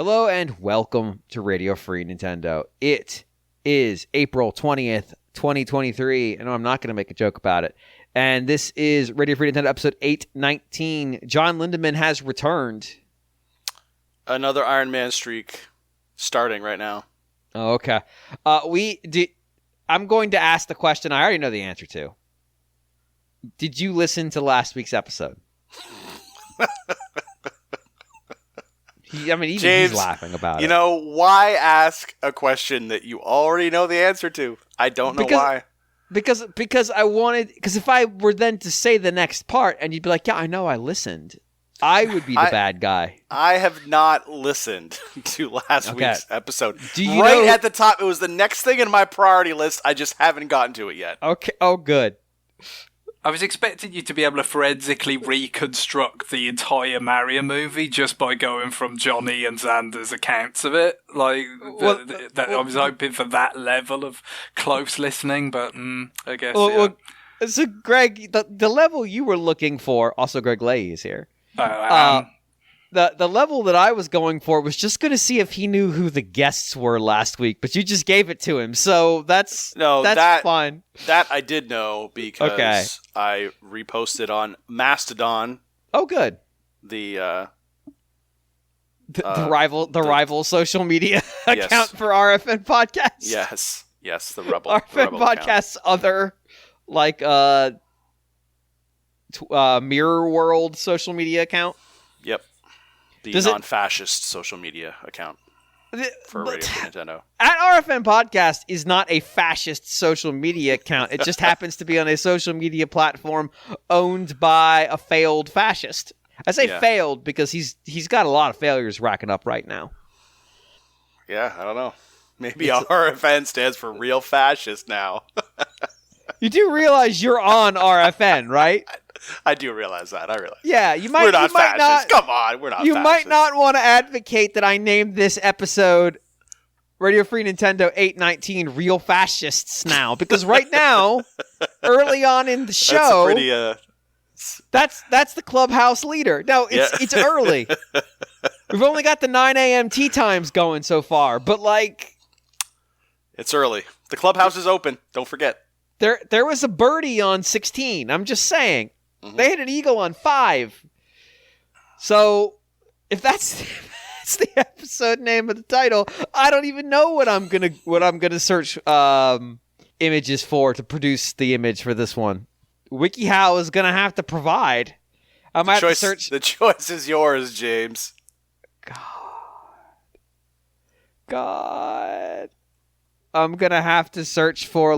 Hello and welcome to Radio Free Nintendo. It is April 20th, 2023, and I'm not going to make a joke about it. And this is Radio Free Nintendo episode 819. John Lindemann has returned. Another Iron Man streak starting right now. Oh, okay. I'm going to ask the question I already know the answer to. Did you listen to last week's episode? James, he's laughing about it. You know, why ask a question that you already know the answer to? I don't know why. Because if I were then to say the next part and you'd be like, yeah, I know I listened, I would be the bad guy. I have not listened to last week's episode. At the top, it was the next thing in my priority list. I just haven't gotten to it yet. Okay. Oh, good. I was expecting you to be able to forensically reconstruct the entire Mario movie just by going from Johnny and Xander's accounts of it. I was hoping for that level of close listening, but I guess. So, Greg, the level you were looking for, also Greg Leahy is here. The level that I was going for was just going to see if he knew who the guests were last week, but you just gave it to him, so that's fine. That I did know because I reposted on Mastodon. Oh, good. The rival social media account for RFN podcasts. Yes, the rebel RFN podcasts other Mirror World social media account. Yep. The non-fascist social media account for Radio Free Nintendo. At RFN Podcast is not a fascist social media account. It just happens to be on a social media platform owned by a failed fascist. I say failed because he's got a lot of failures racking up right now. Yeah, I don't know. Maybe RFN stands for real fascist now. You do realize you're on RFN, right? I do realize that. I realize. Yeah, we're not fascists. Come on, we're not fascists. You might not want to advocate that I named this episode Radio Free Nintendo 819 Real Fascists now, because right now, early on in the show, that's the clubhouse leader. No, it's early. We've only got the 9 a.m. tea times going so far, but it's early. The clubhouse is open. Don't forget. There was a birdie on 16. I'm just saying. Mm-hmm. They hit an eagle on 5. So, if that's the episode name of the title, I don't even know what I'm gonna search images for to produce the image for this one. WikiHow is gonna have to provide. I might have to search. The choice is yours, James. God. I'm gonna have to search for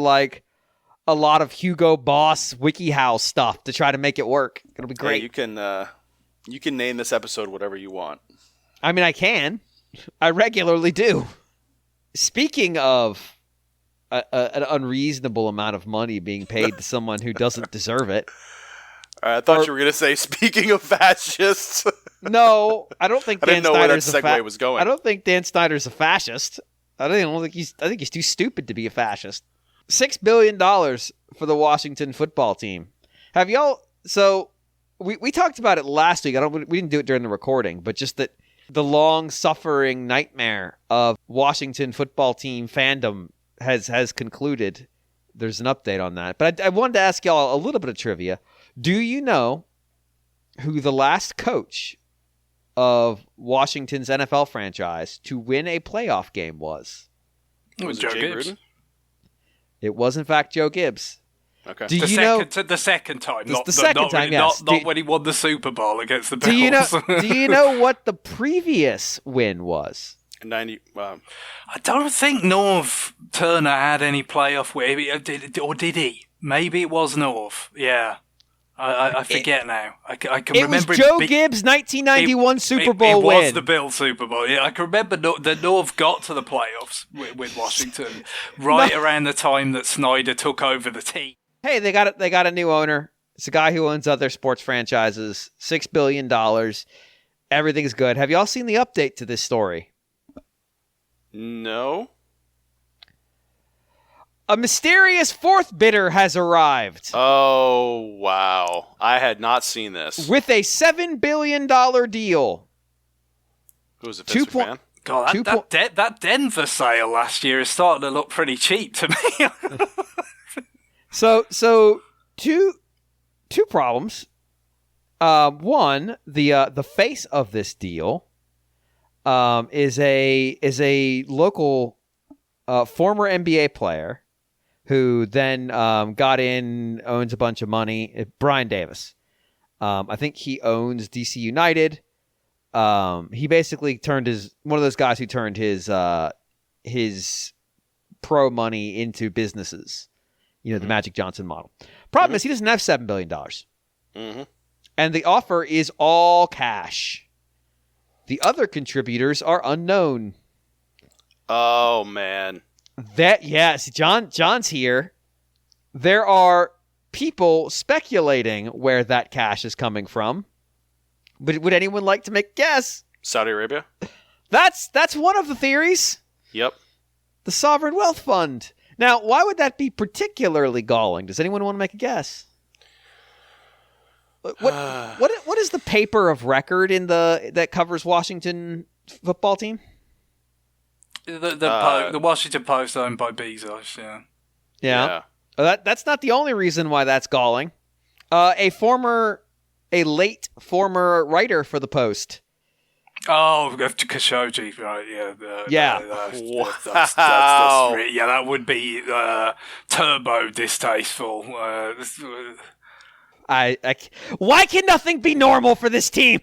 a lot of Hugo Boss WikiHow stuff to try to make it work. It'll be great. Hey, you can name this episode whatever you want. I mean, I can. I regularly do. Speaking of an unreasonable amount of money being paid to someone who doesn't deserve it. I thought you were going to say, speaking of fascists. No, I don't think Dan Snyder's where that segue was going. I don't think Dan Snyder's a fascist. I think he's too stupid to be a fascist. $6 billion for the Washington football team. Have y'all... So, we talked about it last week. We didn't do it during the recording, but just that the long-suffering nightmare of Washington football team fandom has concluded. There's an update on that. But I wanted to ask y'all a little bit of trivia. Do you know who the last coach of Washington's NFL franchise to win a playoff game was? Was it Joe Gibbs? Gruden? It was, in fact, Joe Gibbs. Okay. The second time. Not when he won the Super Bowl against the Bills. Do you know what the previous win was? 90. I don't think Norv Turner had any playoff win. Or did he? Maybe it was Norv. Yeah. I forget now. I can remember. It was Joe Gibbs' 1991 Super Bowl win. It was the Bills Super Bowl. Yeah, I can remember that Norv got to the playoffs with Washington around the time that Snyder took over the team. Hey, they got a new owner. It's a guy who owns other sports franchises. $6 billion. Everything's good. Have y'all seen the update to this story? No. A mysterious fourth bidder has arrived. Oh, wow. I had not seen this. With a $7 billion deal. Who was it, Vince McMahon? God, that Denver sale last year is starting to look pretty cheap to me. So two problems. One, the face of this deal is a local former NBA player who then owns a bunch of money. Brian Davis. I think he owns DC United. He basically turned one of those guys who turned his pro money into businesses. The Magic Johnson model. Problem is he doesn't have $7 billion. Mm-hmm. And the offer is all cash. The other contributors are unknown. Oh, man. Yes, John's here. There are people speculating where that cash is coming from. Would anyone like to make a guess? Saudi Arabia? That's one of the theories. Yep. The Sovereign Wealth Fund. Now, why would that be particularly galling? Does anyone want to make a guess? What is the paper of record that covers Washington football team? The Washington Post owned by Bezos, yeah. Yeah. That's not the only reason why that's galling. A late former writer for the Post. Oh, Khashoggi, right? Yeah. That would be turbo distasteful. Why can nothing be normal for this team?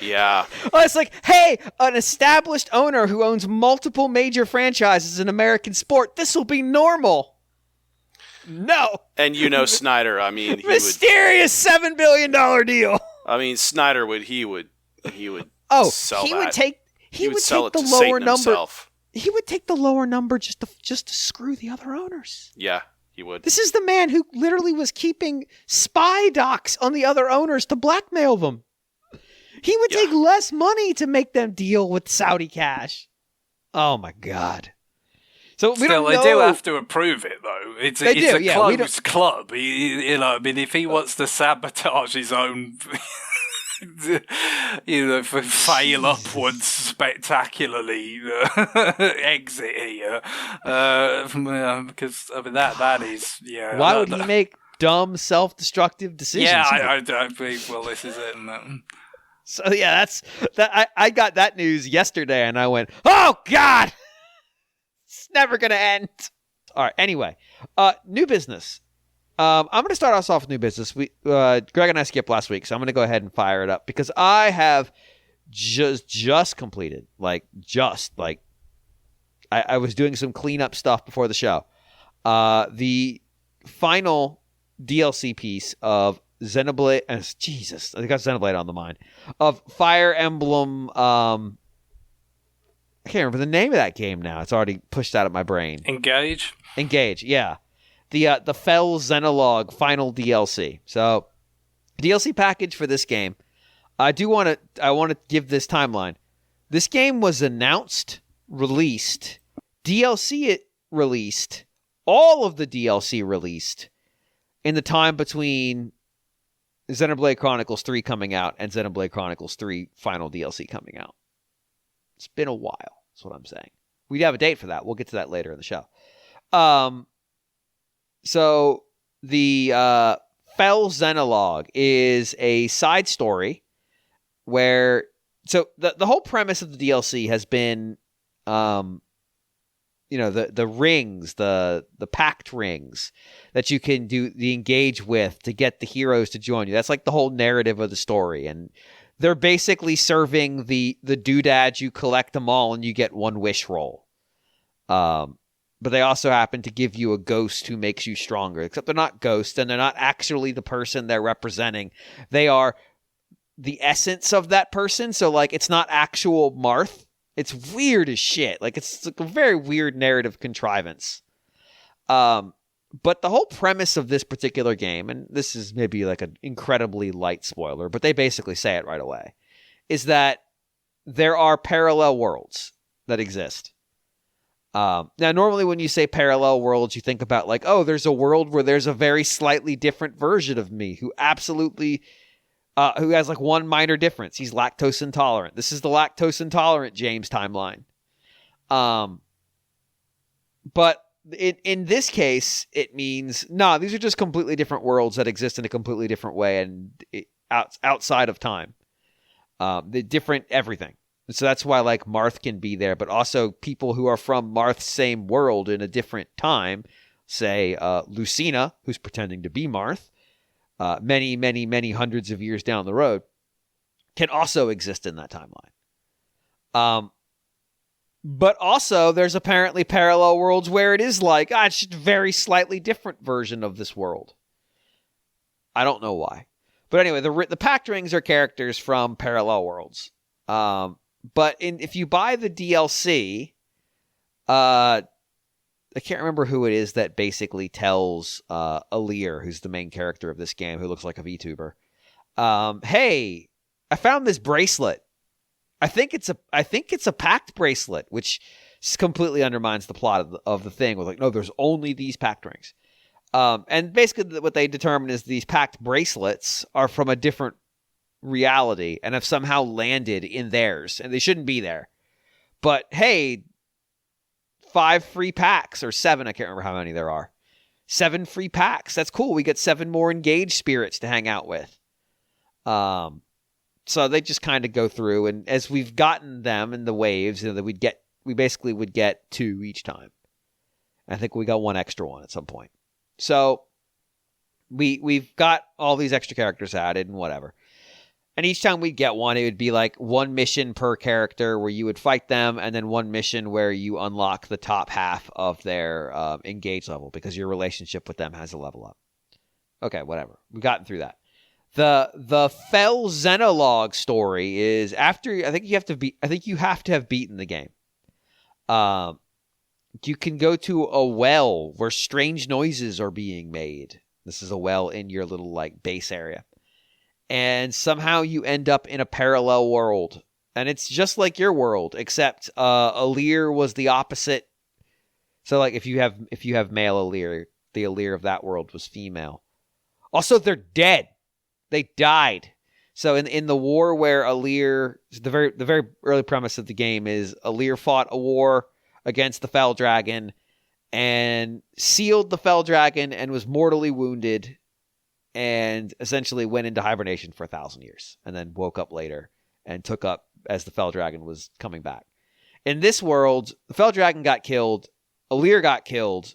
Yeah. It's like, hey, an established owner who owns multiple major franchises in American sport. This will be normal. No. And Snyder. I mean, mysterious $7 billion deal. I mean, Snyder would sell he that. would take He would take the lower number. Himself. He would take the lower number just to screw the other owners. Yeah, he would. This is the man who literally was keeping spy docs on the other owners to blackmail them. He would take less money to make them deal with Saudi cash. Oh my God. So they do have to approve it, though. It's a closed club. If he wants to sabotage his own, fail upwards spectacularly exit here, because that is Why would he make dumb, self-destructive decisions? Yeah, I think. Well, this is it. So that's that. I got that news yesterday, and I went, "Oh God, it's never gonna end." All right. Anyway, new business. I'm going to start us off with new business. We Greg and I skipped last week, so I'm going to go ahead and fire it up because I have just completed, I was doing some cleanup stuff before the show. The final DLC piece of Xenoblade, Jesus, I got Xenoblade on the mind, of Fire Emblem, I can't remember the name of that game now. It's already pushed out of my brain. Engage, yeah. The Fell Xenologue final DLC. So, DLC package for this game. I want to give this timeline. This game was announced, released, DLC released, all of the DLC released in the time between Xenoblade Chronicles 3 coming out and Xenoblade Chronicles 3 final DLC coming out. It's been a while, that's what I'm saying. We have a date for that. We'll get to that later in the show. So the Fell Xenologue is a side story where the whole premise of the DLC has been the rings, the pact rings that you can do the engage with to get the heroes to join you. That's like the whole narrative of the story, and they're basically serving the doodads. You collect them all and you get one wish roll. But they also happen to give you a ghost who makes you stronger, except they're not ghosts and they're not actually the person they're representing. They are the essence of that person. So it's not actual Marth. It's weird as shit. It's a very weird narrative contrivance. But the whole premise of this particular game, and this is maybe an incredibly light spoiler, but they basically say it right away, is that there are parallel worlds that exist. Now, normally when you say parallel worlds, you think about there's a world where there's a very slightly different version of me who absolutely who has like one minor difference. He's lactose intolerant. This is the lactose intolerant James timeline. But in this case, it means, these are just completely different worlds that exist in a completely different way and outside of time. The different everything. So that's why like Marth can be there, but also people who are from Marth's same world in a different time, say Lucina, who's pretending to be Marth, many, many, many hundreds of years down the road, can also exist in that timeline. But also, there's apparently parallel worlds where it is like, it's just a very slightly different version of this world. I don't know why. But anyway, the Pact Rings are characters from parallel worlds. But if you buy the DLC, I can't remember who it is that basically tells Alir, who's the main character of this game, who looks like a VTuber, hey, I found this bracelet. I think it's a Pact bracelet, which completely undermines the plot of the thing. With like, no, there's only these Pact Rings. And basically what they determine is these Pact bracelets are from a different reality and have somehow landed in theirs, and they shouldn't be there. But hey, 5 free packs, or 7, I can't remember how many there are. 7 free packs. That's cool. We get 7 more engaged spirits to hang out with. So they just kind of go through, and as we've gotten them in the waves, we basically would get 2 each time. I think we got 1 extra one at some point. So we've got all these extra characters added and whatever. And each time we'd get one, it would be like 1 mission per character where you would fight them, and then 1 mission where you unlock the top half of their engage level because your relationship with them has a level up. Okay, whatever. We've gotten through that. The Fell Xenologue story is after, I think you have to have beaten the game. You can go to a well where strange noises are being made. This is a well in your little like base area. And somehow you end up in a parallel world. And it's just like your world, except Alir was the opposite. So like if you have male Alir, the Alir of that world was female. Also, they're dead. They died. So in the war where Alir, the very early premise of the game is Alir fought a war against the Fell Dragon and sealed the Fell Dragon and was mortally wounded and essentially went into hibernation for 1,000 years and then woke up later and took up as the Fell Dragon was coming back. In this world, the Fell Dragon got killed, Alir got killed,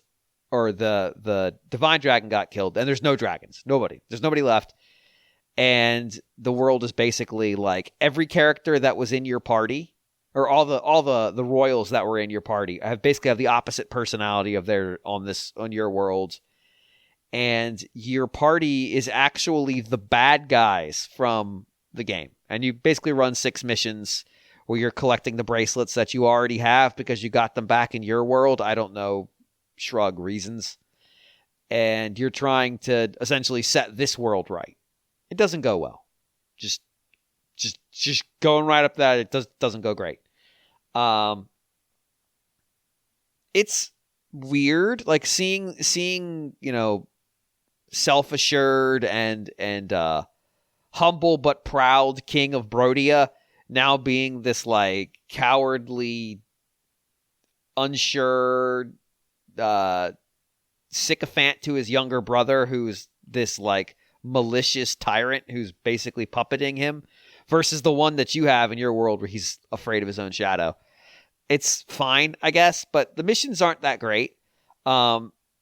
or the Divine Dragon got killed, and there's no dragons. There's nobody left. And the world is basically like every character that was in your party, or all the royals that were in your party, have the opposite personality of on your world. And your party is actually the bad guys from the game. And you basically run 6 missions where you're collecting the bracelets that you already have because you got them back in your world. I don't know, shrug reasons. And you're trying to essentially set this world right. It doesn't go well. Just going right up that, it doesn't go great. It's weird, like seeing self-assured and humble but proud king of Brodia now being this like cowardly, unsure sycophant to his younger brother, who's this like malicious tyrant who's basically puppeting him, versus the one that you have in your world where he's afraid of his own shadow. It's fine, I guess, but the missions aren't that great.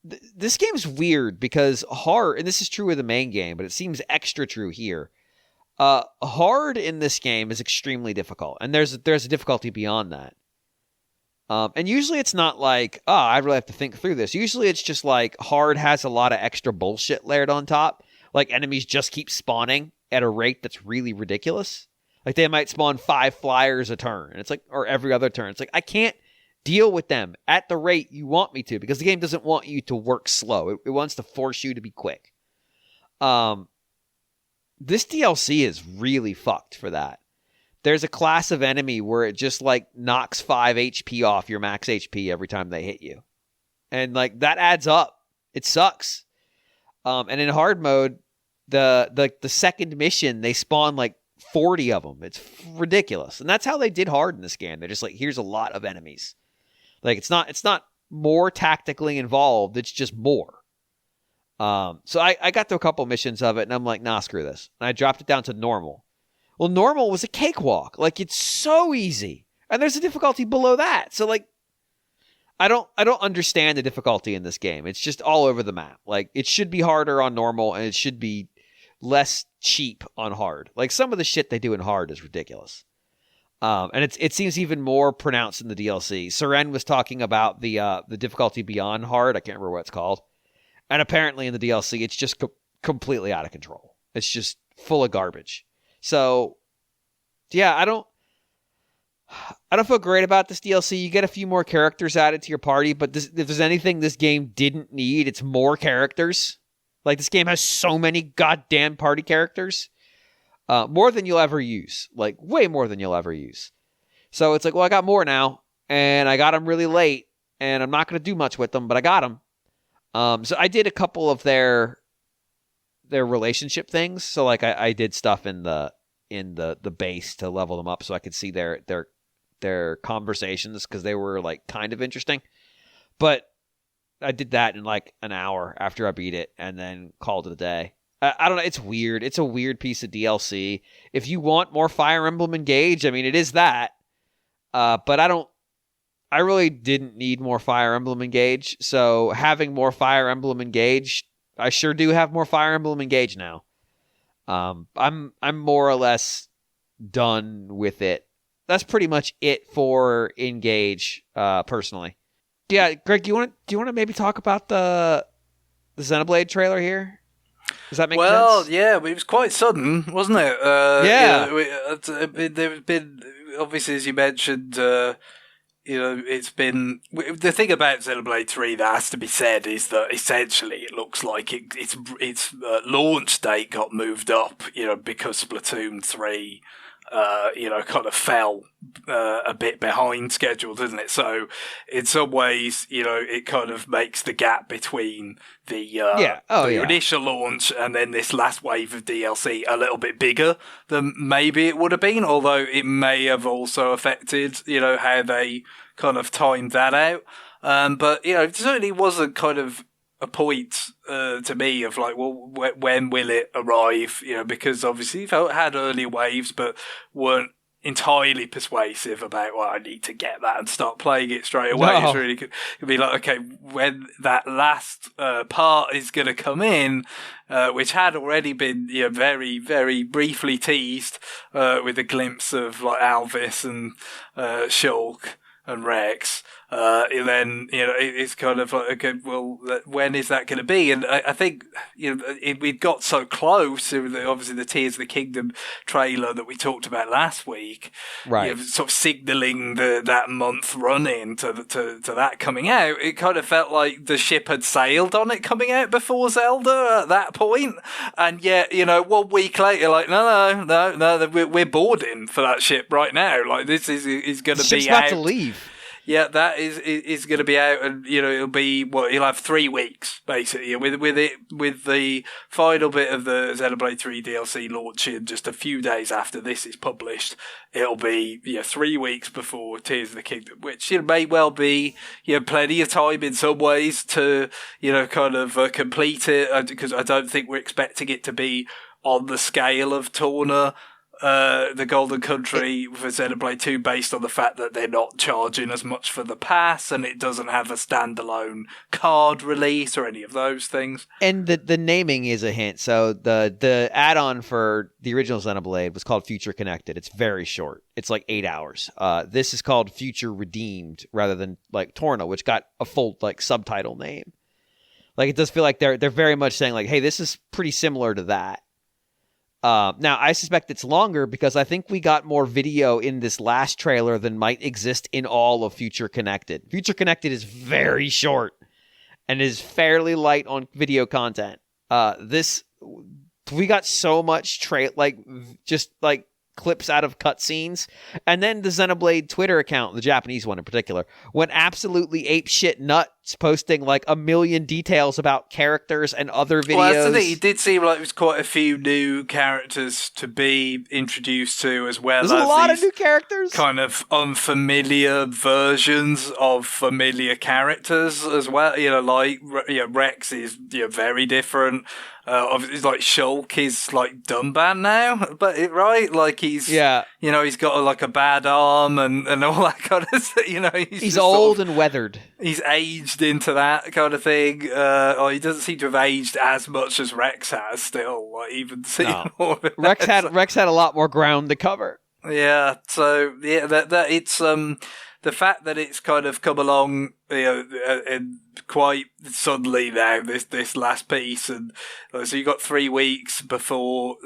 This game's weird because hard, and this is true of the main game, but it seems extra true here. Hard in this game is extremely difficult, and there's a difficulty beyond that. And usually it's not like, I really have to think through this. Usually it's just like hard has a lot of extra bullshit layered on top. Like enemies just keep spawning at a rate that's really ridiculous. Like they might spawn 5 flyers a turn, and it's like, or every other turn. It's like, I can't deal with them at the rate you want me to because the game doesn't want you to work slow. It wants to force you to be quick. This DLC is really fucked for that. There's a class of enemy where it just like knocks 5 HP off your max HP every time they hit you. And like that adds up. It sucks. And in hard mode, the second mission, they spawn like 40 of them. It's ridiculous. And that's how they did hard in this game. They're just like, here's a lot of enemies. Like, it's not more tactically involved. It's just more. So I got to a couple missions of it, and I'm like, nah, screw this. And I dropped it down to normal. Well, normal was a cakewalk. Like, it's so easy. And there's a difficulty below that. So, like, I don't understand the difficulty in this game. It's just all over the map. Like, it should be harder on normal, and it should be less cheap on hard. Like, some of the shit they do in hard is ridiculous. And it seems even more pronounced in the DLC. Seren was talking about the difficulty beyond hard. I can't remember what it's called. And apparently in the DLC, it's just completely out of control. It's just full of garbage. So, yeah, I don't feel great about this DLC. You get a few more characters added to your party, but if there's anything this game didn't need, it's more characters. Like, this game has so many goddamn party characters. More than you'll ever use. Like, way more than you'll ever use. So it's like, well, I got more now, and I got them really late, and I'm not going to do much with them, but I got them. So I did a couple of their relationship things. So, like, I did stuff in the base to level them up so I could see their conversations, because they were, like, kind of interesting. But I did that in, like, an hour after I beat it, and then called it a day. I don't know. It's weird. It's a weird piece of DLC. If you want more Fire Emblem Engage, I mean, it is that. But I really didn't need more Fire Emblem Engage. So having more Fire Emblem Engage, I sure do have more Fire Emblem Engage now. I'm more or less done with it. That's pretty much it for Engage, personally. Yeah, Greg, do you want to maybe talk about the Xenoblade trailer here? Does that make sense? Well, yeah, it was quite sudden, wasn't it? Yeah. There's been, obviously, as you mentioned, it's been... The thing about Xenoblade 3 that has to be said is that essentially it looks like its launch date got moved up, because Splatoon 3... kind of fell a bit behind schedule, doesn't it? So, in some ways, it kind of makes the gap between the initial launch and then this last wave of DLC a little bit bigger than maybe it would have been, although it may have also affected, how they kind of timed that out. But, it certainly wasn't kind of a point to me of like, well, when will it arrive? Because obviously you've had earlier waves, but weren't entirely persuasive about, well, I need to get that and start playing it straight away. No. It's really good. It'd be like, okay, when that last part is going to come in, which had already been very, very briefly teased with a glimpse of like Alvis and Shulk and Rex. Then it's kind of like, okay, well, when is that going to be? And I think we got so close. Obviously, the Tears of the Kingdom trailer that we talked about last week, right? Sort of signalling that month run-in to that coming out. It kind of felt like the ship had sailed on it coming out before Zelda at that point. And yet, 1 week later, like no, we're boarding for that ship right now. Like, this is going to be out. About to leave. Yeah, that is going to be out, and it'll be you'll have 3 weeks basically with the final bit of the Xenoblade 3 DLC launching just a few days after this is published. It'll be 3 weeks before Tears of the Kingdom, which may well be plenty of time in some ways to kind of complete it, because I don't think we're expecting it to be on the scale of Torna. The Golden Country for Xenoblade 2, based on the fact that they're not charging as much for the pass, and it doesn't have a standalone card release or any of those things. And the naming is a hint. So the add-on for the original Xenoblade was called Future Connected. It's very short. It's like 8 hours. This is called Future Redeemed rather than like Torna, which got a full like subtitle name. Like, it does feel like they're very much saying like, hey, this is pretty similar to that. Now, I suspect it's longer because I think we got more video in this last trailer than might exist in all of Future Connected. Future Connected is very short and is fairly light on video content. We got so much just clips out of cutscenes, and then the Xenoblade Twitter account, the Japanese one in particular, went absolutely apeshit nuts accounts posting like a million details about characters and other videos. Well, that's the thing. It did seem like there was quite a few new characters to be introduced to, as well There's as a lot of new characters. Kind of unfamiliar versions of familiar characters as well. Like Rex is very different. It's like Shulk is like Dunban now, but right, like he's he's got like a bad arm and all that kind of stuff. He's old and weathered. He's aged into that kind of thing. Or he doesn't seem to have aged as much as Rex has still. Like even more of it. Rex had a lot more ground to cover. Yeah, so that it's the fact that it's kind of come along and quite suddenly now, this last piece, and so you got 3 weeks before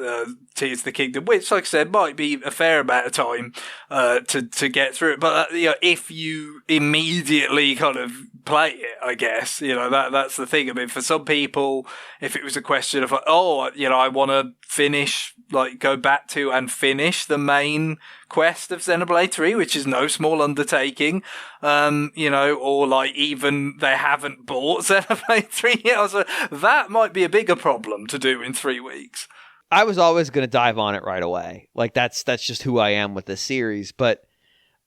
Tears of the Kingdom, which, like I said, might be a fair amount of time to get through it. But if you immediately kind of play it, I guess that's the thing. I mean, for some people, if it was a question of like, I want to finish, like go back to and finish the main quest of Xenoblade 3, which is no small undertaking, or like even they haven't bought Xenoblade 3 yet, so that might be a bigger problem to do in 3 weeks. I was always going to dive on it right away. Like that's just who I am with this series, but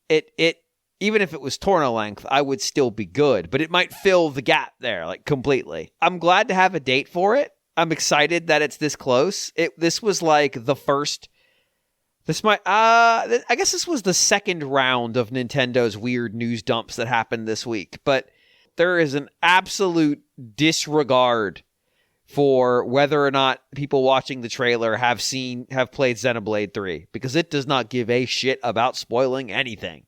it even if it was Torna length, I would still be good, but it might fill the gap there like completely. I'm glad to have a date for it. I'm excited that it's this close. This was like the first. I guess this was the second round of Nintendo's weird news dumps that happened this week, but there is an absolute disregard for whether or not people watching the trailer have played Xenoblade 3, because it does not give a shit about spoiling anything.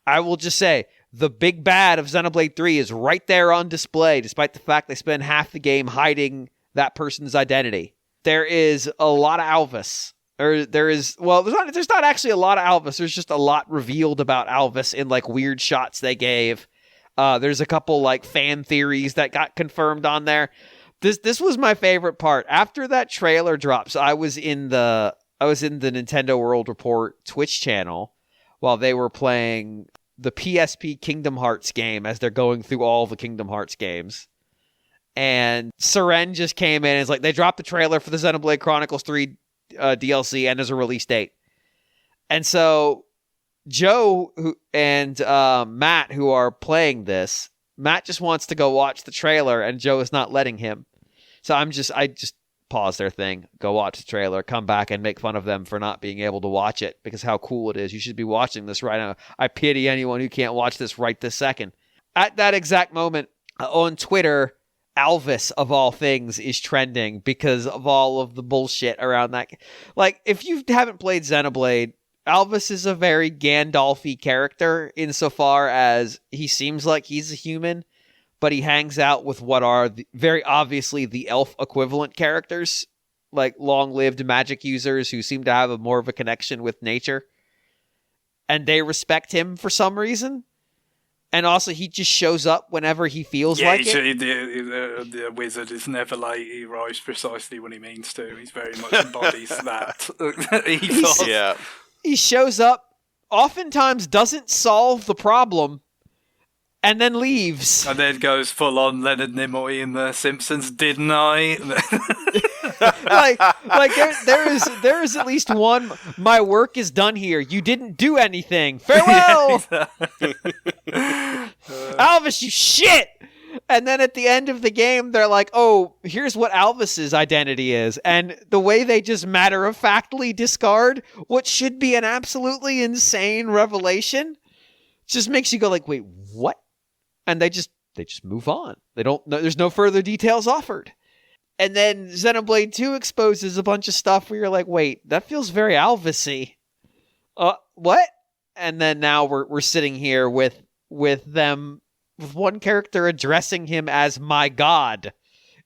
I will just say, the big bad of Xenoblade 3 is right there on display, despite the fact they spend half the game hiding that person's identity. There is a lot of Alvis. There's not actually a lot of Alvis. There's just a lot revealed about Alvis in like weird shots they gave. There's a couple like fan theories that got confirmed on there. This was my favorite part. After that trailer drops, I was in the Nintendo World Report Twitch channel while they were playing the PSP Kingdom Hearts game as they're going through all the Kingdom Hearts games. And Seren just came in and is like, they dropped the trailer for the Xenoblade Chronicles 3 DLC and there's a release date. And so Joe and Matt, who are playing this, Matt just wants to go watch the trailer and Joe is not letting him. So I just pause their thing, go watch the trailer, come back and make fun of them for not being able to watch it because how cool it is. You should be watching this right now. I pity anyone who can't watch this right this second. At that exact moment on Twitter, Alvis, of all things, is trending because of all of the bullshit around that. Like, if you haven't played Xenoblade, Alvis is a very Gandalf-y character insofar as he seems like he's a human, but he hangs out with what are very obviously the elf equivalent characters, like long-lived magic users who seem to have more of a connection with nature. And they respect him for some reason. And also, he just shows up whenever he feels like it. The wizard is never late. He arrives precisely when he means to. He's very much embodies that. He shows up, oftentimes doesn't solve the problem, and then leaves. And then goes full on Leonard Nimoy in The Simpsons, didn't I? there is at least one, my work is done here. You didn't do anything. Farewell! Alvis, you shit! And then at the end of the game, they're like, oh, here's what Alvis's identity is. And the way they just matter-of-factly discard what should be an absolutely insane revelation just makes you go like, wait, what? And they just move on. There's no further details offered. And then Xenoblade 2 exposes a bunch of stuff where you're like, wait, that feels very Alvis-y. What? And then now we're sitting here with them, with one character addressing him as my god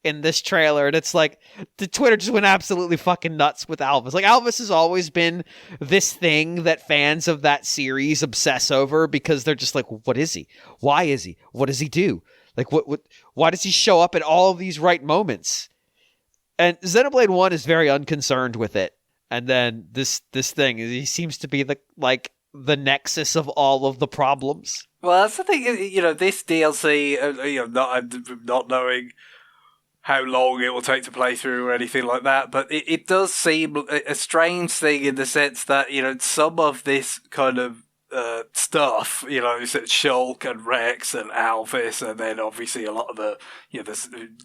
in this trailer. And it's like, the Twitter just went absolutely fucking nuts with Alvis. Like, Alvis has always been this thing that fans of that series obsess over because they're just like, what is he? Why is he? What does he do? Like, why does he show up at all of these right moments? And Xenoblade 1 is very unconcerned with it. And then this thing, he seems to be the nexus of all of the problems. Well, that's the thing. This DLC, not knowing how long it will take to play through or anything like that, but it does seem a strange thing in the sense that some of this kind of stuff, Shulk and Rex and Alvis, and then obviously a lot of the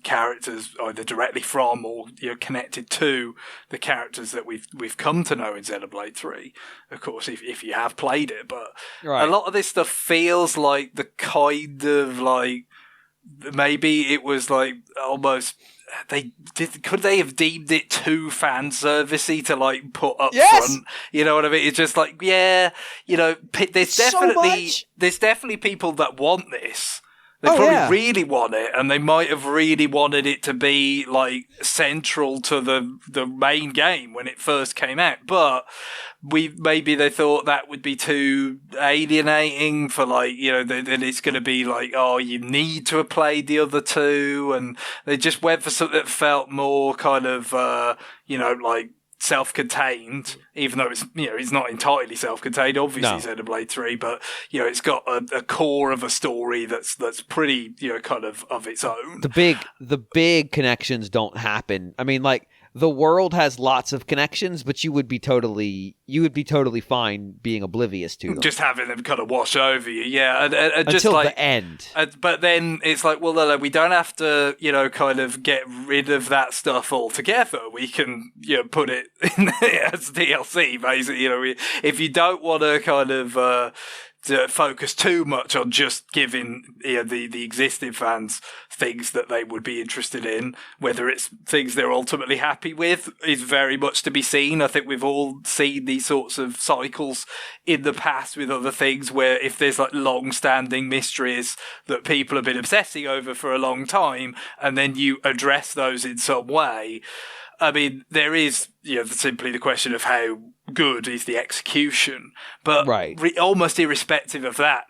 characters either directly from or connected to the characters that we've come to know in Xenoblade 3. Of course, if you have played it, but right. A lot of this stuff feels like the kind of like maybe it was like almost. Could they have deemed it too fan servicey to like put up front? You know what I mean? It's just like, there's definitely people that want this. They probably really want it, and they might have really wanted it to be like central to the main game when it first came out. But maybe they thought that would be too alienating for then it's going to be like, oh, you need to have played the other two, and they just went for something that felt more kind of like self-contained, even though it's not entirely self-contained, obviously. No. Xenoblade 3, but it's got a core of a story that's pretty kind of its own. The big connections don't happen. I mean, like, the world has lots of connections, but you would be totally fine being oblivious to them. Just having them kind of wash over you, yeah. And until just like the end. But then it's like, well, no, we don't have to, kind of get rid of that stuff altogether. We can, put it in as DLC, basically. If you don't want to kind of to focus too much on just giving the existing fans things that they would be interested in, whether it's things they're ultimately happy with, is very much to be seen. I think we've all seen these sorts of cycles in the past with other things where if there's like long-standing mysteries that people have been obsessing over for a long time, and then you address those in some way, I mean, there is simply the question of how good is the execution, but almost irrespective of that,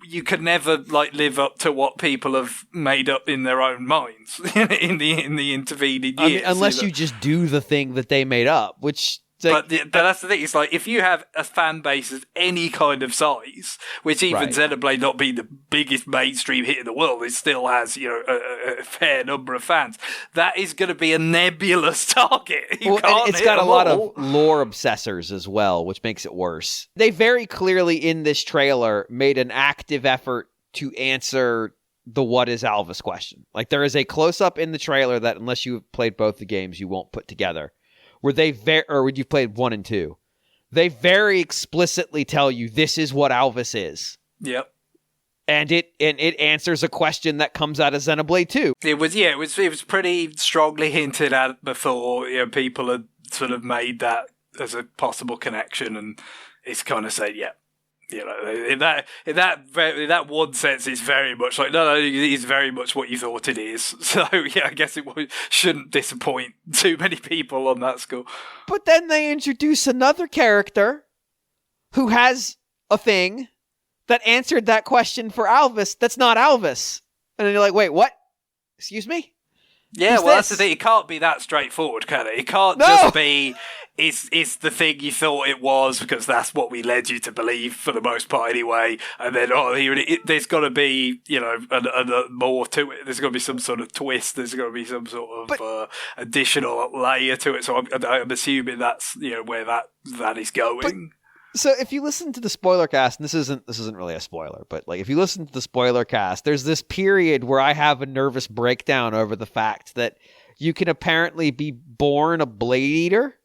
you could never like live up to what people have made up in their own minds in the intervening years. I mean, unless you just do the thing that they made up, which. But that's the thing. It's like if you have a fan base of any kind of size, which even Xenoblade not being the biggest mainstream hit in the world, it still has a fair number of fans. That is going to be a nebulous target. It's got a lot of lore obsessors as well, which makes it worse. They very clearly in this trailer made an active effort to answer the "what is Alvis" question. Like there is a close up in the trailer that unless you've played both the games, you won't put together. Where or when you've played 1 and 2, they very explicitly tell you this is what Alvis is. Yep. And it answers a question that comes out of Xenoblade 2. It was pretty strongly hinted at before. People had sort of made that as a possible connection, and it's kind of said, yeah. In that one sense, it's very much like no, it's very much what you thought it is. So yeah, I guess it shouldn't disappoint too many people on that score. But then they introduce another character who has a thing that answered that question for Alvis. That's not Alvis, and then you're like, wait, what? Excuse me? Yeah, Who's that's this? the thing. It can't be that straightforward, can it? It can't just be. It's the thing you thought it was because that's what we led you to believe for the most part anyway. And then, there's got to be, more to it. There's got to be some sort of twist. There's got to be some sort of additional layer to it. So I'm assuming that's, where that is going. So if you listen to the spoiler cast, and this isn't really a spoiler, but like if you listen to the spoiler cast, there's this period where I have a nervous breakdown over the fact that you can apparently be born a Blade Eater.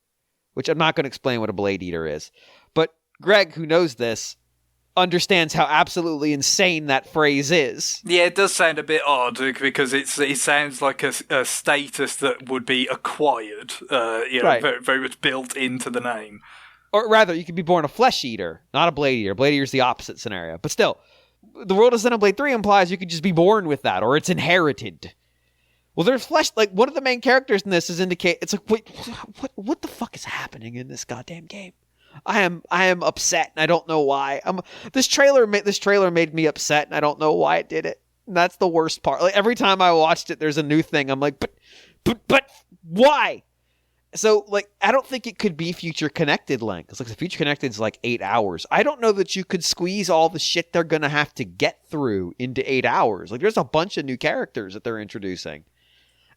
Which I'm not going to explain what a Blade Eater is. But Greg, who knows this, understands how absolutely insane that phrase is. Yeah, it does sound a bit odd because it sounds like a status that would be acquired, very, very much built into the name. Or rather, you could be born a Flesh Eater, not a Blade Eater. Blade Eater is the opposite scenario. But still, the world of Xenoblade 3 implies you could just be born with that, or it's inherited. Well, there's flesh. Like one of the main characters in this is indicate. It's like, wait, what the fuck is happening in this goddamn game? I am upset, and I don't know why. This trailer made me upset, and I don't know why it did it. And that's the worst part. Like every time I watched it, there's a new thing. I'm like, but why? So, like, I don't think it could be Future Connected length. Because, like, the Future Connected is like 8 hours. I don't know that you could squeeze all the shit they're going to have to get through into 8 hours. Like, there's a bunch of new characters that they're introducing.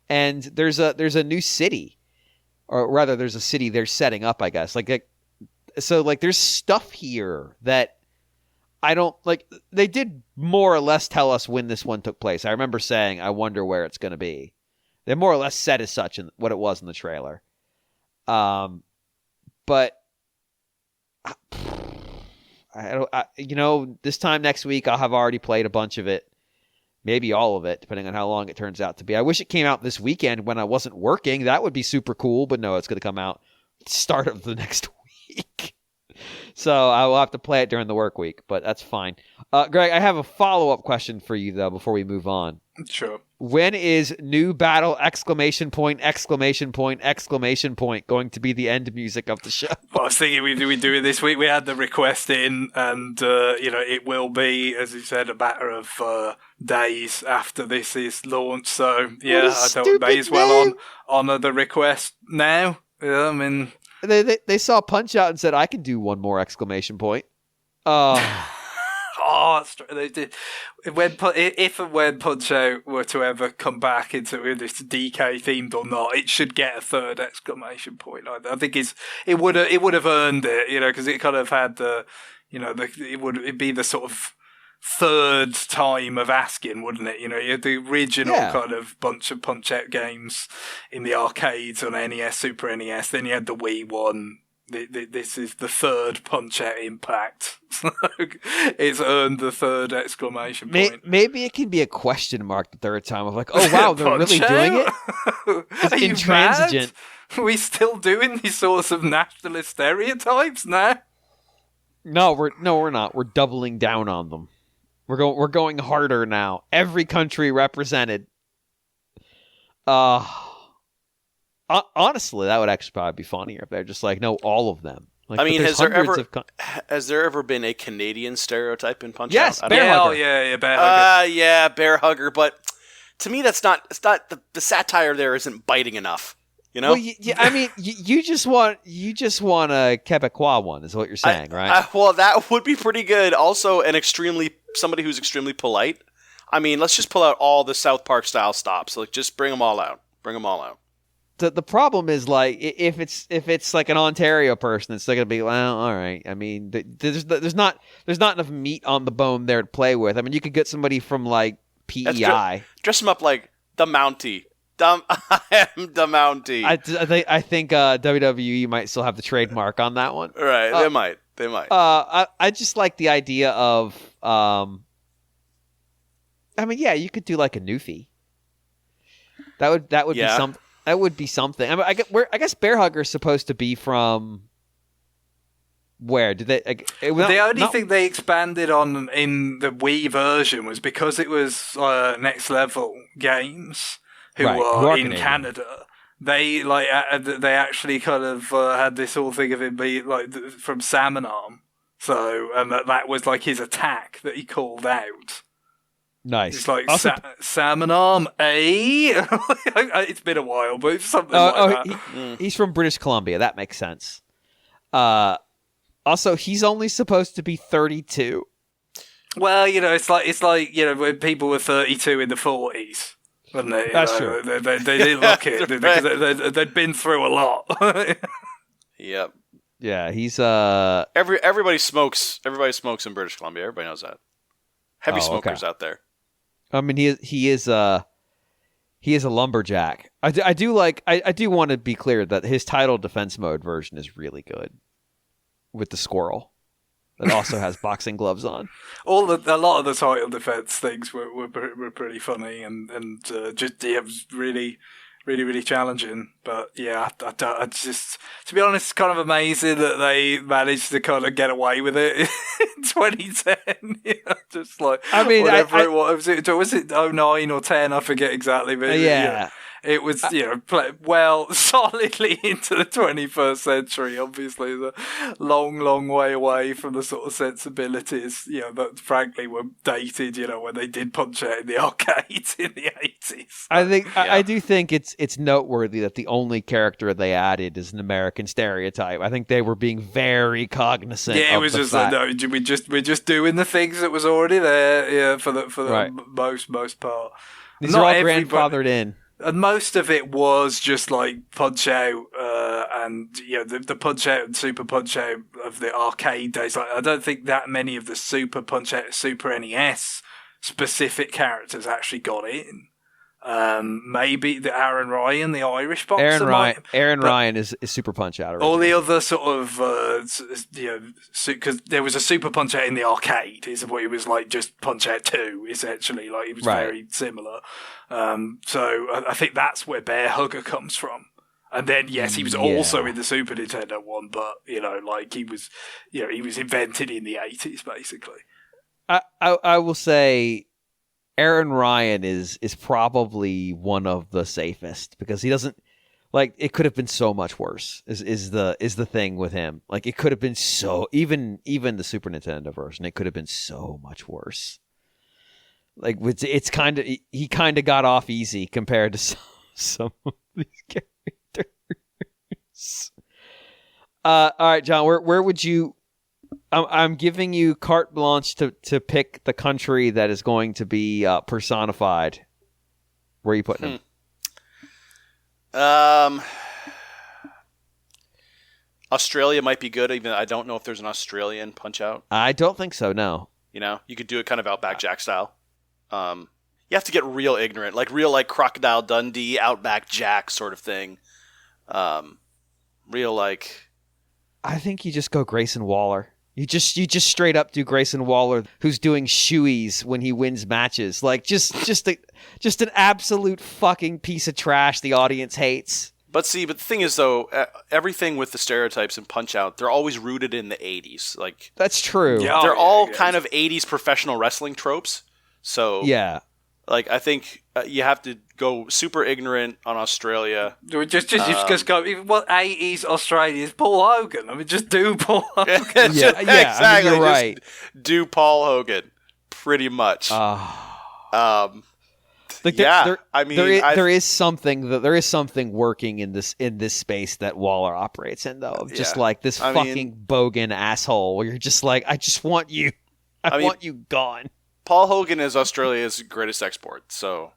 And there's a new city. Or rather, there's a city they're setting up, I guess. So, there's stuff here that I don't... Like, they did more or less tell us when this one took place. I remember saying, I wonder where it's going to be. They more or less said as such in what it was in the trailer. But this time next week, I'll have already played a bunch of it, maybe all of it, depending on how long it turns out to be. I wish it came out this weekend when I wasn't working. That would be super cool, but no, it's going to come out start of the next week. So I will have to play it during the work week, but that's fine. Greg, I have a follow-up question for you, though, before we move on. Sure. When is new battle ! Going to be the end music of the show? Well, I was thinking we do it this week. We had the request in, and it will be, as you said, a matter of days after this is launched. So yeah, I thought may as well honor the request now. Yeah, I mean, they saw Punch Out and said, "I can do one more !" Oh, they did. If and when Punch Out were to ever come back into this DK themed or not, it should get a third ! I think it would have earned it, because it kind of had it'd be the sort of third time of asking, wouldn't it? You had the original kind of bunch of Punch Out games in the arcades on NES, Super NES. Then you had the Wii one. This is the third Punch-Out Impact. It's earned the third ! Maybe it can be a question mark the third time of like, oh wow, they're really doing it? Are you intransigent. Mad? Are we still doing these sorts of nationalist stereotypes now? No, we're not. We're doubling down on them. We're going harder now. Every country represented. Honestly, that would actually probably be funnier if they're just like, no, all of them. Like, I mean, has there ever been a Canadian stereotype in Punch-Out? Yes, Bear Hugger. Bear Hugger. Bear Hugger. But to me, that's not. It's not the satire there isn't biting enough. Well, I mean, you just want a Quebecois one, is what you're saying, right? Well, that would be pretty good. Also, somebody who's extremely polite. I mean, let's just pull out all the South Park style stops. Like, just bring them all out. The problem is, like, if it's like an Ontario person, it's still gonna be, well, all right. I mean, there's not enough meat on the bone there to play with. I mean, you could get somebody from like PEI, dress them up like the Mountie. I am the Mountie. I think WWE might still have the trademark on that one. Right, they might. I just like the idea of, I mean, yeah, you could do like a Newfie. That would be something. That would be something. I mean, I guess Bear Hugger is supposed to be from where? Did they? The only thing they expanded on in the Wii version was because it was Next Level Games, who are in Canada. They they actually kind of had this whole thing of him being like from Salmon Arm. So and that was like his attack that he called out. Nice. It's like also, Salmon Arm, it's been a while, but it's something like that. He's from British Columbia. That makes sense. Also, he's only supposed to be 32. Well, it's like when people were 32 in the 40s, wasn't it? That's true. They didn't look it because they'd been through a lot. Yep. Yeah, he's everybody smokes. Everybody smokes in British Columbia. Everybody knows that. Heavy smokers out there. I mean, he is a lumberjack. I do want to be clear that his title defense mode version is really good with the squirrel that also has boxing gloves on. A lot of the title defense things were pretty funny and just really. Really, really challenging, but yeah, I just, to be honest, it's kind of amazing that they managed to kind of get away with it in 2010. Just like, I mean, whatever it was. Was it 09 or 10? I forget exactly, but It was, well, solidly into the 21st century. Obviously, the long, long way away from the sort of sensibilities, that frankly were dated, when they did Punch-Out in the arcades in the 80s. I do think it's noteworthy that the only character they added is an American stereotype. I think they were being very cognizant. Yeah, it was just like, no, we're just doing the things that was already there, for the right. most part. These are all grandfathered in. And most of it was just like Punch-Out, and the Punch-Out and Super Punch-Out of the arcade days. Like, I don't think that many of the Super Punch-Out, Super NES specific characters actually got in. Maybe the Aaron Ryan, the Irish boxer. Aaron Ryan is Super Punch-Out. Originally. All the other sort of, because there was a Super Punch-Out in the arcade. Is what it was like, just Punch-Out 2, essentially. Like, it was very similar. So I think that's where Bear Hugger comes from. And then, yes, he was also in the Super Nintendo one, but, he was, he was invented in the 80s, basically. I will say Aaron Ryan is probably one of the safest because he doesn't, like, it could have been so much worse is the thing with him. Like, it could have been so, even the Super Nintendo version, it could have been so much worse. Like, it's kind of, he kind of got off easy compared to some of these characters. All right, John, where would you, I'm giving you carte blanche to pick the country that is going to be personified. Where are you putting him? Australia might be good, even I don't know if there's an Australian Punch-Out. I don't think so, no. You could do it kind of Outback Jack style. You have to get real ignorant, like real like Crocodile Dundee, Outback Jack sort of thing. Real like. I think you just go Grayson Waller. You just straight up do Grayson Waller, who's doing shoeies when he wins matches. Like just an absolute fucking piece of trash the audience hates. But the thing is though, everything with the stereotypes and Punch-Out, they're always rooted in the 80s. Like that's true. Yeah, they're all kind of 80s professional wrestling tropes. So yeah, like I think you have to go super ignorant on Australia. Just go. What 80s Australia is Paul Hogan? I mean, just do Paul Hogan. Yeah, exactly. I mean, you're right. Do Paul Hogan, pretty much. There is something working in this space that Waller operates in, though. Just like this fucking bogan asshole, where you're just like, I just want you. I want you gone. Paul Hogan is Australia's greatest export, so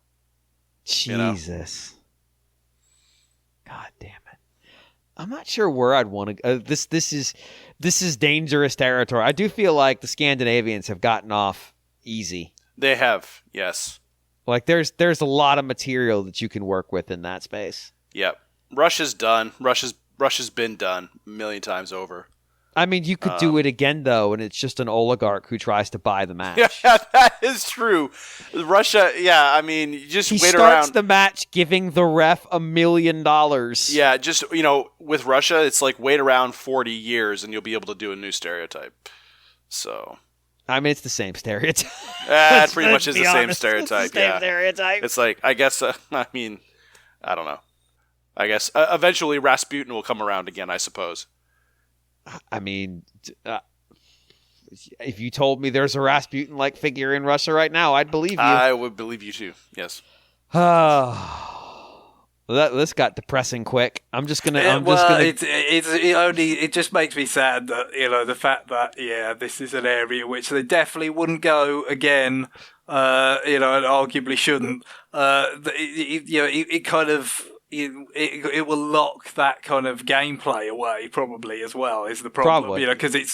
Jesus. God damn it. I'm not sure where I'd want to go. This is dangerous territory. I do feel like the Scandinavians have gotten off easy. They have, yes. Like there's a lot of material that you can work with in that space. Yep. Russia's done. Russia's been done a million times over. I mean, you could do it again, though, and it's just an oligarch who tries to buy the match. Yeah, that is true. Russia, yeah, I mean, you just wait around. He starts the match giving the ref $1 million. Yeah, just, with Russia, it's like wait around 40 years and you'll be able to do a new stereotype. So. I mean, it's the same stereotype. It pretty much is the same stereotype, it's the same stereotype. It's like, I guess, I don't know. I guess eventually Rasputin will come around again, I suppose. I mean, if you told me there's a Rasputin-like figure in Russia right now, I'd believe you. I would believe you too. Yes. This got depressing quick. It just makes me sad that the fact that this is an area which they definitely wouldn't go again. And arguably shouldn't. It kind of. It will lock that kind of gameplay away probably as well is the problem, because it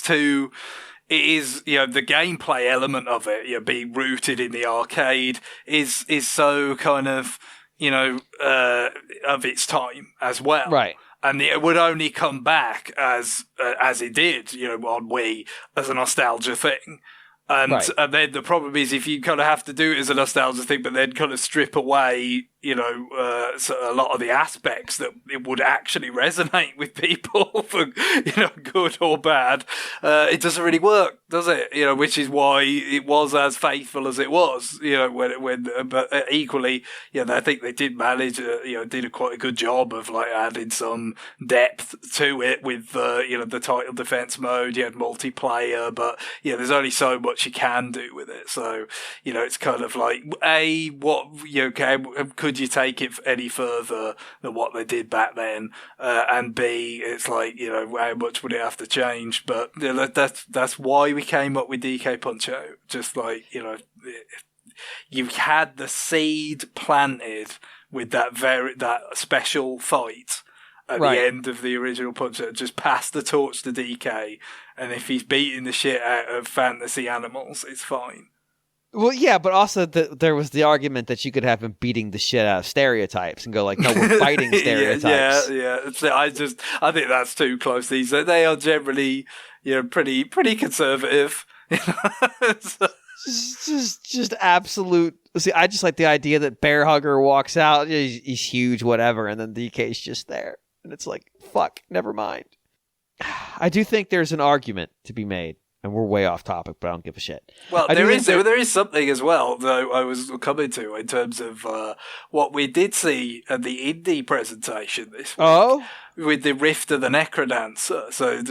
is the gameplay element of it, being rooted in the arcade is so kind of, of its time as well. Right. And it would only come back as it did, on Wii as a nostalgia thing. And, Right. and then the problem is if you kind of have to do it as a nostalgia thing, but then kind of strip away, so a lot of the aspects that it would actually resonate with people for, good or bad, it doesn't really work, does it? Which is why it was as faithful as it was, but equally, I think they did manage, did quite a good job of like adding some depth to it with, the title defense mode. You had multiplayer, but there's only so much you can do with it. So, it's kind of like, could you take it any further than what they did back then? And B, it's like, how much would it have to change? But that's why we came up with DK Punch-Out. Just like, you had the seed planted with that special fight at the end of the original Punch-Out. Just pass the torch to DK, and if he's beating the shit out of fantasy animals, it's fine. Well, yeah, but also there was the argument that you could have him beating the shit out of stereotypes and go like, no, we're fighting stereotypes. Yeah. I think that's too close. They are generally, pretty conservative. Just absolute. See, I just like the idea that Bear Hugger walks out, he's huge, whatever, and then DK's just there, and it's like, fuck, never mind. I do think there's an argument to be made. And we're way off topic, but I don't give a shit. Well, there is something as well, though, I was coming to in terms of what we did see at the indie presentation this week. With the Rift of the Necrodancer. So,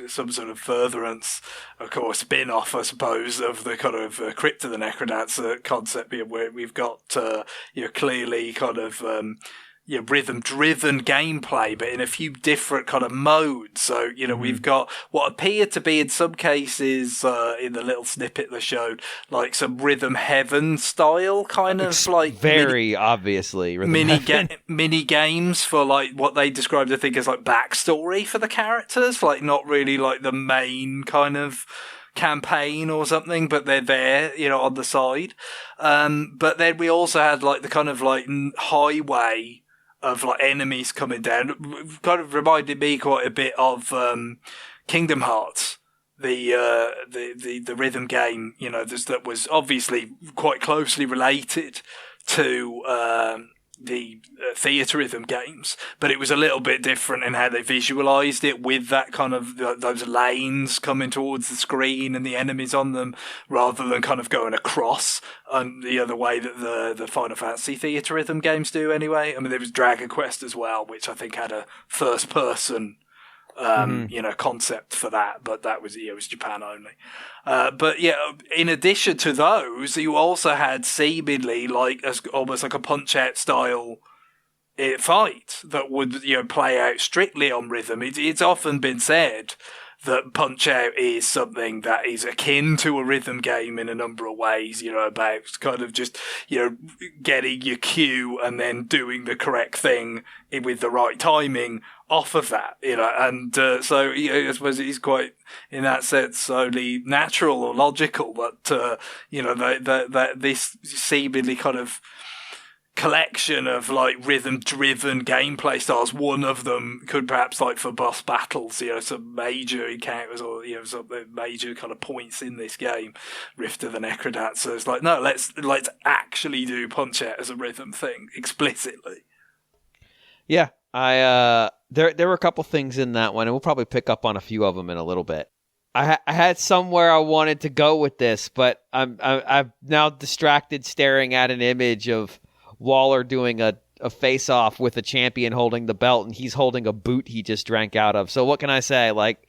some sort of furtherance, of course, spin-off, I suppose, of the kind of Crypt of the Necrodancer concept, where we've got, clearly kind of... rhythm-driven gameplay, but in a few different kind of modes. So, we've got what appear to be, in some cases, in the little snippet they showed, like some Rhythm Heaven style kind of like... Very obviously. Mini games for like what they described, I think, as like backstory for the characters, like not really like the main kind of campaign or something, but they're there, on the side. But then we also had like the kind of like highway of like enemies coming down. Kind of reminded me quite a bit of Kingdom Hearts, the rhythm game, that was obviously quite closely related to the theatre rhythm games, but it was a little bit different in how they visualised it, with that kind of those lanes coming towards the screen and the enemies on them, rather than kind of going across the other way that the Final Fantasy theatre rhythm games do anyway. I mean, there was Dragon Quest as well, which I think had a first person concept for that, but that was, it was Japan only. But in addition to those, you also had seemingly like almost like a Punch-Out style fight that would, play out strictly on rhythm. It's often been said that Punch-Out is something that is akin to a rhythm game in a number of ways, about kind of just, getting your cue and then doing the correct thing with the right timing off of that, and so I suppose it is quite, in that sense, only natural or logical that, that this seemingly kind of collection of like rhythm-driven gameplay styles. One of them could perhaps, like for boss battles, some major encounters or some major kind of points in this game. Rift of the Necrodancer. It's like, no, let's actually do Punch-Out as a rhythm thing explicitly. Yeah, there were a couple things in that one, and we'll probably pick up on a few of them in a little bit. I had somewhere I wanted to go with this, but I'm now distracted staring at an image of Waller doing a face-off with a champion holding the belt, and he's holding a boot he just drank out of. So what can I say? Like,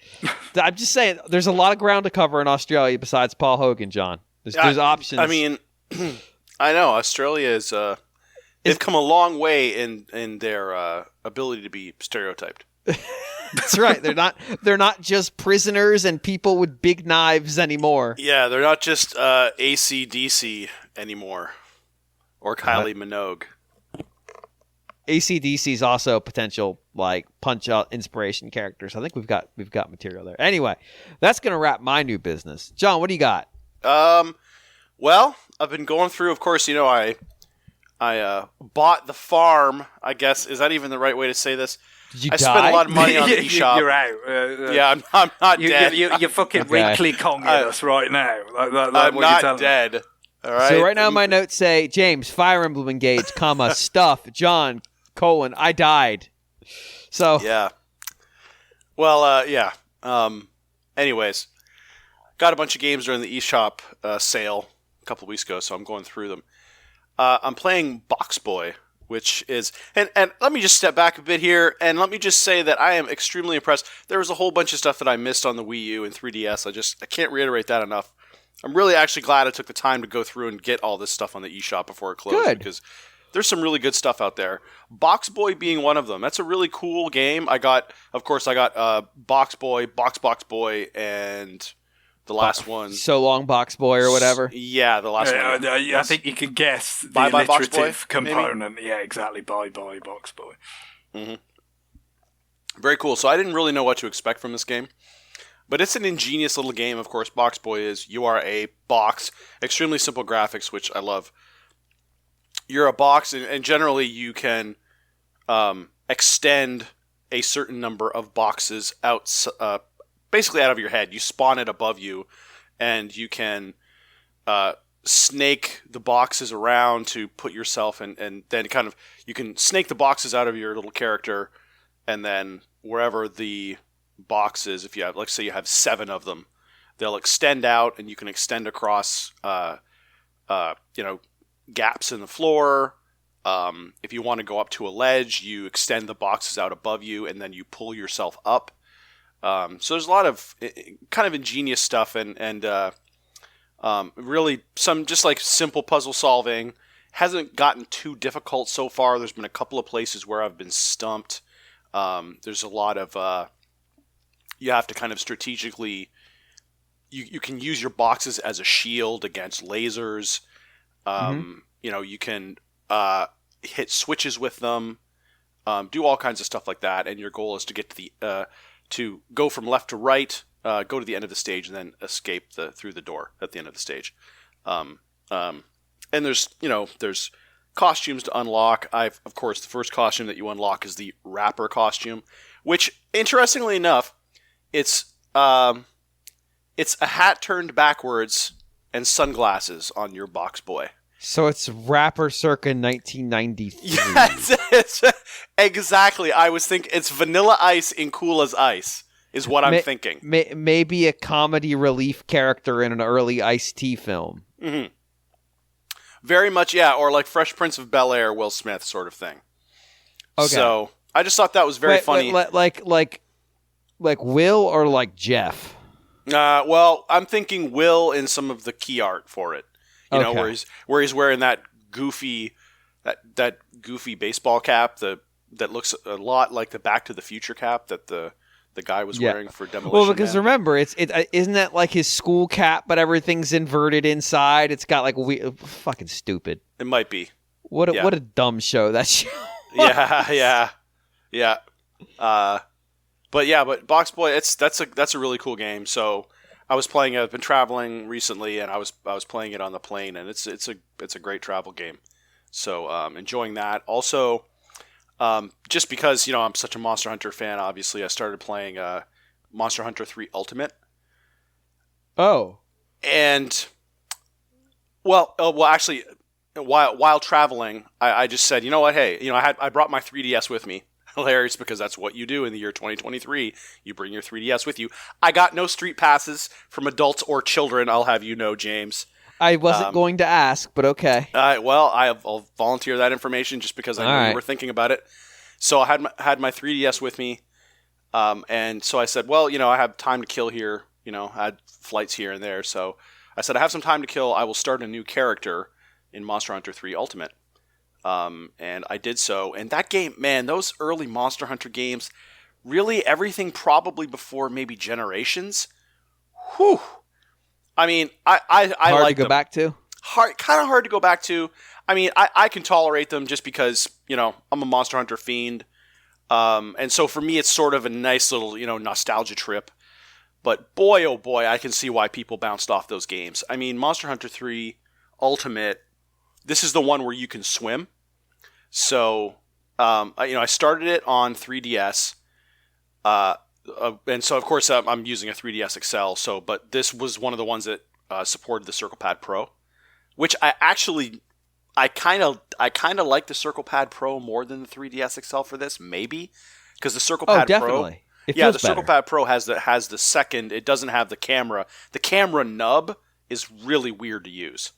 I'm just saying, there's a lot of ground to cover in Australia besides Paul Hogan, John. There's options. I mean, I know Australia is they've come a long way in their ability to be stereotyped. That's right. They're not just prisoners and people with big knives anymore. Yeah, they're not just AC/DC anymore. Or Kylie Minogue. AC/DC is also potential like Punch-Out inspiration characters. I think we've got material there. Anyway, that's gonna wrap my new business. John, what do you got? Well, I've been going through. Of course, I bought the farm. I guess, is that even the right way to say this? Did you I die? spent a lot of money on the eShop. You're out. Yeah, I'm not dead. You're fucking re-click-onging us right now. I'm not dead. All right. So right now my notes say, James, Fire Emblem engage, comma, stuff, John, colon, I died. So yeah. Well, yeah. Anyways, got a bunch of games during the eShop sale a couple of weeks ago, so I'm going through them. I'm playing Boxboy, which is... And let me just step back a bit here, and let me just say that I am extremely impressed. There was a whole bunch of stuff that I missed on the Wii U and 3DS. I can't reiterate that enough. I'm really actually glad I took the time to go through and get all this stuff on the eShop before it closed. Good. Because there's some really good stuff out there. Boxboy being one of them. That's a really cool game. I got Boxboy, Boxboy, and the last one. So Long Boxboy or whatever. Yeah, the last one. I think you can guess the Bye alliterative Boxboy, component. Maybe? Yeah, exactly. Bye Boxboy. Mm-hmm. Very cool. So I didn't really know what to expect from this game. But it's an ingenious little game. Of course, Boxboy is, you are a box. Extremely simple graphics, which I love. You're a box, and generally you can extend a certain number of boxes out, basically out of your head. You spawn it above you, and you can snake the boxes around to put yourself in, and then kind of, you can snake the boxes out of your little character, and then wherever the boxes, if you have, like, say you have 7 of them, they'll extend out, and you can extend across gaps in the floor. If you want to go up to a ledge, you extend the boxes out above you, and then you pull yourself up. So there's a lot of kind of ingenious stuff, and really some just like simple puzzle solving. Hasn't gotten too difficult so far. There's been a couple of places where I've been stumped. There's a lot of you have to kind of strategically, you can use your boxes as a shield against lasers. You can hit switches with them, do all kinds of stuff like that, and your goal is to get to the to go from left to right, go to the end of the stage, and then escape through the door at the end of the stage. And there's costumes to unlock. Of course, the first costume that you unlock is the rapper costume, which, interestingly enough, it's a hat turned backwards and sunglasses on your Boxboy. So it's rapper circa 1993. Yes, exactly. I was thinking it's Vanilla Ice in Cool as Ice is what I'm thinking. Maybe a comedy relief character in an early Ice-T film. Mm-hmm. Very much, yeah, or like Fresh Prince of Bel-Air, Will Smith sort of thing. Okay. So I just thought that was very funny. Like Will or like Jeff? Well, I'm thinking Will in some of the key art for it. You know, where he's wearing that goofy baseball cap that looks a lot like the Back to the Future cap that the guy was wearing for Demolition Well, because Man. remember, isn't that like his school cap, but everything's inverted inside? It's got like fucking stupid. It might be. What a dumb show that show. Yeah. But Boxboy, that's a really cool game. So I was playing it. I've been traveling recently, and I was playing it on the plane, and it's a great travel game. So enjoying that. Also, just because I'm such a Monster Hunter fan, obviously I started playing Monster Hunter 3 Ultimate. Oh, and well, actually, while traveling, I just said, you know what? Hey, I brought my 3DS with me. Hilarious, because that's what you do in the year 2023. You bring your 3DS with you. I got no street passes from adults or children, I'll have you know, James. I wasn't going to ask, but okay. Well, I'll volunteer that information just because I know you were thinking about it. So I had my 3DS with me, and so I said, well, I have time to kill here. I had flights here and there. So I said, I have some time to kill. I will start a new character in Monster Hunter 3 Ultimate. And I did so, and that game, man, those early Monster Hunter games, really everything probably before maybe Generations. Whew. I mean, I hard like to go them. Back to. Kind of hard to go back to. I mean, I can tolerate them just because I'm a Monster Hunter fiend, and so for me it's sort of a nice little nostalgia trip. But boy, oh boy, I can see why people bounced off those games. I mean, Monster Hunter 3 Ultimate. This is the one where you can swim. So I started it on 3DS, and so of course I'm using a 3DS XL. So, but this was one of the ones that supported the Circle Pad Pro, which I kind of like the Circle Pad Pro more than the 3DS XL for this, maybe because the Circle Pad definitely. Pro, the Circle Pad Pro has the second. It doesn't have the camera. The camera nub is really weird to use.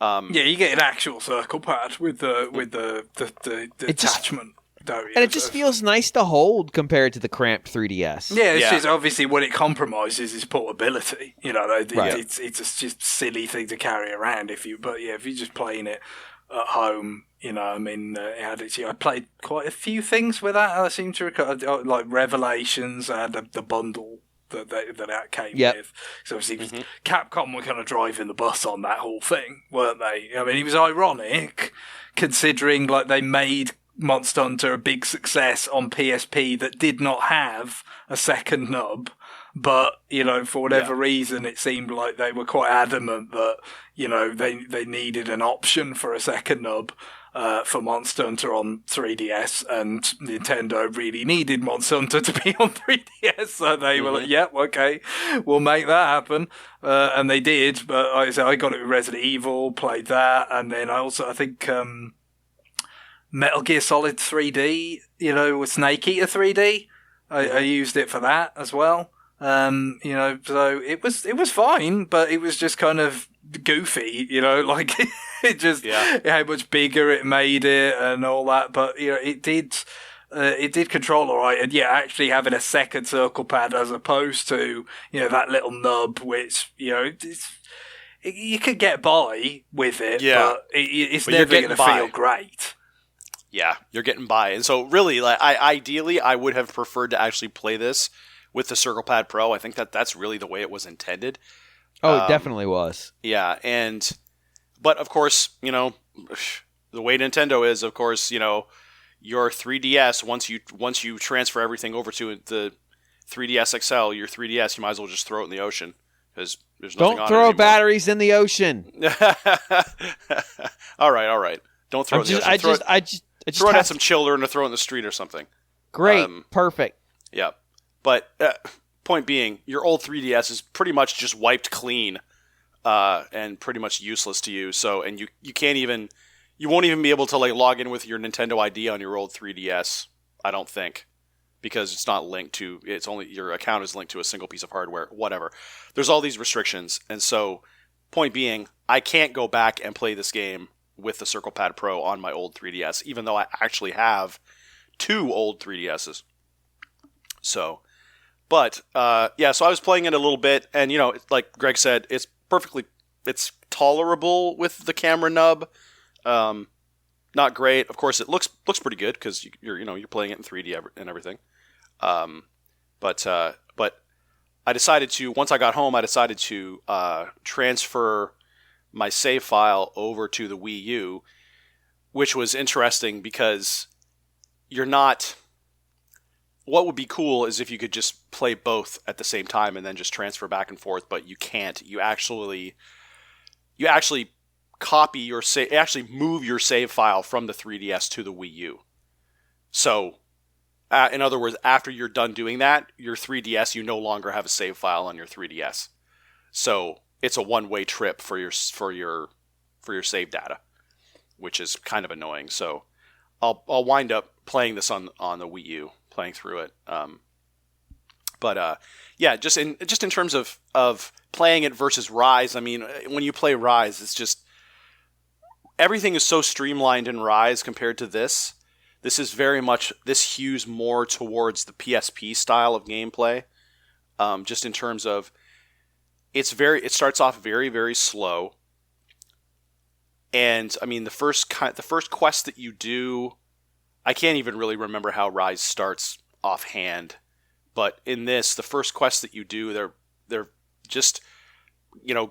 You get an actual circle pad with the attachment. And it just feels nice to hold compared to the cramped 3DS. Yeah, it's just obviously what it compromises is portability. It's just silly thing to carry around if you're just playing it at home. I played quite a few things with that. I seem to recall, like Revelations and the bundle that came with. So obviously, Capcom were kind of driving the bus on that whole thing, weren't they? I mean, it was ironic considering like they made Monster Hunter a big success on PSP that did not have a second nub. But, for whatever reason, it seemed like they were quite adamant that, they needed an option for a second nub for Monster Hunter on 3DS, and Nintendo really needed Monster Hunter to be on 3DS, so they were like, yep, okay, we'll make that happen. And they did, but I got it with Resident Evil, played that, and then I think Metal Gear Solid 3D, with Snake Eater 3D, I used it for that as well. So it was fine, but it was just kind of goofy, like it just how much bigger it made it and all that. But it did control all right, and actually having a second circle pad as opposed to that little nub, which you could get by with it, but it's never going to feel great. Yeah, you're getting by, and so really, like, ideally, I would have preferred to actually play this with the Circle Pad Pro. I think that's really the way it was intended. Oh, it definitely was. Yeah, but of course, the way Nintendo is, of course, your 3DS, once you transfer everything over to the 3DS XL, your 3DS, you might as well just throw it in the ocean because there's nothing on it anymore. Don't throw batteries in the ocean. All right. Don't throw it in the ocean. I just throw it at some children or throw it in the street or something. Great. Perfect. Yeah. But point being, your old 3DS is pretty much just wiped clean and pretty much useless to you. So, and you won't even be able to like log in with your Nintendo ID on your old 3DS, I don't think, because it's not linked to, it's only, your account is linked to a single piece of hardware, whatever. There's all these restrictions. And so, point being, I can't go back and play this game with the Circle Pad Pro on my old 3DS, even though I actually have 2 old 3DSs. So, but, so I was playing it a little bit, and, like Greg said, it's tolerable with the camera nub. Not great. Of course, it looks pretty good, because you're playing it in 3D and everything. But I decided to, once I got home, transfer my save file over to the Wii U, which was interesting because what would be cool is if you could just play both at the same time and then just transfer back and forth, but you can't. You actually copy your move your save file from the 3DS to the Wii U. So, in other words, after you're done doing that, your 3DS, you no longer have a save file on your 3DS. So, it's a one-way trip for your save data, which is kind of annoying. So I'll wind up playing this on the Wii U, playing through it. Just in terms of playing it versus Rise. I mean, when you play Rise, it's just everything is so streamlined in Rise compared to this. This is very much, this hews more towards the PSP style of gameplay. Just in terms of it starts off very, very slow. And I mean, the first quest that you do, I can't even really remember how Rise starts offhand. But in this, the first quest that you do, they're just,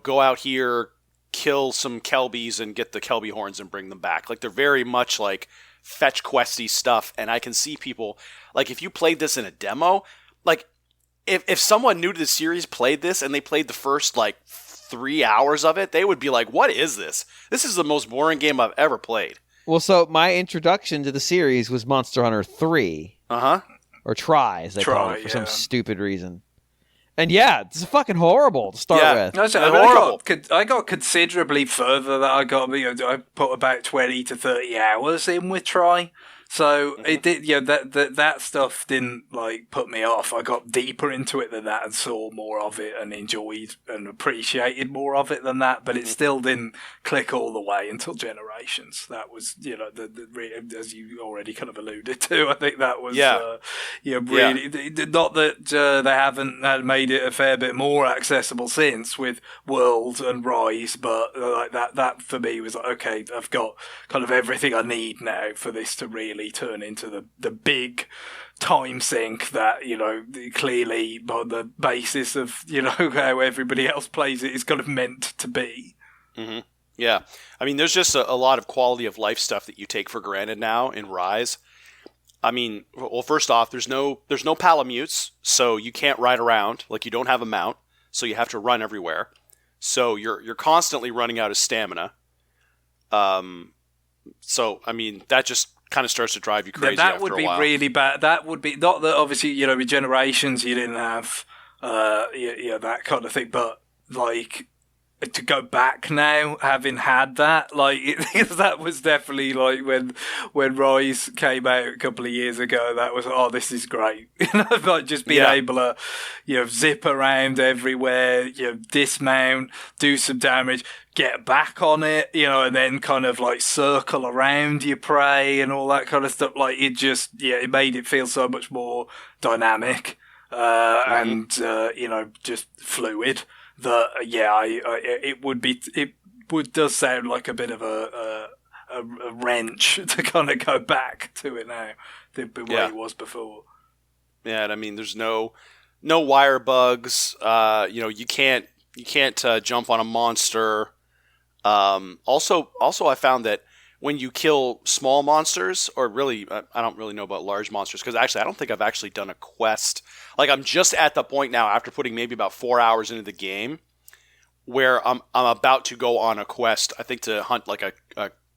go out here, kill some Kelbies and get the Kelby horns and bring them back. Like, they're very much like fetch questy stuff. And I can see people, like, if you played this in a demo, like, if someone new to the series played this and they played the first, like, 3 hours of it, they would be like, what is this? This is the most boring game I've ever played. Well, so my introduction to the series was Monster Hunter 3. Uh-huh. Or Try, as they call it, for some stupid reason. And yeah, it's fucking horrible to start with. I got considerably further. That I put about 20 to 30 hours in with Try. So it did, that stuff didn't like put me off. I got deeper into it than that and saw more of it and enjoyed and appreciated more of it than that. But it still didn't click all the way until Generations. That was, as you already kind of alluded to. I think that was, really not that they haven't made it a fair bit more accessible since with World and Rise, but like that for me was like, okay, I've got kind of everything I need now for this to really turn into the big time sink that, clearly on the basis of, how everybody else plays it is kind of meant to be. Mm-hmm. Yeah. I mean, there's just a lot of quality of life stuff that you take for granted now in Rise. I mean, well, first off, there's no palamutes, so you can't ride around. Like, you don't have a mount, so you have to run everywhere. So you're constantly running out of stamina. So, I mean, that just kind of starts to drive you crazy after a while. That would be really bad. That would be, not that obviously, with Generations you didn't have, that kind of thing, but like, to go back now, having had that, like, that was definitely like when Rise came out a couple of years ago, that was, oh, this is great. Like just being able to, zip around everywhere, dismount, do some damage, get back on it, and then kind of like circle around your prey and all that kind of stuff. Like it just, it made it feel so much more dynamic, and, just fluid. It does sound like a bit of a wrench to kind of go back to it now, the way it was before. Yeah, and I mean, there's no wire bugs. You can't jump on a monster. Also, I found that when you kill small monsters, or really, I don't really know about large monsters, because actually I don't think I've actually done a quest. Like, I'm just at the point now, after putting maybe about 4 hours into the game, where I'm about to go on a quest, I think to hunt like a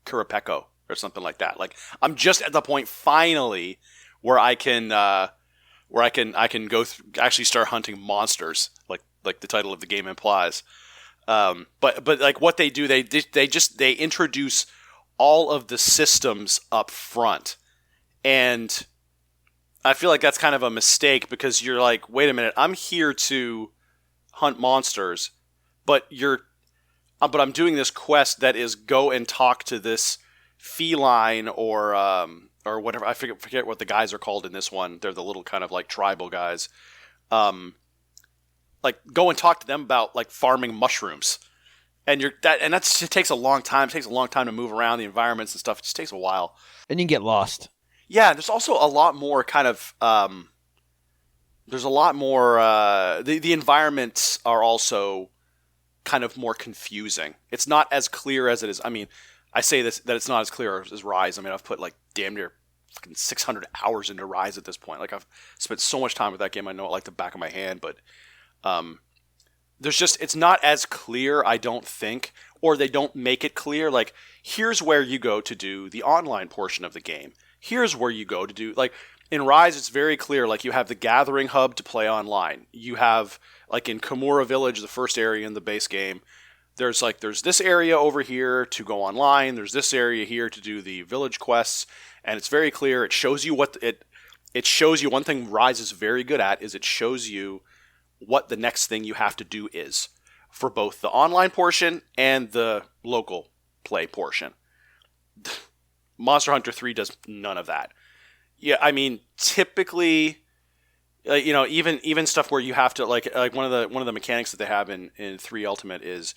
Kurapeko or something like that. Like, I'm just at the point finally where I can go actually start hunting monsters, like the title of the game implies. But like what they do, they introduce all of the systems up front, and I feel like that's kind of a mistake, because you're like, wait a minute, I'm here to hunt monsters, but I'm doing this quest that is go and talk to this feline or whatever. I forget what the guys are called in this one. They're the little kind of like tribal guys. Like, go and talk to them about like farming mushrooms. And it takes a long time. It takes a long time to move around the environments and stuff. It just takes a while. And you can get lost. Yeah, there's also a lot more kind of... there's a lot more... The environments are also kind of more confusing. It's not as clear as it is. I mean, I say this, that it's not as clear as Rise. I mean, I've put like damn near fucking 600 hours into Rise at this point. Like, I've spent so much time with that game. I know it like the back of my hand, but... it's not as clear, I don't think, or they don't make it clear. Like, here's where you go to do the online portion of the game. Here's where you go to do, like, in Rise, it's very clear. Like, you have the Gathering Hub to play online. You have, like, in Kimura Village, the first area in the base game, there's this area over here to go online. There's this area here to do the village quests, and it's very clear. It shows you it shows you one thing Rise is very good at, is it shows you what the next thing you have to do is for both the online portion and the local play portion. Monster Hunter 3 does none of that. Yeah, I mean, typically, even stuff where you have to like one of the mechanics that they have in 3 Ultimate is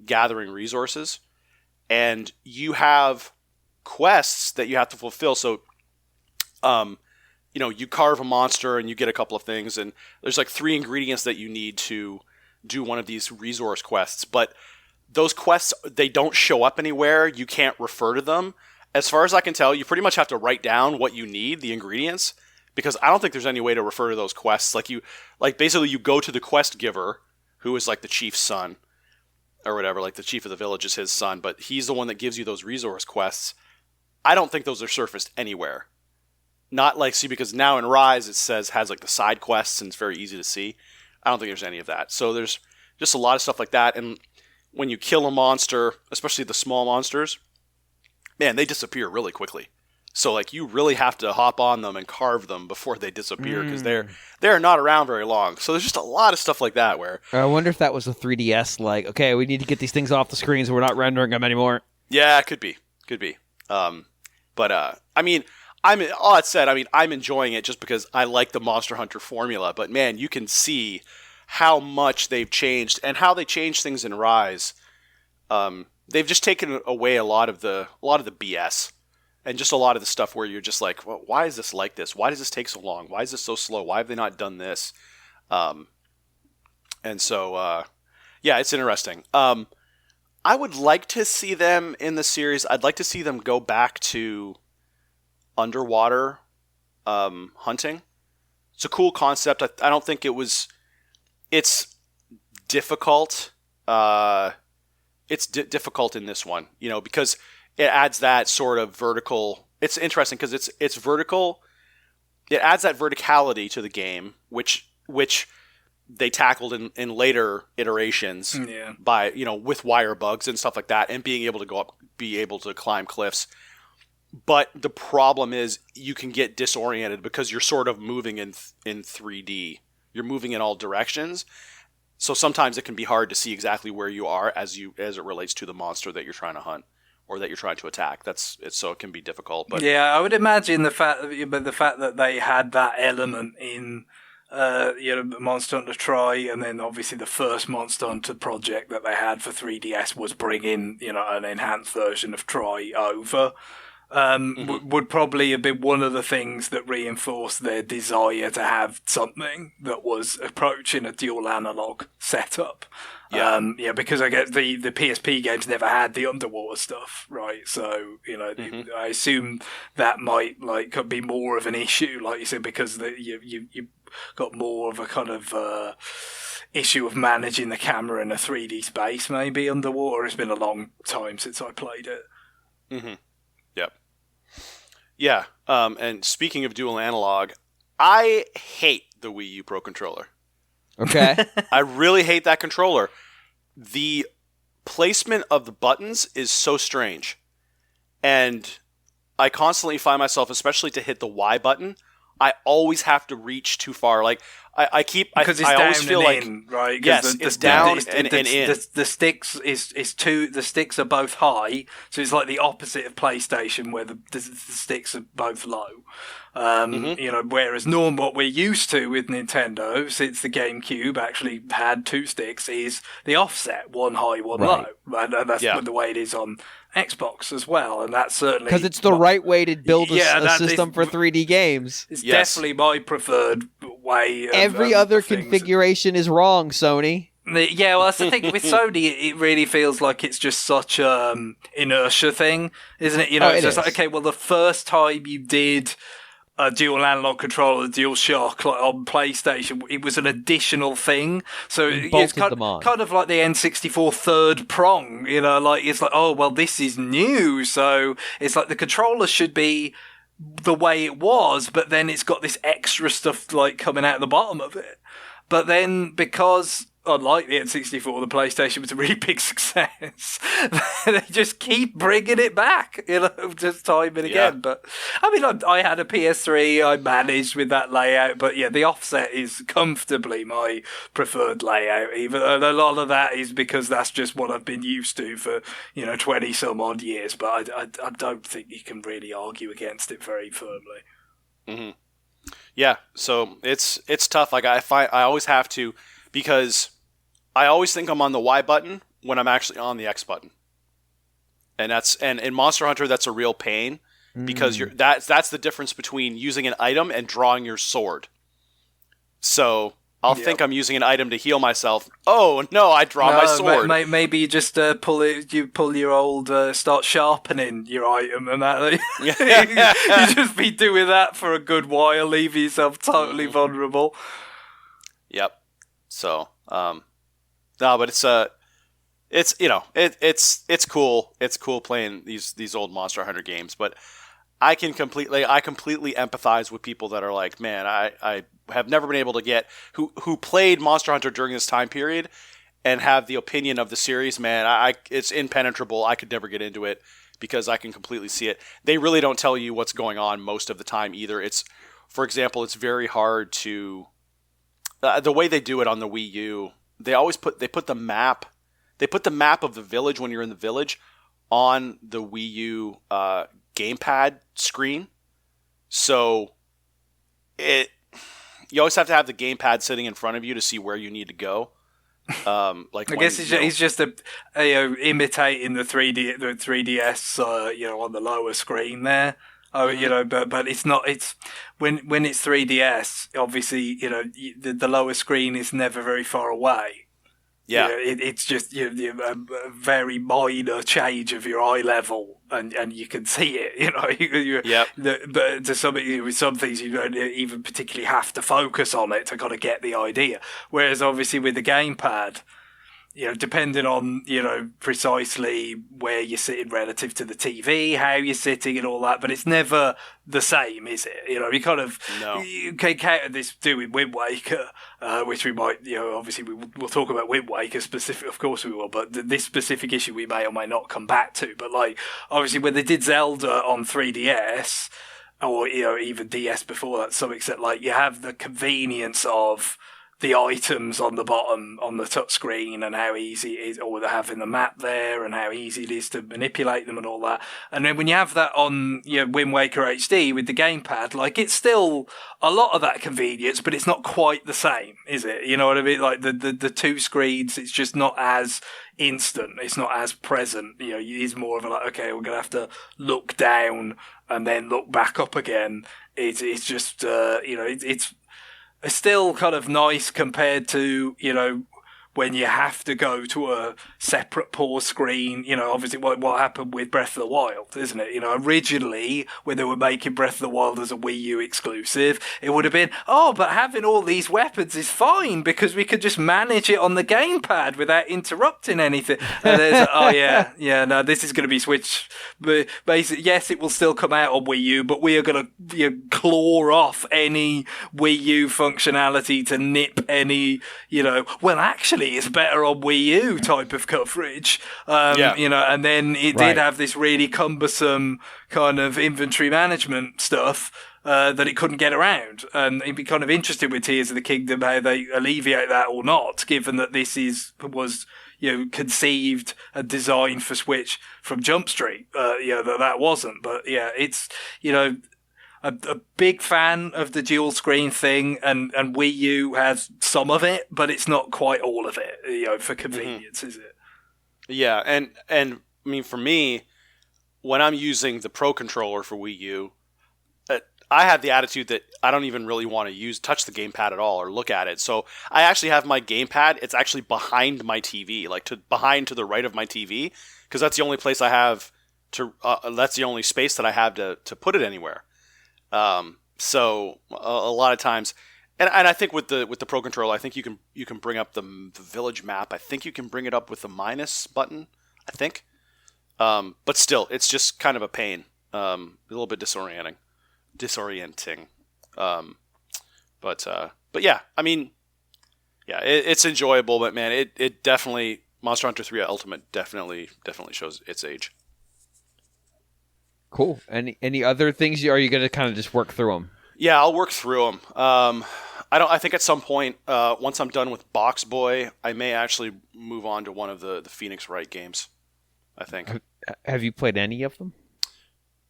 gathering resources, and you have quests that you have to fulfill. So, you carve a monster and you get a couple of things, and there's like 3 ingredients that you need to do one of these resource quests. But those quests, they don't show up anywhere. You can't refer to them. As far as I can tell, you pretty much have to write down what you need, the ingredients, because I don't think there's any way to refer to those quests. Basically you go to the quest giver, who is like the chief's son or whatever, like the chief of the village is his son, but he's the one that gives you those resource quests. I don't think those are surfaced anywhere. Not like, see, because now in Rise it has like the side quests and it's very easy to see. I don't think there's any of that. So there's just a lot of stuff like that. And when you kill a monster, especially the small monsters, man, they disappear really quickly. So like you really have to hop on them and carve them before they disappear because they're not around very long. So there's just a lot of stuff like that where I wonder if that was a 3DS. Like, okay, we need to get these things off the screen so we're not rendering them anymore. Yeah, it could be. But I mean, all that said, I mean, I'm enjoying it just because I like the Monster Hunter formula. But man, you can see how much they've changed and how they changed things in Rise. They've just taken away a lot of the BS. And just a lot of the stuff where you're just like, well, why is this like this? Why does this take so long? Why is this so slow? Why have they not done this? And so, yeah, it's interesting. I would like to see them in the series. I'd like to see them go back to underwater hunting. It's a cool concept. I don't think it's difficult. It's difficult in this one, because it adds that sort of vertical. It's interesting because it's vertical. It adds that verticality to the game, which they tackled in later iterations by with wire bugs and stuff like that, and being able to go up, be able to climb cliffs. But the problem is you can get disoriented because you're sort of moving in 3D. You're moving in all directions. So sometimes it can be hard to see exactly where you are as it relates to the monster that you're trying to hunt or that you're trying to attack. So it can be difficult. But yeah, I would imagine the fact that they had that element in Monster Hunter Tri, and then obviously the first Monster Hunter project that they had for 3DS was bringing an enhanced version of Tri over. Would probably have been one of the things that reinforced their desire to have something that was approaching a dual analog setup. Yeah, because I guess the PSP games never had the underwater stuff, right? So I assume that might could be more of an issue, like you said, because you got more of a kind of issue of managing the camera in a 3D space, maybe underwater. It's been a long time since I played it. Mm-hmm. Yep. Yeah. And speaking of dual analog, I hate the Wii U Pro Controller. Okay. I really hate that controller. The placement of the buttons is so strange. And I constantly find myself, especially to hit the Y button, I always have to reach too far. Like I always feel like in, right? Yes, it's down and in. The sticks are both high, so it's like the opposite of PlayStation, where the sticks are both low. Whereas what we're used to with Nintendo, since the GameCube actually had two sticks, is the offset, one high, one low, and that's the way it is on Xbox as well, and that's certainly because it's the right way to build a system for 3D games. It's definitely my preferred way. Every other configuration is wrong, Sony. Yeah, well, that's the thing with Sony. It really feels like it's just such a inertia thing, isn't it? It's just like, okay, well, the first time you did a dual analog controller, dual shock, like on PlayStation, it was an additional thing. So it's kind of like the N64 third prong, it's like, oh, well, this is new. So it's like the controller should be the way it was, but then it's got this extra stuff like coming out the bottom of it. But then because, unlike the N64, the PlayStation was a really big success. They just keep bringing it back, just time and again. But I mean, I had a PS3, I managed with that layout, but yeah, the offset is comfortably my preferred layout. Even and a lot of that is because that's just what I've been used to for 20 some odd years. But I don't think you can really argue against it very firmly. Mm-hmm. Yeah, so it's tough. Like I always have to. Because I always think I'm on the Y button when I'm actually on the X button, and in Monster Hunter that's a real pain because that's the difference between using an item and drawing your sword. So I'll think I'm using an item to heal myself. Oh no, I draw my sword. Maybe you just pull your old start sharpening your item and that. You just be doing that for a good while, leave yourself totally vulnerable. Yep. So, no, but it's it's cool. It's cool playing these old Monster Hunter games, but I completely empathize with people that are like, man, I have never been able to get who played Monster Hunter during this time period and have the opinion of the series. Man, it's impenetrable. I could never get into it because I can completely see it. They really don't tell you what's going on most of the time either. For example, it's very hard to the way they do it on the Wii U. They put the map of the village when you're in the village on the Wii U gamepad screen. So you always have to have the gamepad sitting in front of you to see where you need to go. Like I guess he's just imitating the 3DS, on the lower screen there. But it's not. It's when it's 3DS. Obviously, the lower screen is never very far away. Yeah, it's just a very minor change of your eye level, and you can see it. Yep. But with some things you don't even particularly have to focus on it to kind of get the idea. Whereas obviously with the gamepad, depending on, precisely where you're sitting relative to the TV, how you're sitting and all that, but it's never the same, is it? You kind of, you can counter this doing Wind Waker, which we might, obviously we'll talk about Wind Waker specific, of course we will, but this specific issue we may or may not come back to, but like, obviously when they did Zelda on 3DS, or, even DS before that, to some extent, like, you have the convenience of the items on the bottom on the touch screen and how easy it is, or having the map there and how easy it is to manipulate them and all that. And then when you have that on Wind Waker HD with the gamepad, like, it's still a lot of that convenience, but it's not quite the same, is it? You know what I mean? Like the two screens, it's just not as instant. It's not as present. It is more of a like, okay, we're gonna have to look down and then look back up again. It's just it's still kind of nice compared to, when you have to go to a separate pause screen, obviously what happened with Breath of the Wild, isn't it? Originally, when they were making Breath of the Wild as a Wii U exclusive, it would have been, but having all these weapons is fine because we could just manage it on the gamepad without interrupting anything. And there's, no, this is going to be switched. But basically, yes, it will still come out on Wii U, but we are going to claw off any Wii U functionality to nip any, actually, it's better on Wii U type of coverage, and then it did have this really cumbersome kind of inventory management stuff that it couldn't get around, and it'd be kind of interesting with Tears of the Kingdom how they alleviate that or not, given that this was conceived and designed for Switch from Jump Street, that wasn't, but it's a big fan of the dual screen thing, and Wii U has some of it, but it's not quite all of it, for convenience, is it? Yeah, and I mean, for me, when I'm using the Pro Controller for Wii U, I have the attitude that I don't even really want to touch the gamepad at all or look at it. So I actually have my gamepad, it's actually behind my TV, like to the right of my TV, because that's the only place I have that's the only space that I have to put it anywhere. So a lot of times, and I think with the Pro Controller, I think you can bring up the village map. I think you can bring it up with the minus button, I think. But still, it's just kind of a pain. A little bit disorienting. But yeah, I mean, yeah, it's enjoyable, but man, it definitely, Monster Hunter 3 Ultimate definitely shows its age. Cool. Any other things? Are you going to kind of just work through them? Yeah, I'll work through them. I think at some point, once I'm done with Boxboy, I may actually move on to one of the Phoenix Wright games. I think. Have you played any of them?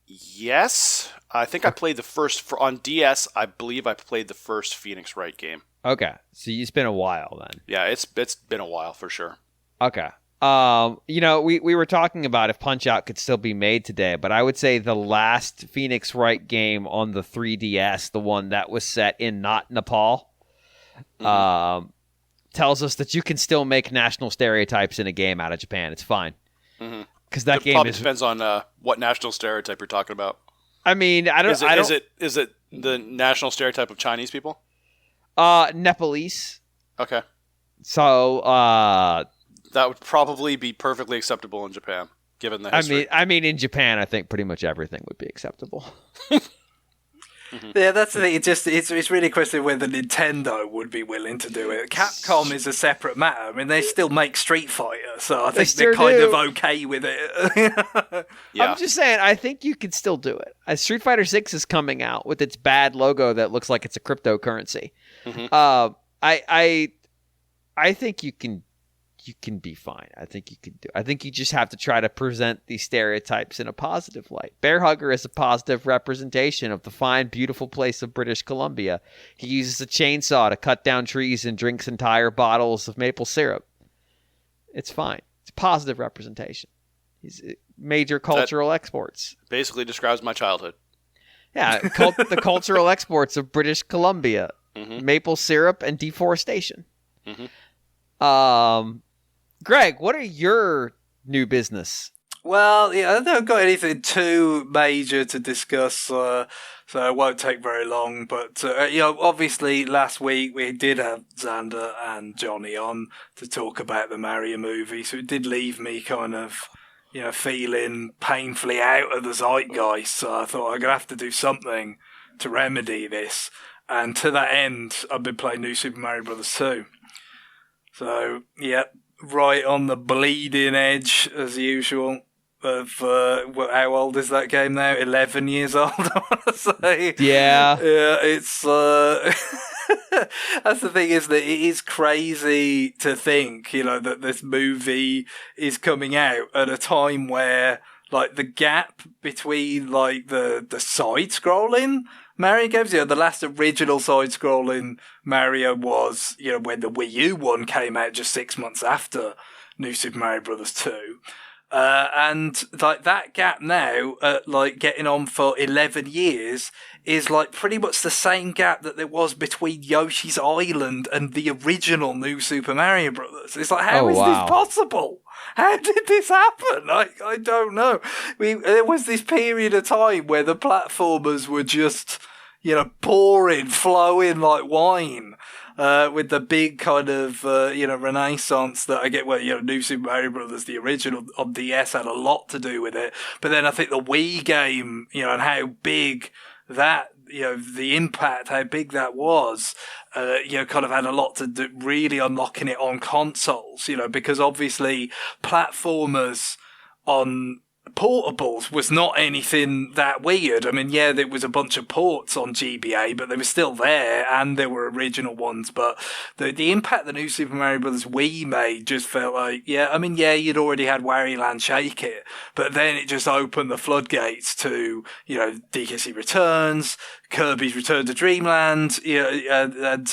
Yes, I think I played the first on DS. I believe I played the first Phoenix Wright game. Okay, so it's been a while then. Yeah, it's been a while for sure. Okay. We were talking about if Punch-Out could still be made today, but I would say the last Phoenix Wright game on the 3DS, the one that was set in not Nepal, tells us that you can still make national stereotypes in a game out of Japan. It's fine. Because that game probably depends on what national stereotype you're talking about. I mean, Is it the national stereotype of Chinese people? Nepalese. Okay. So, That would probably be perfectly acceptable in Japan, given the history. I mean, in Japan, I think pretty much everything would be acceptable. Yeah, that's the thing. It's really a question of whether Nintendo would be willing to do it. Capcom is a separate matter. I mean, they still make Street Fighter, so I think they're kind of okay with it. Yeah. I'm just saying, I think you could still do it. Street Fighter 6 is coming out with its bad logo that looks like it's a cryptocurrency. Mm-hmm. I think you can be fine. I think you can do. I think you just have to try to present these stereotypes in a positive light. Bear Hugger is a positive representation of the fine, beautiful place of British Columbia. He uses a chainsaw to cut down trees and drinks entire bottles of maple syrup. It's fine. It's a positive representation. He's major cultural exports. Basically describes my childhood. Yeah, the cultural exports of British Columbia. Mm-hmm. Maple syrup and deforestation. Mm-hmm. Greg, what are your new business? Well, yeah, I haven't got anything too major to discuss, so it won't take very long. But, obviously last week we did have Xander and Johnny on to talk about the Mario movie, so it did leave me kind of, feeling painfully out of the zeitgeist. So I thought I'm going to have to do something to remedy this. And to that end, I've been playing New Super Mario Bros. 2. So, yeah, right on the bleeding edge, as usual, of how old is that game now? 11 years old, I want to say. Yeah. Yeah, it's... That's the thing, is that it is crazy to think, that this movie is coming out at a time where, like, the gap between, like, the side-scrolling Mario games, the last original side-scrolling Mario was, when the Wii U one came out just 6 months after New Super Mario Bros. 2. And, like, that gap now, like, getting on for 11 years is, like, pretty much the same gap that there was between Yoshi's Island and the original New Super Mario Bros. It's like, how is this possible? How did this happen? I don't know. There was this period of time where the platformers were just, flowing like wine. With the big kind of, renaissance that I get where, New Super Mario Bros., the original on DS, had a lot to do with it. But then I think the Wii game, and how big that, the impact, how big that was, kind of had a lot to do, really unlocking it on consoles, because obviously platformers on portables was not anything that weird. I mean, yeah, there was a bunch of ports on GBA, but they were still there, and there were original ones. But the impact the New Super Mario Bros. Wii made just felt like, you'd already had Wario Land Shake It, but then it just opened the floodgates to, DKC Returns, Kirby's Return to Dreamland, and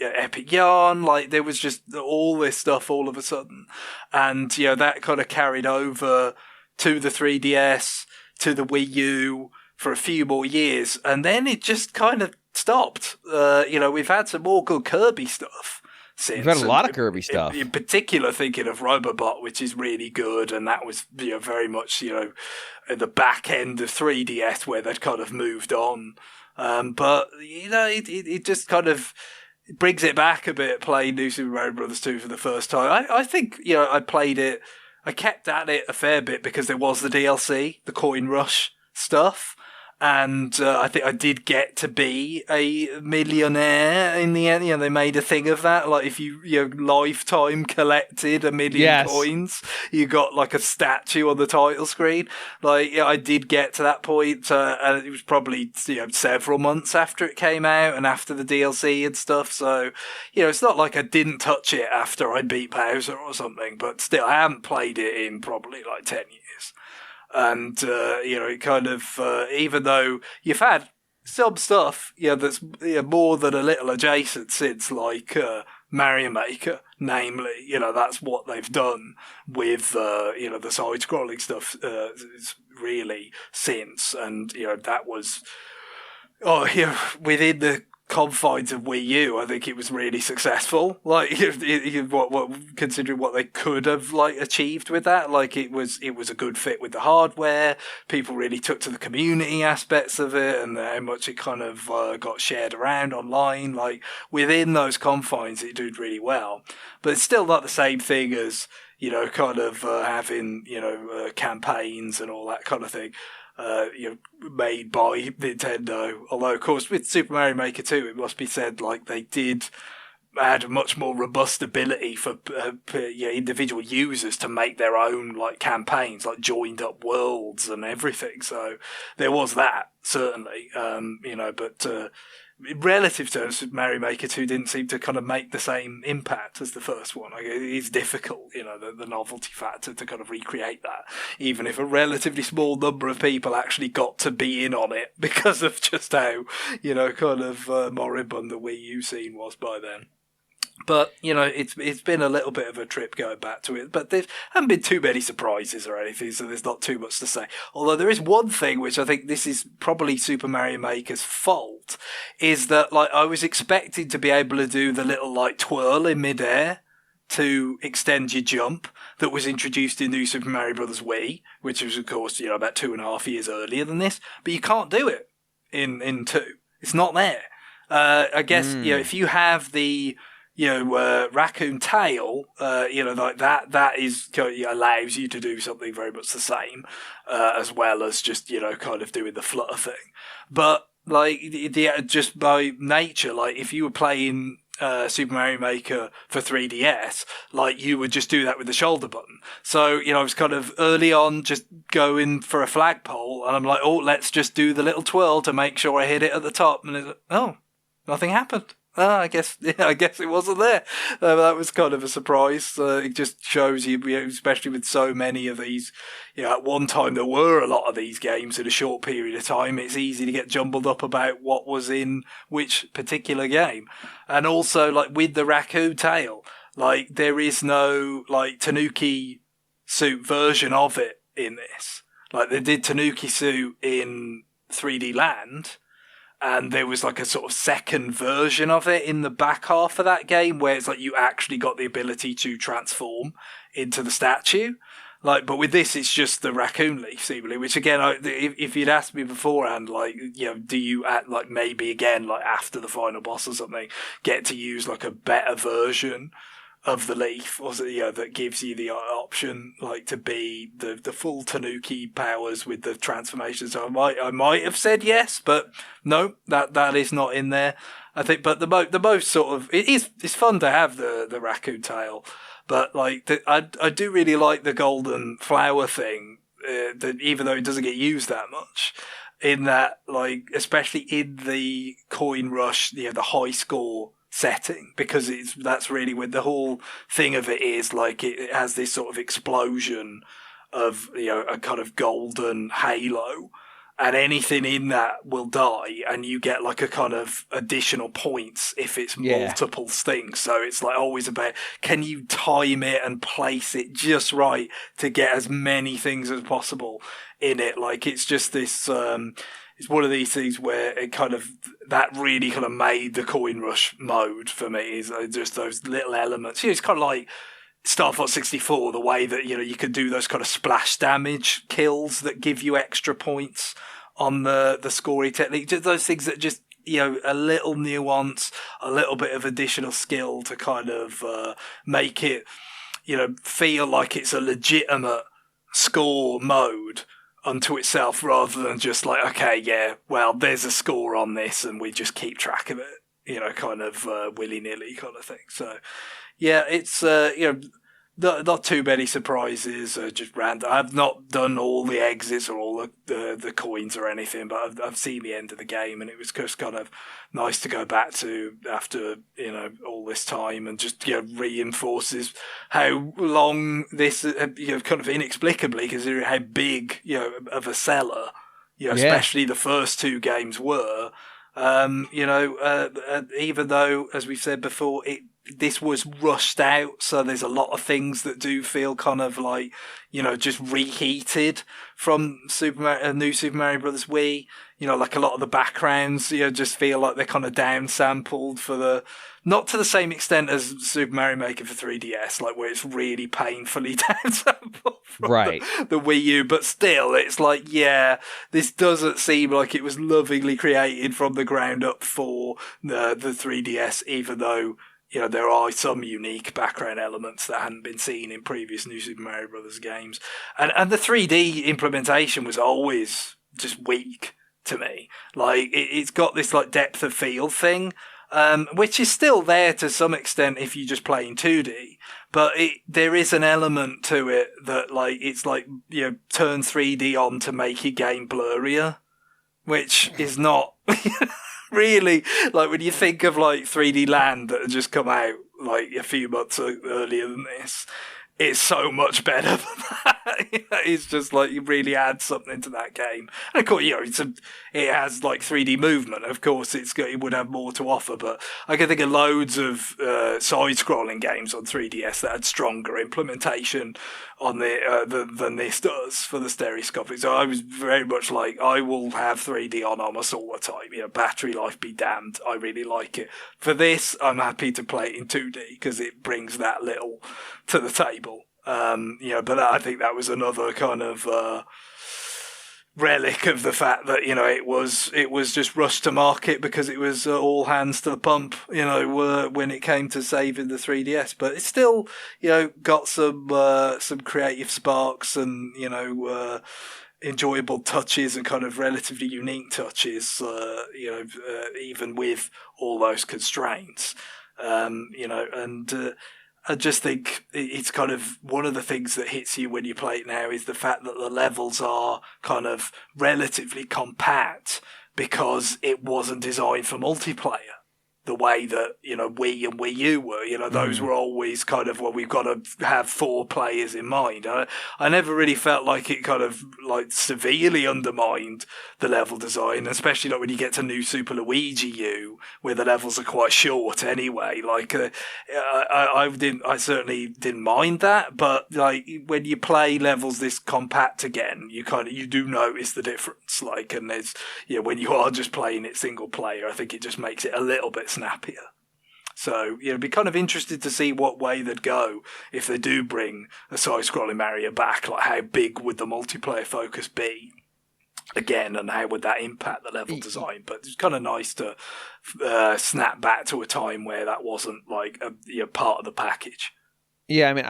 Epic Yarn. Like, there was just all this stuff all of a sudden. And, that kind of carried over to the 3DS, to the Wii U for a few more years, and then it just kind of stopped. We've had some more good Kirby stuff since. We've had a lot of Kirby stuff. In particular, thinking of Robobot, which is really good, and that was very much at the back end of 3DS where they'd kind of moved on. But it just kind of brings it back a bit. Playing New Super Mario Bros. 2 for the first time, I think I played it. I kept at it a fair bit because there was the DLC, the Coin Rush stuff. And I think I did get to be a millionaire in the end. They made a thing of that. Like, if you lifetime collected 1 million coins, you got like a statue on the title screen. Like, I did get to that point. And it was probably, several months after it came out and after the DLC and stuff. So, it's not like I didn't touch it after I beat Bowser or something. But still, I haven't played it in probably like 10 years. And, it kind of, even though you've had some stuff, that's more than a little adjacent since, like, Mario Maker, namely, that's what they've done with, the side-scrolling stuff, really since. And, that was, within the confines of Wii U, I think it was really successful. Like, considering what they could have achieved with that, it was a good fit with the hardware. People really took to the community aspects of it, and how much it kind of got shared around online. Like, within those confines, it did really well. But it's still not the same thing as kind of having, campaigns and all that kind of thing, made by Nintendo. Although, of course, with Super Mario Maker 2, it must be said, like, they did add much more robust ability for individual users to make their own, like, campaigns, like joined up worlds and everything. So there was that, certainly, but relative terms, Super Mario Maker 2 didn't seem to kind of make the same impact as the first one. Like, it is difficult, the novelty factor to kind of recreate that, even if a relatively small number of people actually got to be in on it because of just how, kind of moribund the Wii U scene was by then. But, it's been a little bit of a trip going back to it. But there haven't been too many surprises or anything, so there's not too much to say. Although there is one thing, which I think this is probably Super Mario Maker's fault, is that, like, I was expecting to be able to do the little, like, twirl in midair to extend your jump that was introduced in New Super Mario Bros. Wii, which was, of course, about 2.5 years earlier than this. But you can't do it in 2. It's not there. I guess, if you have the raccoon tail, like that is allows you to do something very much the same, as well as just, kind of doing the flutter thing. But, like, just by nature, like, if you were playing Super Mario Maker for 3DS, like, you would just do that with the shoulder button. So, I was kind of early on just going for a flagpole, and I'm like, oh, let's just do the little twirl to make sure I hit it at the top. And it's like, oh, nothing happened. I guess it wasn't there. That was kind of a surprise. It just shows you, especially with so many of these, at one time there were a lot of these games in a short period of time. It's easy to get jumbled up about what was in which particular game. And also, like, with the raccoon tail, like, there is no, like, Tanuki suit version of it in this. Like, they did Tanuki suit in 3D Land, and there was, like, a sort of second version of it in the back half of that game where it's like you actually got the ability to transform into the statue. Like, but with this, it's just the raccoon leaf, seemingly, which, again, if you'd asked me beforehand, like, do you, like, maybe again, like, after the final boss or something, get to use, like, a better version of the leaf, or that gives you the option, like, to be the full Tanuki powers with the transformation. So I might have said yes, but no, that is not in there. I think, but the most sort of, it's fun to have the raccoon tail, but, like, I do really like the golden flower thing, that even though it doesn't get used that much, in that, like, especially in the coin rush, the high score setting, because that's really where the whole thing of it is, like, it has this sort of explosion of, a kind of golden halo, and anything in that will die, and you get, like, a kind of additional points if it's multiple things. So it's, like, always about, can you time it and place it just right to get as many things as possible in it? Like, it's just this, it's one of these things where it kind of, that really kind of made the coin rush mode for me, is just those little elements. It's kind of like Star Fox 64, the way that, you could do those kind of splash damage kills that give you extra points on the scoring technique. Just those things that just, a little nuance, a little bit of additional skill to kind of make it, feel like it's a legitimate score mode unto itself, rather than just like, okay, yeah, well, there's a score on this and we just keep track of it, kind of willy-nilly kind of thing. So, yeah, it's, not too many surprises, just random. I've not done all the exits or all the coins or anything, but I've seen the end of the game, and it was just kind of nice to go back to after, all this time, and just, reinforces how long this, kind of inexplicably, considering how big, of a seller, especially the first two games were, even though, as we've said before, this was rushed out, so there's a lot of things that do feel kind of like, just reheated from New Super Mario Bros. Wii. Like a lot of the backgrounds, just feel like they're kind of downsampled for not to the same extent as Super Mario Maker for 3DS, like where it's really painfully downsampled from the Wii U, but still, it's like, yeah, this doesn't seem like it was lovingly created from the ground up for the 3DS, even though, there are some unique background elements that hadn't been seen in previous New Super Mario Brothers games. And the 3D implementation was always just weak to me. Like, it's got this, like, depth of field thing, which is still there to some extent if you just play in 2D. But there is an element to it that, like, it's like, turn 3D on to make your game blurrier, which is not really, like, when you think of, like, 3D Land that had just come out, like, a few months earlier than this, it's so much better than that. It's just like, you really add something to that game. And of course, it has like 3D movement. Of course, it would have more to offer, but I can think of loads of side-scrolling games on 3DS that had stronger implementation on than this does for the stereoscopic. So I was very much like, I will have 3D on almost all the time. Battery life be damned. I really like it. For this, I'm happy to play it in 2D because it brings that little to the table. But I think that was another kind of relic of the fact that it was just rushed to market because it was all hands to the pump when it came to saving the 3DS. But it's still got some creative sparks and enjoyable touches and kind of relatively unique touches. Even with all those constraints, I just think it's kind of one of the things that hits you when you play it now is the fact that the levels are kind of relatively compact because it wasn't designed for multiplayer the way that, Wii and Wii U were. Those were always kind of, well, we've got to have 4 players in mind. I never really felt like it kind of like severely undermined the level design, especially like when you get to New Super Luigi U, where the levels are quite short anyway. Like, I certainly didn't mind that, but like when you play levels this compact again, you do notice the difference. Like, and there's, when you are just playing it single player, I think it just makes it a little bit snappier. So, be kind of interested to see what way they'd go if they do bring a side-scrolling Mario back. Like, how big would the multiplayer focus be again, and how would that impact the level design? But it's kind of nice to snap back to a time where that wasn't like a part of the package. Yeah, I mean,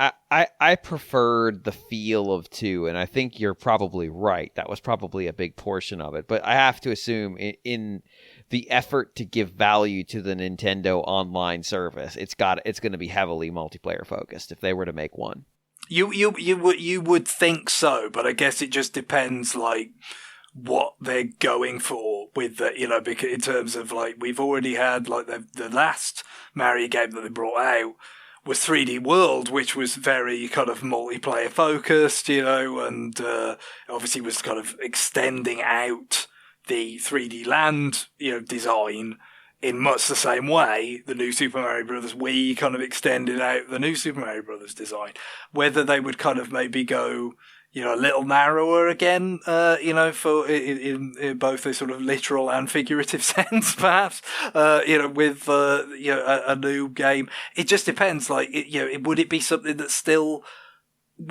I preferred the feel of 2, and I think you're probably right. That was probably a big portion of it. But I have to assume in the effort to give value to the Nintendo online service, it's going to be heavily multiplayer focused if they were to make one. You would think so, but I guess it just depends like what they're going for with the, because in terms of like we've already had like the last Mario game that they brought out was 3D World, which was very kind of multiplayer focused, and obviously was kind of extending out the 3D Land, design in much the same way the New Super Mario Bros. Wii kind of extended out the New Super Mario Bros. Design. Whether they would kind of maybe go, a little narrower again, for in both a sort of literal and figurative sense, perhaps, with a new game. It just depends. Like, would it be something that still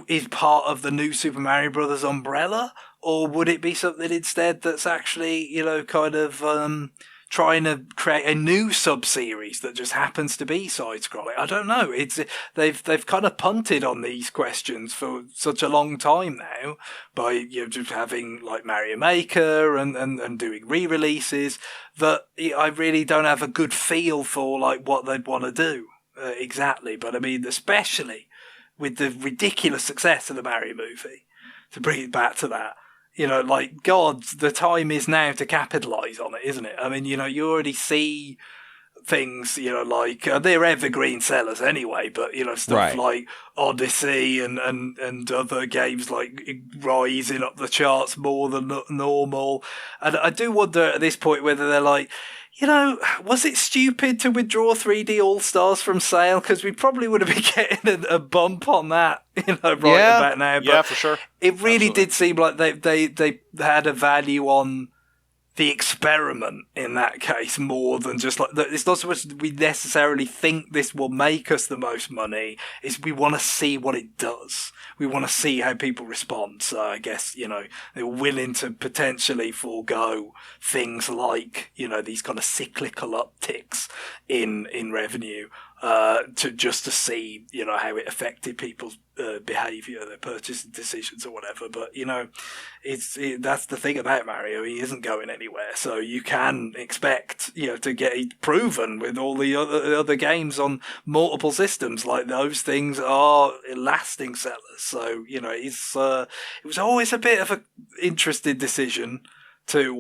is part of the New Super Mario Bros. Umbrella, or would it be something instead that's actually, kind of trying to create a new sub-series that just happens to be side-scrolling? I don't know. They've kind of punted on these questions for such a long time now by just having like Mario Maker and doing re-releases that I really don't have a good feel for like what they'd want to do exactly. But I mean, especially with the ridiculous success of the Mario movie, to bring it back to that. Like, God, the time is now to capitalise on it, isn't it? I mean, you already see things, like, they're evergreen sellers anyway, but, stuff right. like Odyssey and other games like rising up the charts more than normal. And I do wonder at this point whether they're like, was it stupid to withdraw 3D All-Stars from sale? Because we probably would have been getting a bump on that, about now. But yeah, for sure. It really did seem like they had a value on the experiment in that case more than just like, it's not so much that we necessarily think this will make us the most money, it's we want to see what it does. We want to see how people respond. So I guess, they're willing to potentially forego things like, these kind of cyclical upticks in revenue, to see, how it affected people's behaviour, their purchasing decisions or whatever. But, that's the thing about Mario. He isn't going anywhere. So you can expect, to get proven with all the other games on multiple systems. Like, those things are lasting sellers. So, it was always a bit of an interesting decision to,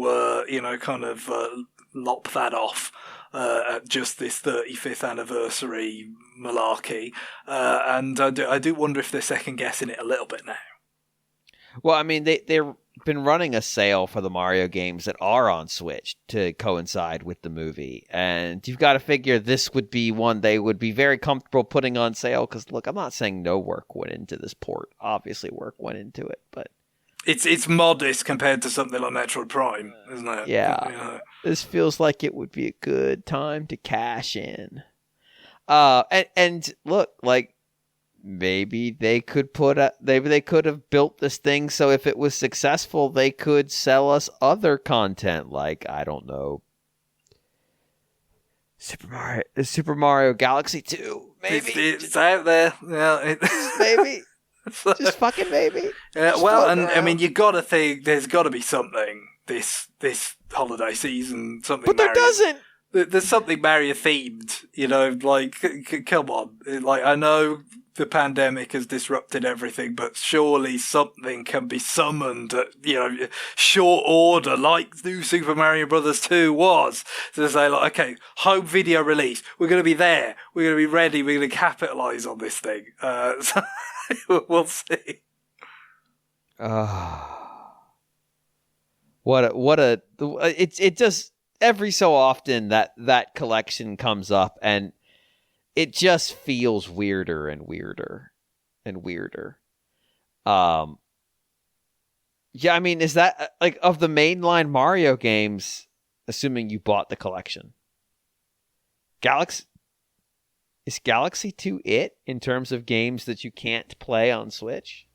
lop that off. At just this 35th anniversary malarkey, and I do wonder if they're second guessing it a little bit now. Well, I mean, they've been running a sale for the Mario games that are on Switch to coincide with the movie, and you've got to figure this would be one they would be very comfortable putting on sale. Because look, I'm not saying no work went into this port. Obviously, work went into it, but it's modest compared to something like Metroid Prime, isn't it? Yeah. This feels like it would be a good time to cash in. And look, like, maybe they could have built this thing so if it was successful, they could sell us other content, like, I don't know, Super Mario Galaxy 2, maybe. It's out there. Yeah, maybe. Just fucking maybe. Well, and around. I mean, you gotta think there's gotta be something this holiday season. Something, but there Mario, doesn't. There's something Mario themed. Like, come on. Like, I know the pandemic has disrupted everything, but surely something can be summoned at short order, like New Super Mario Brothers 2 was. To say, like, okay, home video release. We're gonna be there. We're gonna be ready. We're gonna capitalize on this thing. So we'll see. It just every so often that collection comes up and it just feels weirder and weirder and weirder. Yeah, I mean, is that like of the mainline Mario games, assuming you bought the collection? Is Galaxy 2 it in terms of games that you can't play on Switch?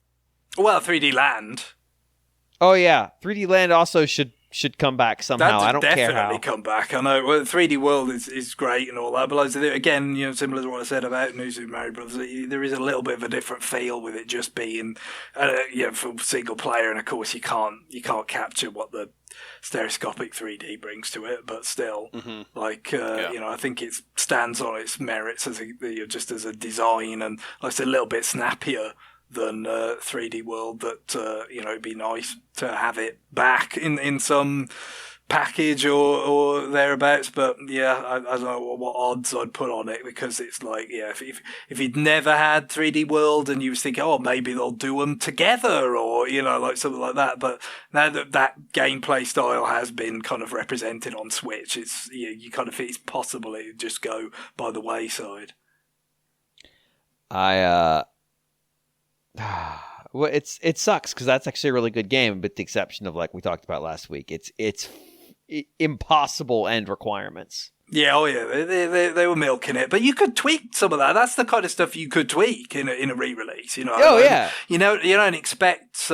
Well, 3D Land. Oh yeah, 3D Land also should come back somehow. I don't care how. Definitely come back. I know. Well, 3D World is great and all that, but again, similar to what I said about New Super Mario Bros., there is a little bit of a different feel with it just being, for single player, and of course you can't capture what the stereoscopic 3D brings to it, but still, I think it stands on its merits as just as a design, and like I said, a little bit snappier than 3D World. That it'd be nice to have it back in some package or thereabouts. But yeah, I don't know what odds I'd put on it, because it's like, if you'd never had 3D World and you was thinking, oh, maybe they'll do them together, or like something like that. But now that gameplay style has been kind of represented on Switch, it's you kind of think it's possible it would just go by the wayside. Well, it sucks because that's actually a really good game, but the exception of, like we talked about last week, it's impossible end requirements. Yeah, they were milking it, but you could tweak some of that. That's the kind of stuff you could tweak in a re-release. Yeah. You don't expect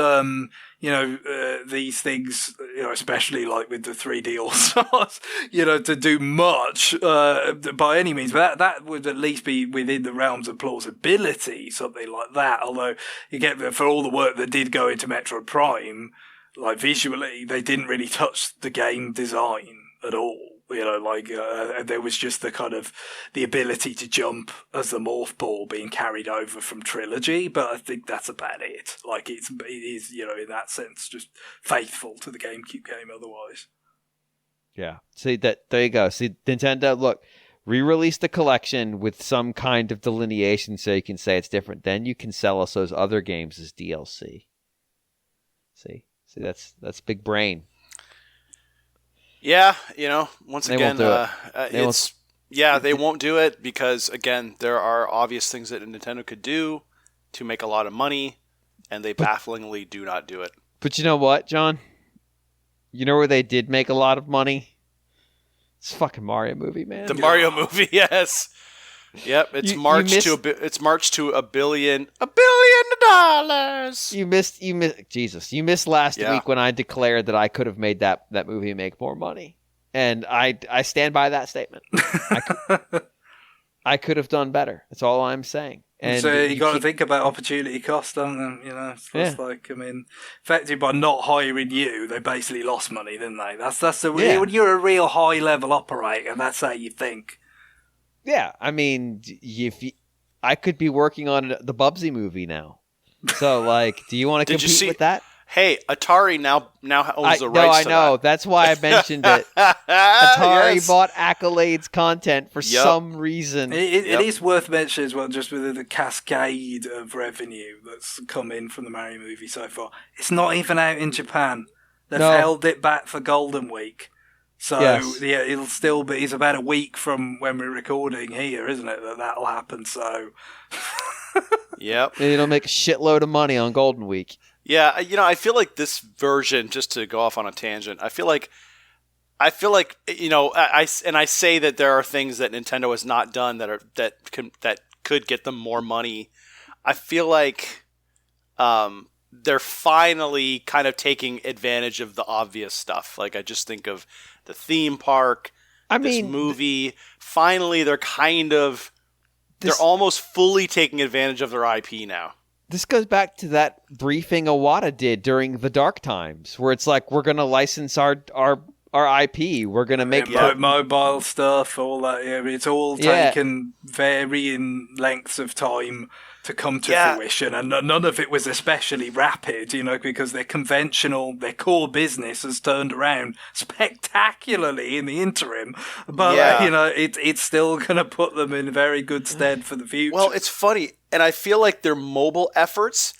these things, especially like with the 3D All-Stars, to do much by any means. But that would at least be within the realms of plausibility, something like that. Although, you get for all the work that did go into Metroid Prime, like visually, they didn't really touch the game design at all. There was just the kind of the ability to jump as the morph ball being carried over from Trilogy, but I think that's about it. Like, it is, in that sense, just faithful to the GameCube game otherwise. Yeah. See, there you go. See, Nintendo, look, re-release the collection with some kind of delineation so you can say it's different. Then you can sell us those other games as DLC. See, that's big brain. Yeah, once again, they won't do it because, again, there are obvious things that Nintendo could do to make a lot of money, and they bafflingly do not do it. But you know what, John? You know where they did make a lot of money? It's a fucking Mario movie, man. The Mario movie, yes. Yep, it's marched to $1 billion. $1 billion. You missed Jesus. You missed last week when I declared that I could have made that movie make more money. And I stand by that statement. I could have done better. That's all I'm saying. And so you got to think about opportunity cost, don't you? You know, it's like, I mean, effectively by not hiring you, they basically lost money, didn't they? When you're a real high level operator, that's how you think. Yeah, I mean, I could be working on the Bubsy movie now. So, like, do you want to compete with that? Hey, Atari now owns the rights to that. No, I know. That's why I mentioned it. Atari bought Accolade's content for some reason. It is worth mentioning as well, just with the cascade of revenue that's come in from the Mario movie so far. It's not even out in Japan. They've held it back for Golden Week. So, it'll still be... It's about a week from when we're recording here, isn't it, that'll happen, so... Yep. It'll make a shitload of money on Golden Week. Yeah, I feel like this version, just to go off on a tangent, I feel like, I say that there are things that Nintendo has not done that could get them more money. I feel like they're finally kind of taking advantage of the obvious stuff. Like, I just think of the theme park, this movie. Finally, they're they're almost fully taking advantage of their IP now. This goes back to that briefing Iwata did during the Dark Times, where it's like, we're going to license our IP. We're going to make mobile stuff, all that. Yeah, it's all taken varying lengths of time to come to fruition, and none of it was especially rapid, because their core business has turned around spectacularly in the interim, but it's still going to put them in very good stead for the future. Well, it's funny, and I feel like their mobile efforts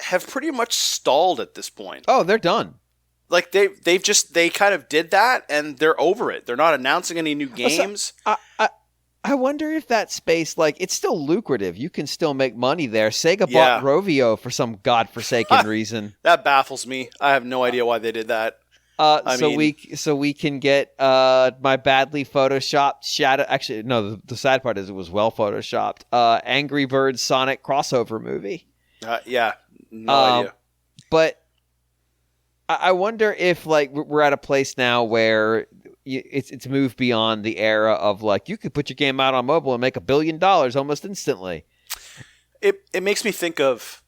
have pretty much stalled at this point. Oh, they're done. Like they kind of did that, and they're over it. They're not announcing any new games. I wonder if that space, like, it's still lucrative. You can still make money there. Sega bought Rovio for some godforsaken reason. That baffles me. I have no idea why they did that. So we can get my badly photoshopped Shadow. Actually, no. The sad part is it was well photoshopped. Angry Birds Sonic crossover movie. No idea. But I wonder if, like, we're at a place now where it's moved beyond the era of, like, you could put your game out on mobile and make $1 billion almost instantly. It makes me think of,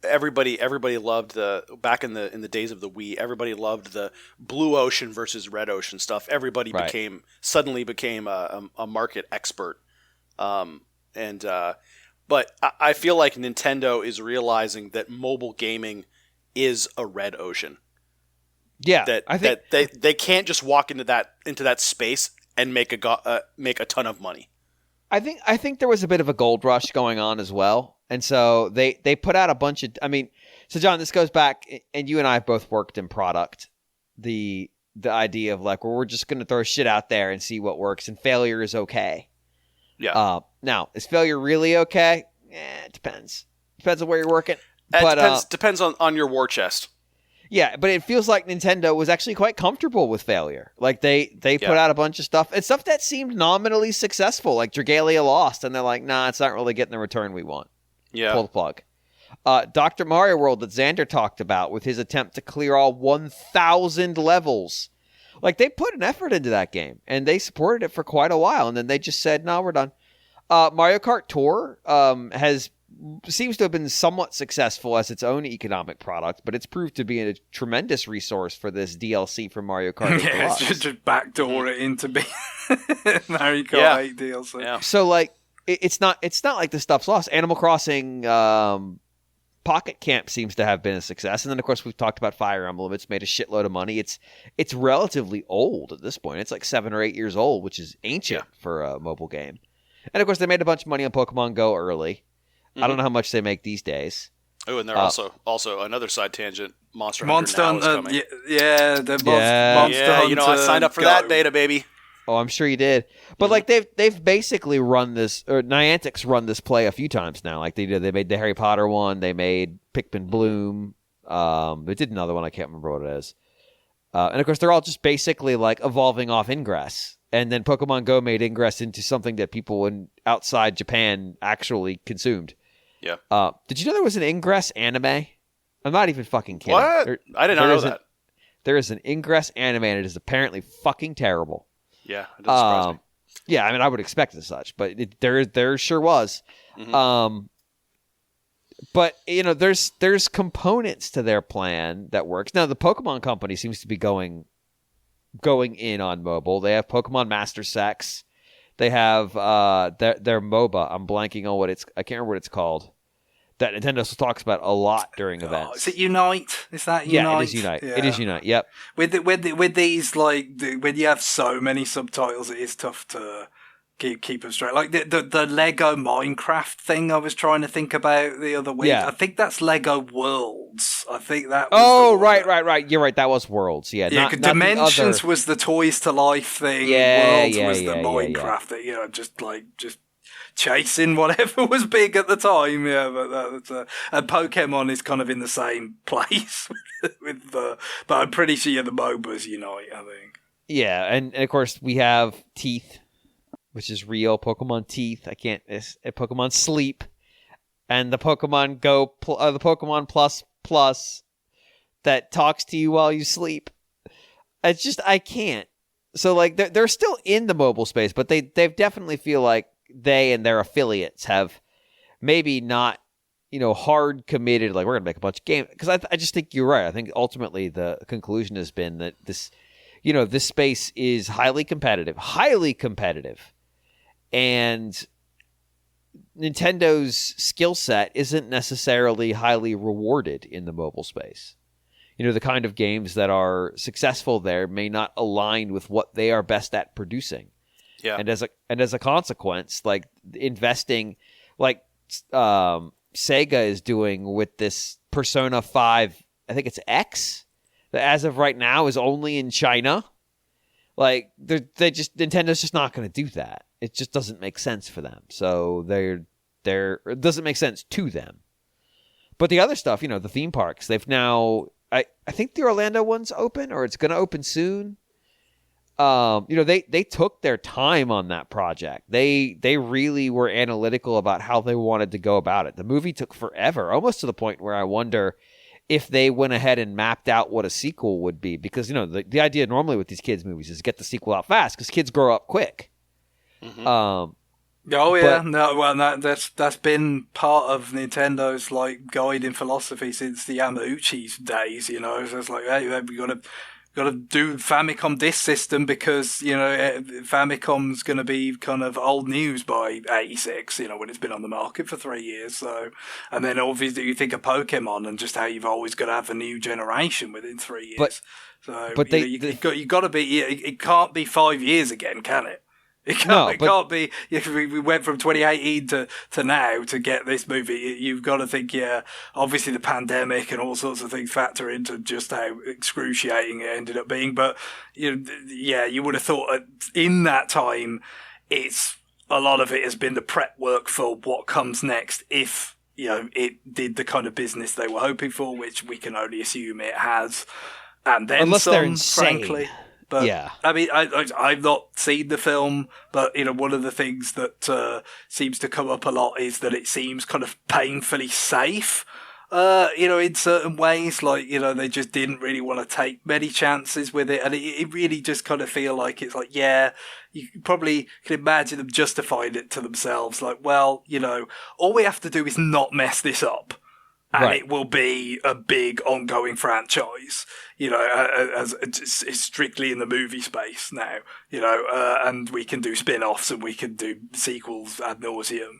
everybody loved back in the days of the Wii. Everybody loved the blue ocean versus red ocean stuff. Everybody suddenly became a market expert. But I feel like Nintendo is realizing that mobile gaming is a red ocean. Yeah, I think they can't just walk into that space and make a ton of money. I think there was a bit of a gold rush going on as well, and so they put out a bunch of. I mean, so John, this goes back, and you and I have both worked in product. The idea of, like, well, we're just going to throw shit out there and see what works, and failure is okay. Yeah. Now, is failure really okay? It depends. Depends on where you're working. Depends on your war chest. Yeah, but it feels like Nintendo was actually quite comfortable with failure. Like, they put out a bunch of stuff, and stuff that seemed nominally successful, like Dragalia Lost, and they're like, nah, it's not really getting the return we want. Yeah. Pull the plug. Dr. Mario World that Xander talked about with his attempt to clear all 1,000 levels. Like, they put an effort into that game, and they supported it for quite a while, and then they just said, no, we're done. Mario Kart Tour seems to have been somewhat successful as its own economic product, but it's proved to be a tremendous resource for this DLC for Mario Kart 8 Deluxe. It's just backdoor it into being Mario Kart 8 DLC. Yeah. So, like, it's not like the stuff's lost. Animal Crossing Pocket Camp seems to have been a success, and then of course we've talked about Fire Emblem. It's made a shitload of money. It's relatively old at this point. It's like 7 or 8 years old, which is ancient for a mobile game. And of course they made a bunch of money on Pokemon Go early. I don't know how much they make these days. Oh, and they're also another side tangent. Monster Hunter now is coming. Monster Hunter. I signed up for that beta, baby. Oh, I'm sure you did. But like they've basically run this, or Niantic's run this play a few times now. Like they did, they made the Harry Potter one. They made Pikmin Bloom. They did another one. I can't remember what it is. And of course, they're all just basically like evolving off Ingress. And then Pokemon Go made Ingress into something that people outside Japan actually consumed. Yeah. Did you know there was an Ingress anime? I'm not even fucking kidding. What? I did not know that. There is an Ingress anime, and it is apparently fucking terrible. Yeah, it doesn't surprise me. Yeah, I mean, I would expect as such, but there sure was. Mm-hmm. But there's components to their plan that works. Now the Pokemon Company seems to be going in on mobile. They have Pokemon Master Sex. They have their MOBA. I'm blanking on I can't remember what it's called. That Nintendo talks about a lot during events. Is it Unite? Is that Unite? Yeah, it is Unite. Yeah. It is Unite. Yep. With these, like, when you have so many subtitles, it is tough to keep them straight. Like the Lego Minecraft thing I was trying to think about the other week. Yeah. I think that's Lego Worlds. I think that was right. You're right. That was Worlds. Yeah. Yeah, not Dimensions was the Toys to Life thing. Worlds was the Minecraft thing, just chasing whatever was big at the time. Yeah, but and Pokemon is kind of in the same place but I'm pretty sure the MOBAs Unite, I think. Yeah, and of course we have Teeth, which is real. Pokemon Teeth. Pokemon Sleep, and the Pokemon Go, the Pokemon Plus that talks to you while you sleep. It's just I can't. So like they're still in the mobile space, but they definitely feel like they and their affiliates have maybe not hard committed. Like we're gonna make a bunch of games because I just think you're right. I think ultimately the conclusion has been that this space is highly competitive, and Nintendo's skill set isn't necessarily highly rewarded in the mobile space. The kind of games that are successful there may not align with what they are best at producing. Yeah. And as a consequence, like investing, like Sega is doing with this Persona 5, I think it's X, that as of right now is only in China. Like Nintendo's just not going to do that. It just doesn't make sense for them. So it doesn't make sense to them. But the other stuff, the theme parks, they've now, I think the Orlando one's open, or it's going to open soon. They took their time on that project. They really were analytical about how they wanted to go about it. The movie took forever, almost to the point where I wonder if they went ahead and mapped out what a sequel would be. Because, the idea normally with these kids' movies is get the sequel out fast because kids grow up quick. Mm-hmm. That's been part of Nintendo's like guiding philosophy since the Yamauchi's days. So it's like, hey, we got to do Famicom Disk System because Famicom's going to be kind of old news by 86. When it's been on the market for 3 years. So, and then obviously you think of Pokemon and just how you've always got to have a new generation within 3 years. You got to be. It can't be 5 years again, can it? It can't be. We went from 2018 to now to get this movie. You've got to think, obviously the pandemic and all sorts of things factor into just how excruciating it ended up being. But, you would have thought in that time, a lot of it has been the prep work for what comes next if, it did the kind of business they were hoping for, which we can only assume it has. And then unless they're insane. Frankly. But, yeah. I mean, I've not seen the film, but, one of the things that seems to come up a lot is that it seems kind of painfully safe, in certain ways. Like, they just didn't really want to take many chances with it. And it really just kind of feel like it's like, you probably can imagine them justifying it to themselves. Like, well, all we have to do is not mess this up. And it will be a big ongoing franchise, as it's strictly in the movie space now, and we can do spin-offs and we can do sequels ad nauseum.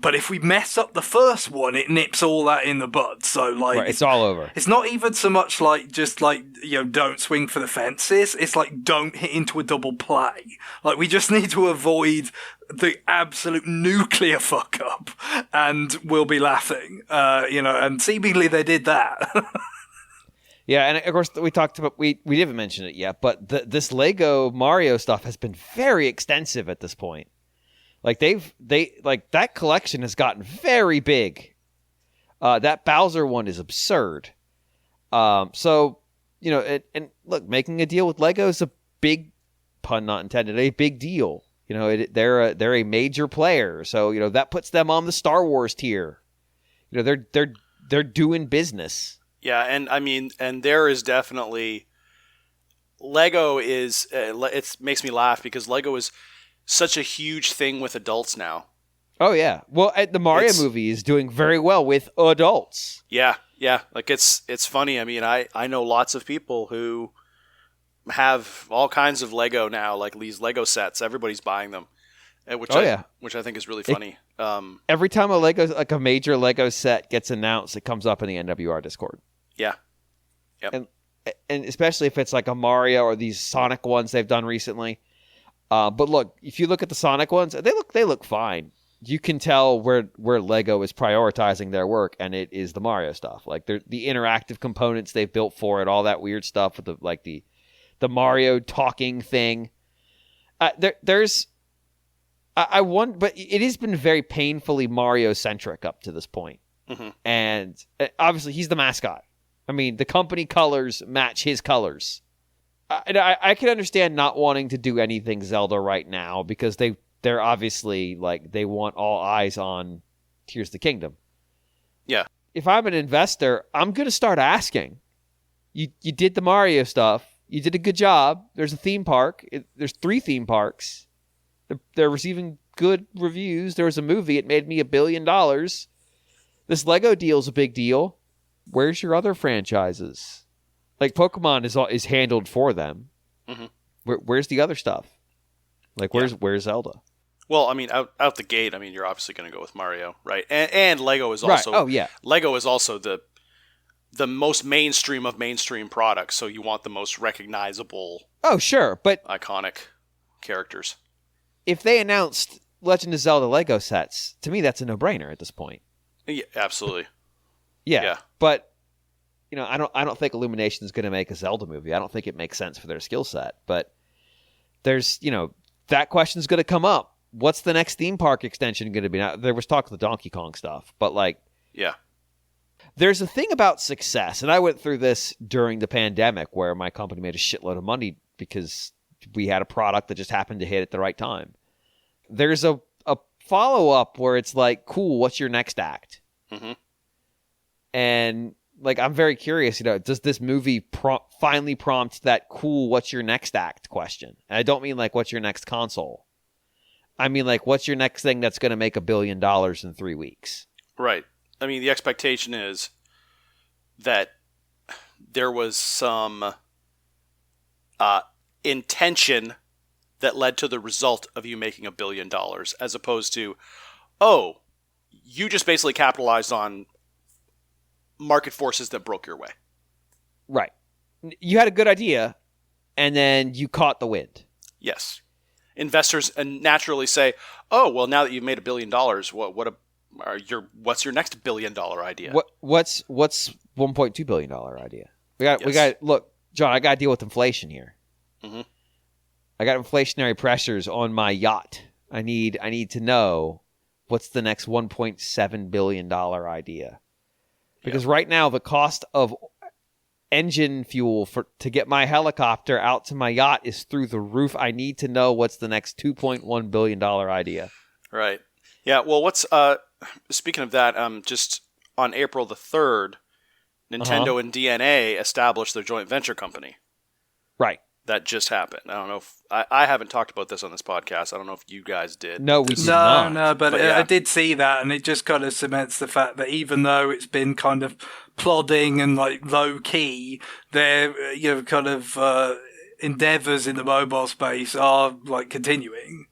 But if we mess up the first one, it nips all that in the bud. So, like, it's all over. It's not even so much like just like, don't swing for the fences. It's like, don't hit into a double play. Like, we just need to avoid the absolute nuclear fuck up and we'll be laughing, and seemingly they did that. Yeah, and of course we talked about, we didn't mention it yet, but this Lego Mario stuff has been very extensive at this point. Like that collection has gotten very big. That Bowser one is absurd. So, and look, making a deal with Lego is a big, pun not intended, a big deal. They're a major player, so that puts them on the Star Wars tier. They're doing business. Yeah, and I mean, and there is definitely Lego is it makes me laugh because Lego is such a huge thing with adults now. Oh yeah. Well, the Mario movie is doing very well with adults. Yeah. Like it's funny. I mean, I know lots of people who have all kinds of Lego now, like these Lego sets. Everybody's buying them, which I think is really funny. Every time a major Lego set gets announced, it comes up in the NWR Discord. Yeah. Yep. And especially if it's like a Mario or these Sonic ones they've done recently. But look, if you look at the Sonic ones, they look fine. You can tell where Lego is prioritizing their work, and it is the Mario stuff. Like the interactive components they've built for it, all that weird stuff with the Mario talking thing. I wonder, but it has been very painfully Mario centric up to this point. Mm-hmm. And obviously he's the mascot. I mean, the company colors match his colors. I can understand not wanting to do anything Zelda right now because they're obviously like they want all eyes on Tears of the Kingdom. Yeah. If I'm an investor, I'm going to start asking. You did the Mario stuff. You did a good job. There's a theme park. There's 3 theme parks. They're receiving good reviews. There was a movie. It made me $1 billion. This Lego deal's a big deal. Where's your other franchises? Like Pokemon is handled for them. Mm-hmm. Where's the other stuff? Like where's Zelda? Well, I mean, out the gate, I mean, you're obviously going to go with Mario, right? And Lego is also right. Oh yeah. Lego is also the most mainstream of mainstream products, so you want the most recognizable. Oh sure, but iconic characters. If they announced Legend of Zelda Lego sets, to me that's a no-brainer at this point. Yeah, absolutely. Yeah. But I don't think Illumination is going to make a Zelda movie. I don't think it makes sense for their skill set. But there's that question's going to come up. What's the next theme park extension going to be? Now there was talk of the Donkey Kong stuff, but there's a thing about success, and I went through this during the pandemic where my company made a shitload of money because we had a product that just happened to hit at the right time. There's a follow-up where it's like, cool, what's your next act? Mm-hmm. And like, I'm very curious, does this movie finally prompt that cool, what's your next act question? And I don't mean like, what's your next console? I mean like, what's your next thing that's going to make $1 billion in 3 weeks? Right. I mean, the expectation is that there was some intention that led to the result of you making $1 billion, as opposed to, oh, you just basically capitalized on market forces that broke your way. Right. You had a good idea, and then you caught the wind. Yes. Investors naturally say, oh, well, now that you've made $1 billion, what's your next $1 billion idea? What's $1.2 billion idea? We got look, John, I got to deal with inflation here. Mm-hmm. I got inflationary pressures on my yacht. I need to know what's the next $1.7 billion idea. Because right now the cost of engine fuel to get my helicopter out to my yacht is through the roof. I need to know what's the next $2.1 billion idea. Right. Yeah, well, what's speaking of that, just on April the 3rd, Nintendo and DNA established their joint venture company. Right. That just happened. I don't know if I haven't talked about this on this podcast. I don't know if you guys did. No, we did not. No, but I did see that, and it just kind of cements the fact that even though it's been kind of plodding and like low key, their kind of endeavors in the mobile space are like continuing.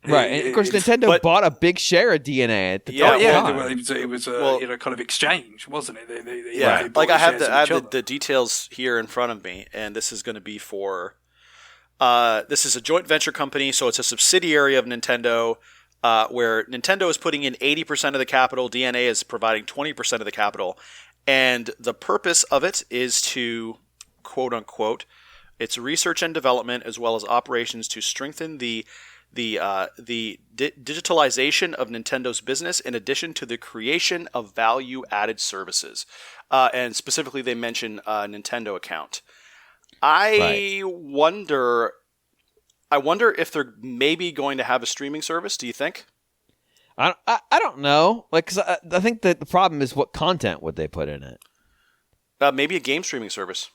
Right, and of course, Nintendo bought a big share of DNA at the time. Well, it was a kind of exchange, wasn't it? They like I have the details here in front of me, and this is going to be for. This is a joint venture company, so it's a subsidiary of Nintendo, where Nintendo is putting in 80% of the capital, DNA is providing 20% of the capital, and the purpose of it is to, quote unquote, it's research and development as well as operations to strengthen the digitalization of Nintendo's business in addition to the creation of value-added services. And specifically, they mention a Nintendo account. I wonder if they're maybe going to have a streaming service, do you think? I don't know. Like, 'cause I think that the problem is what content would they put in it? Maybe a game streaming service.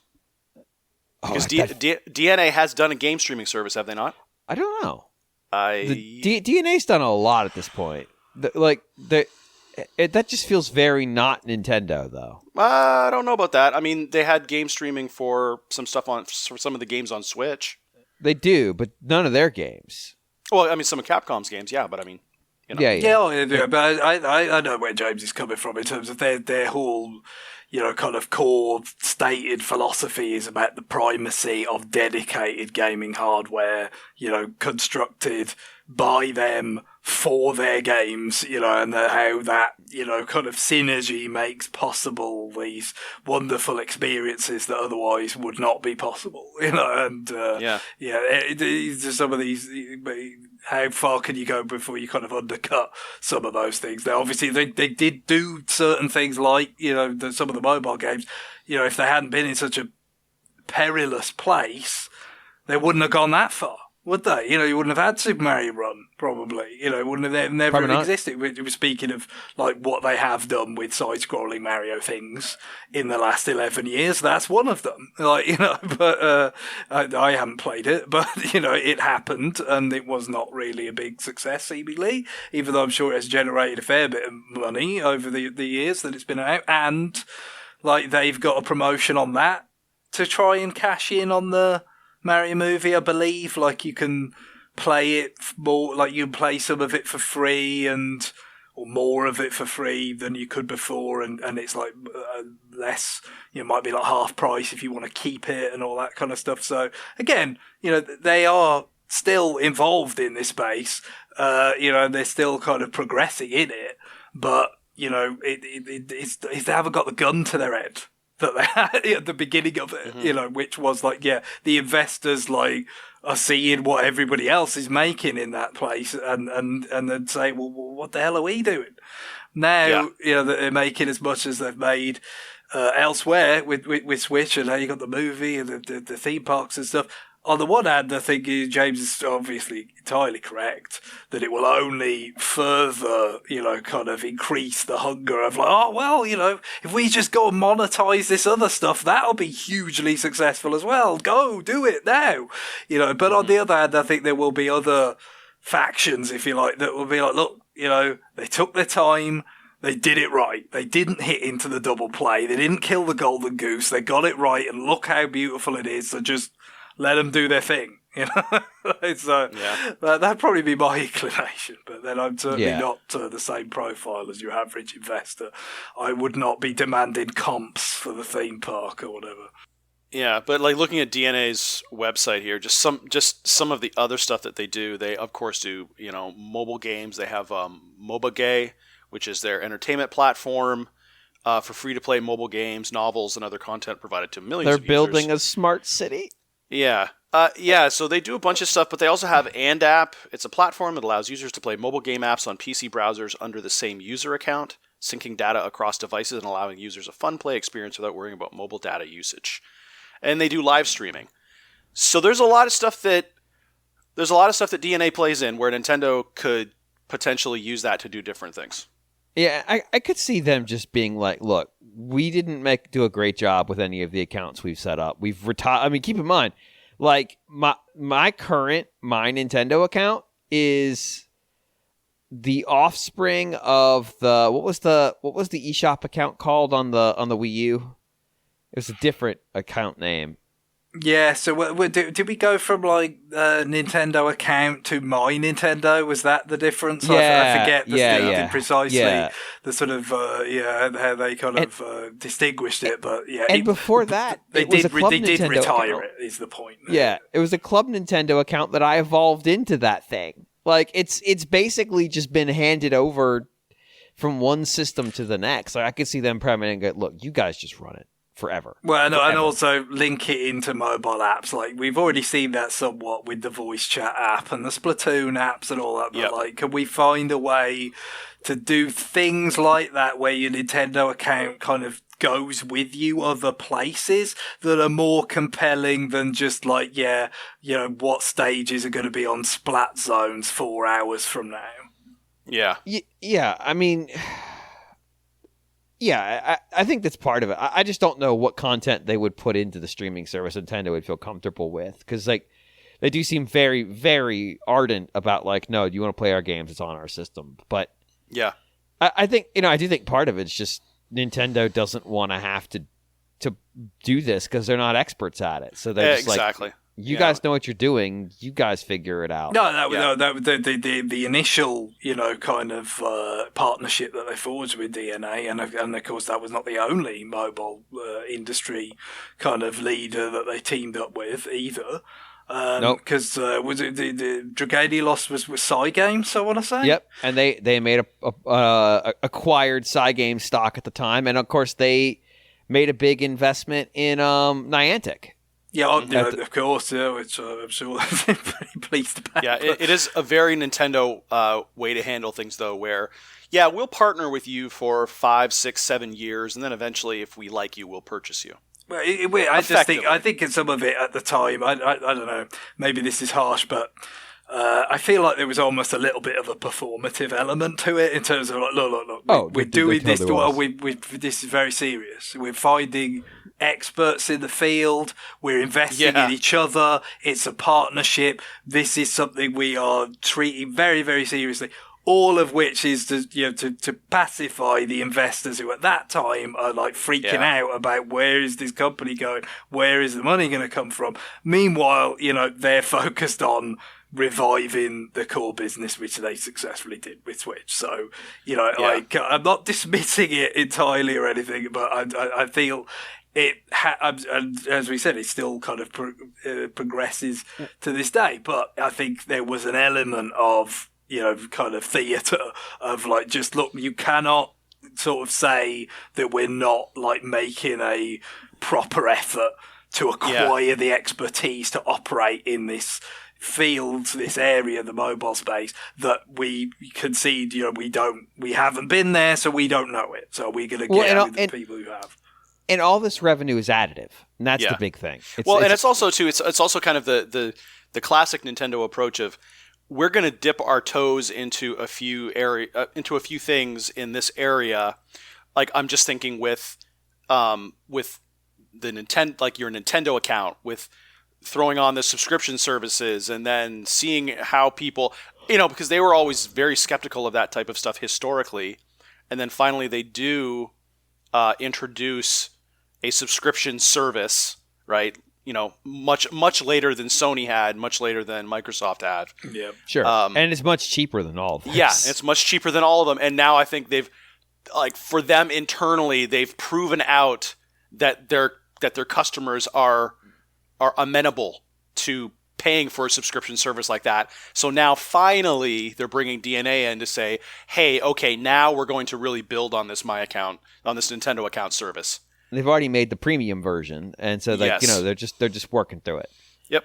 Because DNA has done a game streaming service, have they not? I don't know. DNA's done a lot at this point. That just feels very not Nintendo, though. I don't know about that. I mean, they had game streaming for some stuff for some of the games on Switch. They do, but none of their games. Well, I mean, some of Capcom's games, yeah, but I mean, you know. Yeah, but I know where James is coming from in terms of their whole, kind of core stated philosophy is about the primacy of dedicated gaming hardware, constructed by them for their games, and how that, kind of synergy makes possible these wonderful experiences that otherwise would not be possible, and some of these, how far can you go before you kind of undercut some of those things? Now, obviously, they did do certain things like, some of the mobile games, if they hadn't been in such a perilous place, they wouldn't have gone that far. Would they? You wouldn't have had Super Mario Run, probably. It wouldn't have never existed. We're speaking of, like, what they have done with side-scrolling Mario things in the last 11 years. That's one of them. But I haven't played it. But, it happened, and it was not really a big success, seemingly, even though I'm sure it has generated a fair bit of money over the years that it's been out. And, like, they've got a promotion on that to try and cash in on the Mario movie, I believe. Like, you can play it more, like you can play some of it for free or more of it for free than you could before, and it's like less, it might be like half price if you want to keep it and all that kind of stuff. So again, they are still involved in this space, they're still kind of progressing in it, but it's they haven't got the gun to their head that they had at the beginning of it, which was like, the investors like are seeing what everybody else is making in that place and then say, well, what the hell are we doing now? That they're making as much as they've made elsewhere with Switch, and how you got the movie and the theme parks and stuff. On the one hand, I think James is obviously entirely correct that it will only further, kind of increase the hunger of like, oh, well, if we just go and monetize this other stuff, that'll be hugely successful as well. Go, do it now. But on the other hand, I think there will be other factions, if you like, that will be like, look, they took their time. They did it right. They didn't hit into the double play. They didn't kill the golden goose. They got it right. And look how beautiful it is. So just let them do their thing, So that'd probably be my inclination. But then I'm certainly not the same profile as your average investor. I would not be demanding comps for the theme park or whatever. Yeah, but like looking at DNA's website here, just some of the other stuff that they do. They of course do mobile games. They have MobaGay, which is their entertainment platform. For free-to-play mobile games, novels, and other content provided to millions of users. They're building a smart city? Yeah. So they do a bunch of stuff, but they also have AndApp. It's a platform that allows users to play mobile game apps on PC browsers under the same user account, syncing data across devices and allowing users a fun play experience without worrying about mobile data usage. And they do live streaming. So there's a lot of stuff that DNA plays in where Nintendo could potentially use that to do different things. Yeah, I could see them just being like, look, we didn't do a great job with any of the accounts we've set up. We've retired. I mean, keep in mind, like my current My Nintendo account is the offspring of the what was the eShop account called on the Wii U? It was a different account name. Yeah, so did we go from like Nintendo account to My Nintendo? Was that the difference? Yeah, I forget precisely the sort of how they kind of distinguished it, but And before that, they did retire account. It is the point. Yeah, it was a Club Nintendo account that I evolved into that thing. Like it's basically just been handed over from one system to the next. Like I could see them probably and go, look, you guys just run it. Forever. Well, and also link it into mobile apps. Like we've already seen that somewhat with the voice chat app and the Splatoon apps and all that. But like, can we find a way to do things like that where your Nintendo account kind of goes with you other places that are more compelling than just like, what stages are going to be on Splat Zones 4 hours from now? Yeah. Yeah. I mean. Yeah, I think that's part of it. I just don't know what content they would put into the streaming service Nintendo would feel comfortable with. Because, like, they do seem very, very ardent about like, no, you want to play our games? It's on our system. But Yeah. I think, I do think part of it's just Nintendo doesn't want to have to do this because they're not experts at it. So they're just exactly. like, you guys know what you're doing. You guys figure it out. The initial, kind of partnership that they forged with DNA, and of course that was not the only mobile industry kind of leader that they teamed up with either. Nope. Because was it the Dragadia Lost was Cygames, I want to say. Yep, and they made a acquired Cygames stock at the time, and of course they made a big investment in Niantic. Yeah, of course, which I'm sure they're pretty pleased about. Yeah, it is a very Nintendo way to handle things, though, where, we'll partner with you for 5, 6, 7 years, and then eventually, if we like you, we'll purchase you. Well, I think in some of it at the time, I don't know, maybe this is harsh, but I feel like there was almost a little bit of a performative element to it in terms of like, look, we're doing this. This is very serious. We're finding experts in the field. We're investing in each other. It's a partnership. This is something we are treating very, very seriously. All of which is to pacify the investors who at that time are like freaking out about where is this company going? Where is the money going to come from? Meanwhile, they're focused on reviving the core business, which they successfully did with Switch. So, I'm not dismissing it entirely or anything, but I feel it, as we said, it still kind of progresses to this day. But I think there was an element of, kind of theatre of like, just look, you cannot sort of say that we're not like making a proper effort to acquire the expertise to operate in this field, this area, the mobile space, that we concede, we haven't been there, so we don't know it. So we're going to get with the people who have. And all this revenue is additive, and that's the big thing. It's also too. It's also kind of the classic Nintendo approach of, we're going to dip our toes into a few things in this area. Like, I'm just thinking with the Nintendo, like your Nintendo account, with throwing on the subscription services, and then seeing how people, because they were always very skeptical of that type of stuff historically, and then finally they do introduce a subscription service, right? Much later than Sony had, much later than Microsoft had. Yeah, sure. And it's much cheaper than all of this. Yeah, it's much cheaper than all of them. And now I think they've, like, for them internally, they've proven out that their customers are amenable to paying for a subscription service like that. So now finally they're bringing DNA in to say, hey, okay, now we're going to really build on this Nintendo account service. They've already made the premium version, and so they're just working through it. Yep.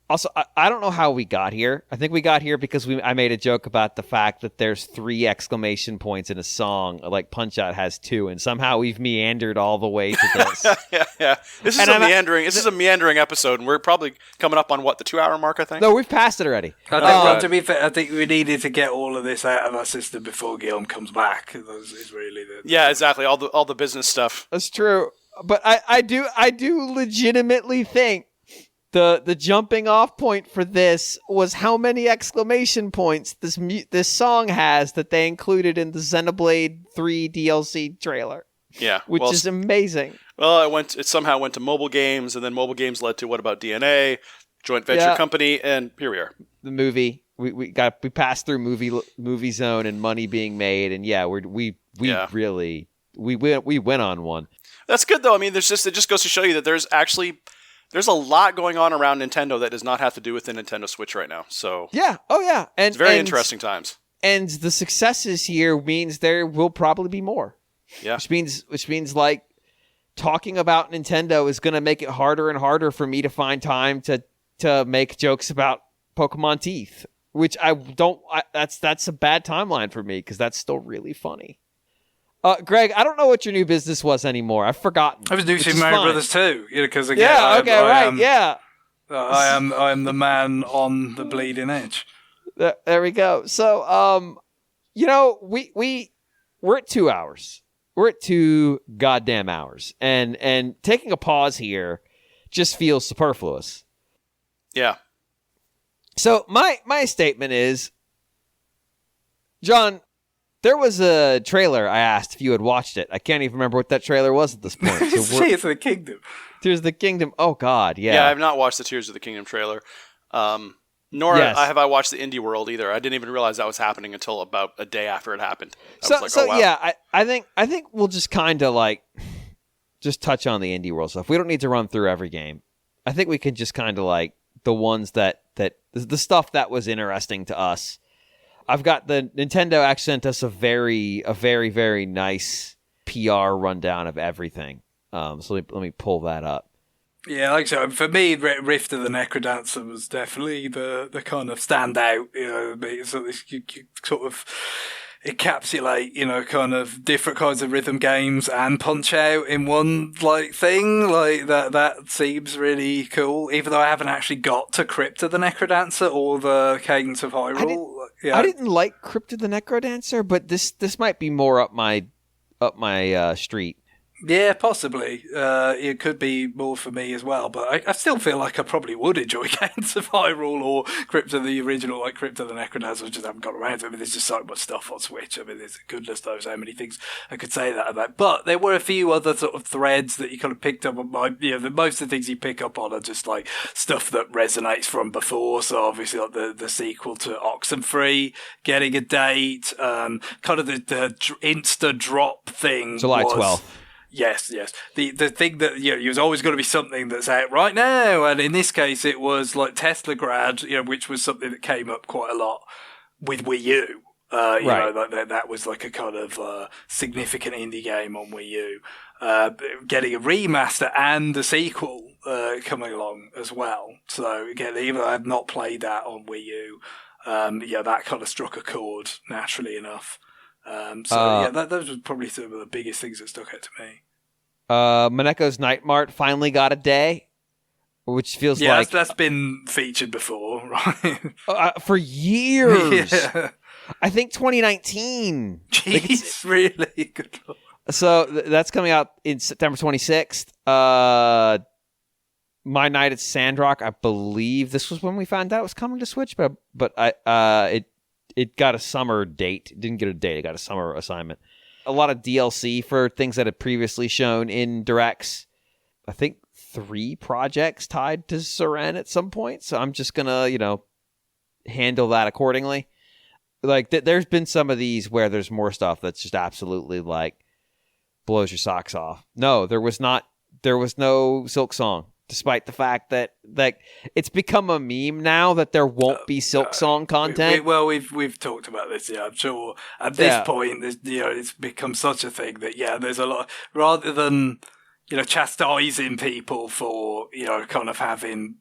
Also, I don't know how we got here. I think we got here because I made a joke about the fact that there's 3 exclamation points in a song, like Punch-Out has 2, and somehow we've meandered all the way to this. yeah. This is a meandering episode, and we're probably coming up on the 2-hour mark, I think. No, we've passed it already. To be fair, I think we needed to get all of this out of our system before Guillaume comes back. Is really yeah, exactly. All the business stuff. That's true, but I do legitimately think the jumping off point for this was how many exclamation points this song has that they included in the Xenoblade 3 DLC trailer. Yeah, which is amazing. Well, it somehow went to mobile games, and then mobile games led to What About DNA, joint venture company, and here we are. The movie we passed through movie zone and money being made, and we went on one. That's good though. I mean, it just goes to show you that there's a lot going on around Nintendo that does not have to do with the Nintendo Switch right now. So yeah, and it's very interesting times. And the successes here means there will probably be more. Yeah, which means like talking about Nintendo is going to make it harder and harder for me to find time to make jokes about Pokemon Teeth, which that's a bad timeline for me because that's still really funny. Greg, I don't know what your new business was anymore. I've forgotten. I was doing Super Mario Brothers 2, because again, I am the man on the bleeding edge. There we go. So, we're at 2 hours. We're at 2 goddamn hours, and taking a pause here just feels superfluous. Yeah. So my statement is, John, there was a trailer I asked if you had watched it. I can't even remember what that trailer was at this point. So Tears of the Kingdom. Tears of the Kingdom. Oh, God, yeah. Yeah, I have not watched the Tears of the Kingdom trailer. Nor have I watched the Indie World either. I didn't even realize that was happening until about a day after it happened. Yeah, I think we'll just kind of like just touch on the Indie World stuff. We don't need to run through every game. I think we can just kind of like the ones that the stuff that was interesting to us. I've got the Nintendo actually sent us a very, very nice PR rundown of everything. So let me pull that up. Yeah, like so. For me, Rift of the Necrodancer was definitely the kind of standout. So you sort of encapsulate, kind of different kinds of rhythm games and Punch Out in one thing. That seems really cool. Even though I haven't actually got to Crypt of the Necrodancer or the Cadence of Hyrule. I didn't like Crypt of the Necrodancer, but this might be more up my street. Yeah, possibly. It could be more for me as well, but I still feel like I probably would enjoy Cadence of Hyrule or Crypt of the original, like Crypt of the Necrodancer. I just haven't got around to it. I mean, there's just so much stuff on Switch. I mean, there's goodness knows how many things I could say that about. But there were a few other sort of threads that you kind of picked up on. Most of the things you pick up on are just like stuff that resonates from before. So obviously, like the sequel to Oxenfree getting a date, kind of the Insta drop thing. July 12th. Yes. The thing that it was always going to be something that's out right now, and in this case, it was like Tesla Grad, which was something that came up quite a lot with Wii U. That was like a kind of significant indie game on Wii U. Getting a remaster and a sequel coming along as well. So again, even though I had not played that on Wii U, that kind of struck a chord naturally enough. Those were probably some of the biggest things that stuck out to me. Mineko's Night Mart finally got a day, which feels like... that's been featured before, right? For years. Yeah. I think 2019. Jeez, really? Good Lord. So that's coming out in September 26th. My Night at Sandrock, I believe this was when we found out it was coming to Switch, but it got a summer date. It didn't get a date. It got a summer assignment. A lot of DLC for things that had previously shown in Directs. I think 3 projects tied to Seren at some point. So I'm just going to, handle that accordingly. Like, there's been some of these where there's more stuff that's just absolutely, blows your socks off. No, there was no Silk Song. Despite the fact that it's become a meme now that there won't be Silk Song content. We've talked about this. Yeah, I'm sure at this point, it's become such a thing that there's a lot. Rather than chastising people for kind of having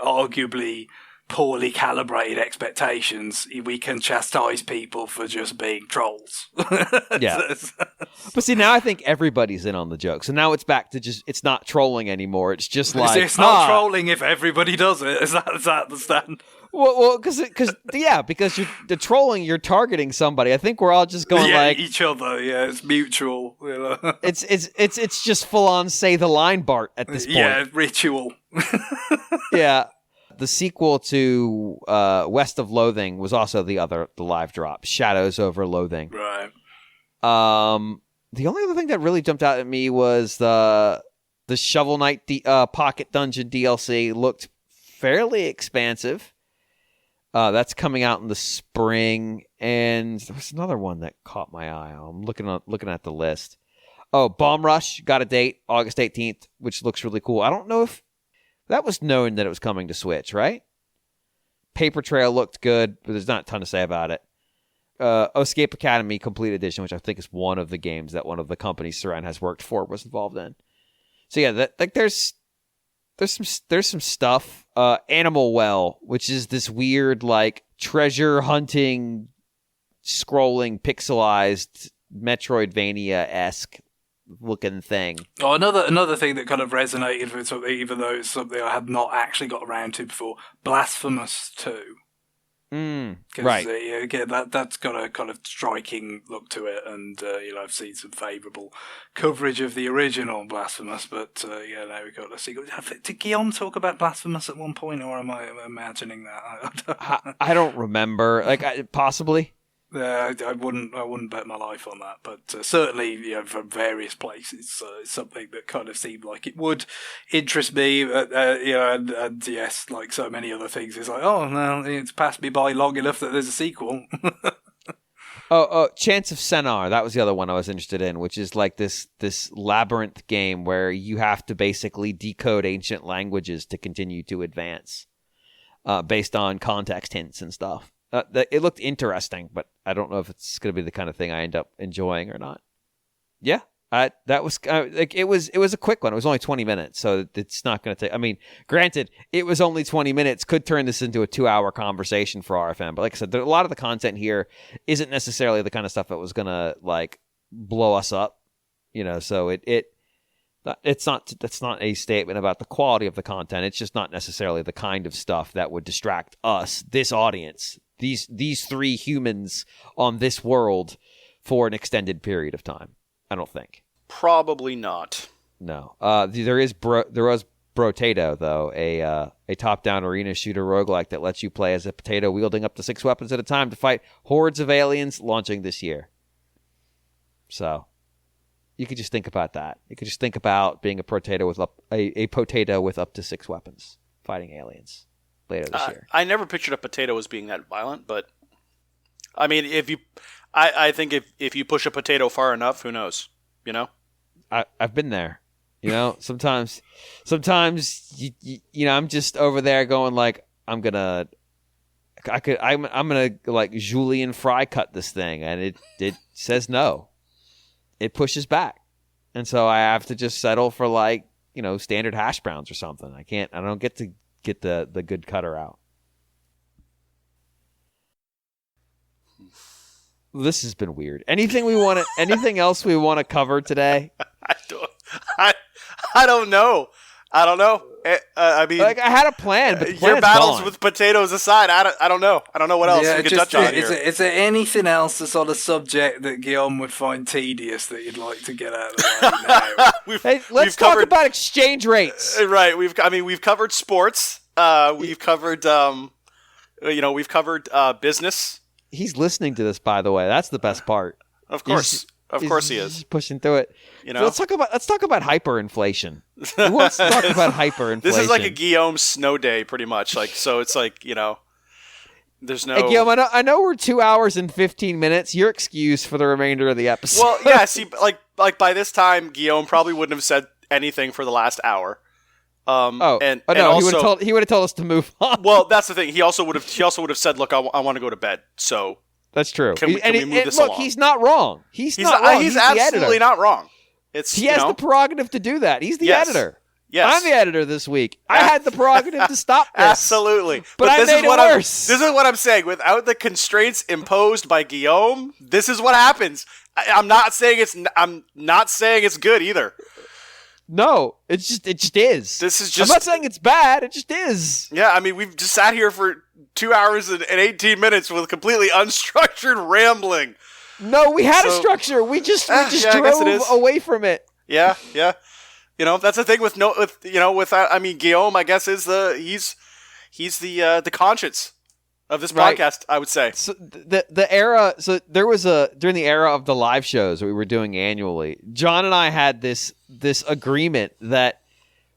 arguably poorly calibrated expectations, we can chastise people for just being trolls. Yeah. But see, now I think everybody's in on the joke. So now it's back to it's not trolling anymore. It's just like... It's not trolling if everybody does it. Is that the stand? Well, because the trolling, you're targeting somebody. I think we're all just going each other. Yeah, it's mutual. It's just full on say the line Bart at this point. Yeah, ritual. Yeah. The sequel to West of Loathing was also the live drop, Shadows over Loathing. Right. The only other thing that really jumped out at me was the Shovel Knight Pocket Dungeon DLC. Looked fairly expansive. That's coming out in the spring, and there was another one that caught my eye. I'm looking at the list. Oh, Bomb Rush got a date, August 18th, which looks really cool. I don't know if that was known that it was coming to Switch, right? Paper Trail looked good, but there's not a ton to say about it. Escape Academy Complete Edition, which I think is one of the games that one of the companies Seren has worked for, was involved in. So yeah, there's some stuff. Animal Well, which is this weird treasure hunting, scrolling, pixelized Metroidvania-esque looking thing. Oh, another thing that kind of resonated with something, even though it's something I had not actually got around to before, Blasphemous 2. Right. Again, that's got a kind of striking look to it, and I've seen some favourable coverage of the original Blasphemous, but now we've got the sequel. Did Guillaume talk about Blasphemous at one point, or am I imagining that? I don't remember. Like, possibly. I wouldn't bet my life on that, but certainly, from various places, it's something that kind of seemed like it would interest me. And yes, like so many other things, it's like, oh no, it's passed me by long enough that there's a sequel. Chants of Sennar, that was the other one I was interested in, which is like this labyrinth game where you have to basically decode ancient languages to continue to advance, based on context hints and stuff. It looked interesting, but I don't know if it's going to be the kind of thing I end up enjoying or not. Yeah, that was it was a quick one. It was only 20 minutes, so it's not going to take. I mean, granted, it was only 20 minutes. Could turn this into a 2-hour conversation for RFM, but like I said, a lot of the content here isn't necessarily the kind of stuff that was going to like blow us up. So that's not a statement about the quality of the content. It's just not necessarily the kind of stuff that would distract us, this audience. These three humans on this world for an extended period of time. I don't think. Probably not. No. There was Brotato, though, a top-down arena shooter roguelike that lets you play as a potato wielding up to 6 weapons at a time to fight hordes of aliens, launching this year. So you could just think about that. You could just think about being a potato with up to 6 weapons fighting aliens later this year. I never pictured a potato as being that violent, but I mean, I think if you push a potato far enough, who knows? I've been there. Sometimes I'm just over there going like, I'm gonna like Julian Fry cut this thing, and it says no. It pushes back, and so I have to just settle for like standard hash browns or something. I don't get to get the good cutter out. This has been weird. Anything else we want to cover today? I don't know. I mean, like I had a plan, but your battles with potatoes aside, I don't know. I don't know what else we could touch on here. Is there anything else that's on a subject that Guillaume would find tedious that you'd like to get out of the way now? Let's talk about exchange rates. Right. We've covered sports. We've covered business. He's listening to this, by the way. That's the best part. Of course. Of course he is. He's pushing through it. So let's talk about hyperinflation. Who wants to talk about hyperinflation? This is like a Guillaume snow day, pretty much. Like, so it's like, there's no. Hey, Guillaume, I know we're 2 hours and 15 minutes. You're excused for the remainder of the episode. Well, yeah. See, like by this time, Guillaume probably wouldn't have said anything for the last hour. No, he would have told us to move on. Well, that's the thing. He also would have said, "Look, I want to go to bed." So that's true. Can we move this along? He's not wrong. He's not wrong. He's absolutely not wrong. He has the prerogative to do that. He's the editor. Yes. I'm the editor this week. I had the prerogative to stop this. Absolutely. But I made it worse. This is what I'm saying. Without the constraints imposed by Guillaume, this is what happens. I'm not saying it's good either. No, it just is. This is just. I'm not saying it's bad. It just is. Yeah, I mean, we've just sat here for 2 hours and 18 minutes with completely unstructured rambling. No, we had a structure. We just drove away from it. Yeah. That's the thing with I mean, Guillaume, I guess he's the conscience of this podcast, I would say. So the era. So there was during the era of the live shows that we were doing annually. John and I had this agreement that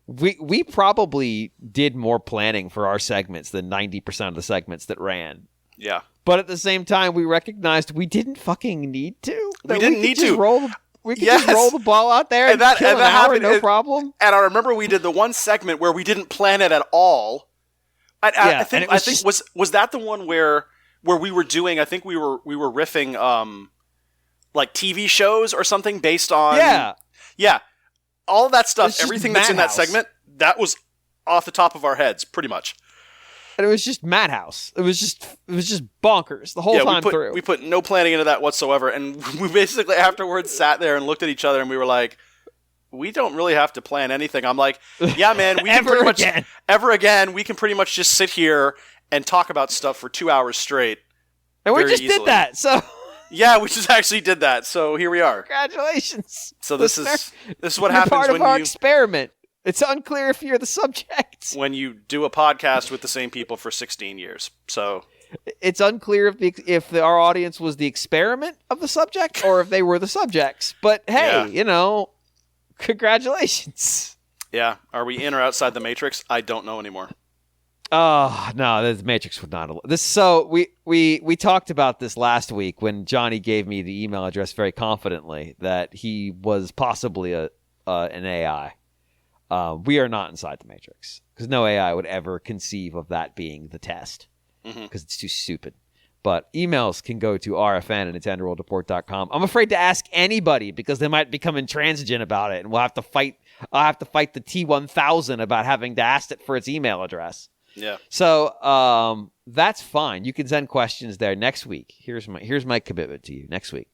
we probably did more planning for our segments than 90% of the segments that ran. Yeah. But at the same time, we recognized we didn't fucking need to. We didn't need to. We could just roll the ball out there and kill an hour, no problem. And I remember we did the one segment where we didn't plan it at all. I think was that the one where we were doing? I think we were riffing like TV shows or something based on all of that stuff. Everything that's in that segment that was off the top of our heads, pretty much. And it was just madhouse. It was just bonkers the whole time through. We put no planning into that whatsoever, and we basically afterwards sat there and looked at each other, and we were like, "We don't really have to plan anything." I'm like, "Yeah, man, we can pretty much ever again. We can pretty much just sit here and talk about stuff for 2 hours straight. And we just easily. did that, so... Yeah, we just actually did that, so here we are. Congratulations. So this is what You're happens part when of our you... experiment. It's unclear if you're the subject. When you do a podcast with the same people for 16 years, so... It's unclear if our audience was the experiment of the subject or if they were the subjects. But hey, congratulations. Yeah. Are we in or outside the Matrix? I don't know anymore. Oh, no, the Matrix would not. So we talked about this last week when Johnny gave me the email address very confidently that he was possibly an AI. We are not inside the Matrix because no AI would ever conceive of that being the test. Because it's too stupid. But emails can go to rfn@nintendoworldreport.com. I'm afraid to ask anybody because they might become intransigent about it, and I'll have to fight the T1000 about having to ask it for its email address. Yeah. So that's fine. You can send questions there next week. Here's my commitment to you next week.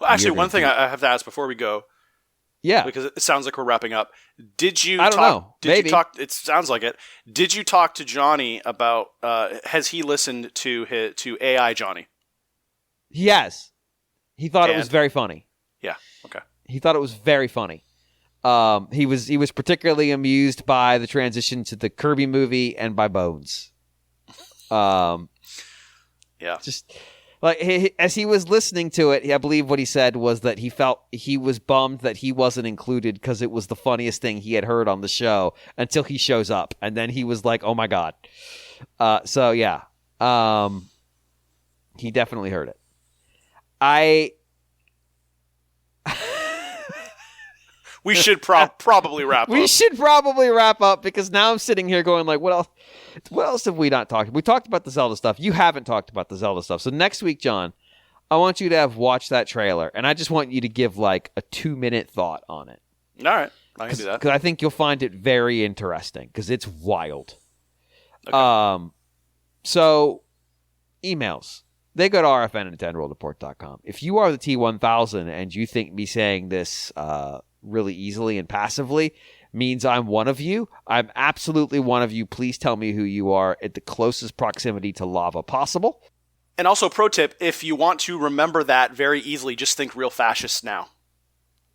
Well, actually, one thing I have to ask before we go. Yeah. Because it sounds like we're wrapping up. Did you I don't know. Maybe. You talk? It sounds like it. Did you talk to Johnny about? Has he listened to AI Johnny? He has. He thought it was very funny. Yeah. Okay. He thought it was very funny. He was particularly amused by the transition to the Kirby movie and by Bones. Yeah. Just. Like as he was listening to it, I believe what he said was that he felt he was bummed that he wasn't included because it was the funniest thing he had heard on the show until he shows up, and then he was like, "Oh my god!" So yeah, he definitely heard it. We should probably wrap up. We should probably wrap up because now I'm sitting here going like, what else? What else have we not talked about? We talked about the Zelda stuff. You haven't talked about the Zelda stuff. So next week, John, I want you to have watched that trailer, and I just want you to give like a 2-minute thought on it. All right. I can do that. Because I think you'll find it very interesting because it's wild. Okay. So emails. They go to rfn@nintendoworldreport.com. If you are the T1000 and you think me saying this really easily and passively means I'm one of you, I'm absolutely one of you. Please tell me who you are at the closest proximity to lava possible. And also, pro tip, if you want to remember that very easily, just think real fascists now.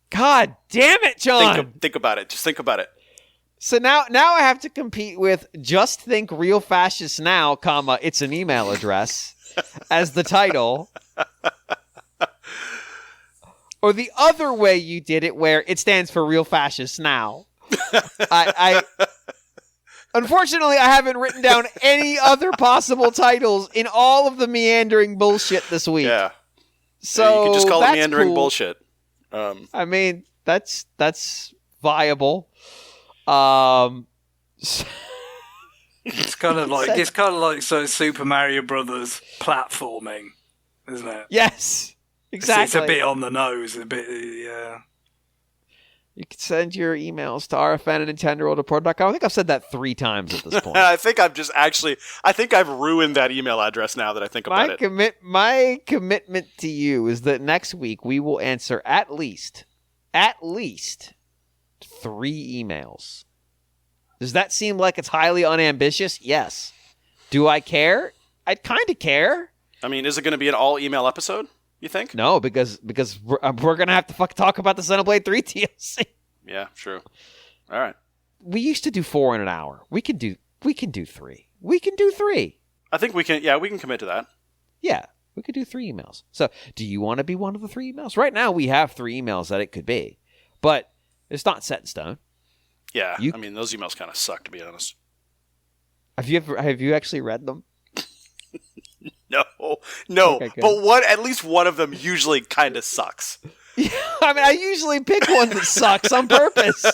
God damn it, John! Think about it. Just think about it. So now I have to compete with just think real fascists now, comma, it's an email address as the title. Or the other way you did it, where it stands for Real Fascists Now. Unfortunately, I haven't written down any other possible titles in all of the meandering bullshit this week. Yeah. So yeah, you can just call it meandering cool. bullshit. I mean, that's viable. It's kind of like Super Mario Brothers platforming, isn't it? Yes. Exactly. It's a bit on the nose, a bit, yeah. You can send your emails to rfn@nintendoworldreport.com. I think I've said that 3 times at this point. I think I've ruined that email address now that I think about it. My commitment to you is that next week we will answer at least 3 emails. Does that seem like it's highly unambitious? Yes. Do I care? I kind of care. I mean, is it going to be an all-email episode? You think? No, because we're gonna have to talk about the Xenoblade 3 DLC. Yeah, true. All right. We used to do 4 in an hour. We can do 3. We can do 3. I think we can. Yeah, we can commit to that. Yeah, we could do 3 emails. So, do you want to be one of the 3 emails? Right now, we have 3 emails that it could be, but it's not set in stone. Yeah, I mean, those emails kind of suck, to be honest. Have you actually read them? No, okay, but at least one of them usually kind of sucks. Yeah, I mean, I usually pick one that sucks on purpose.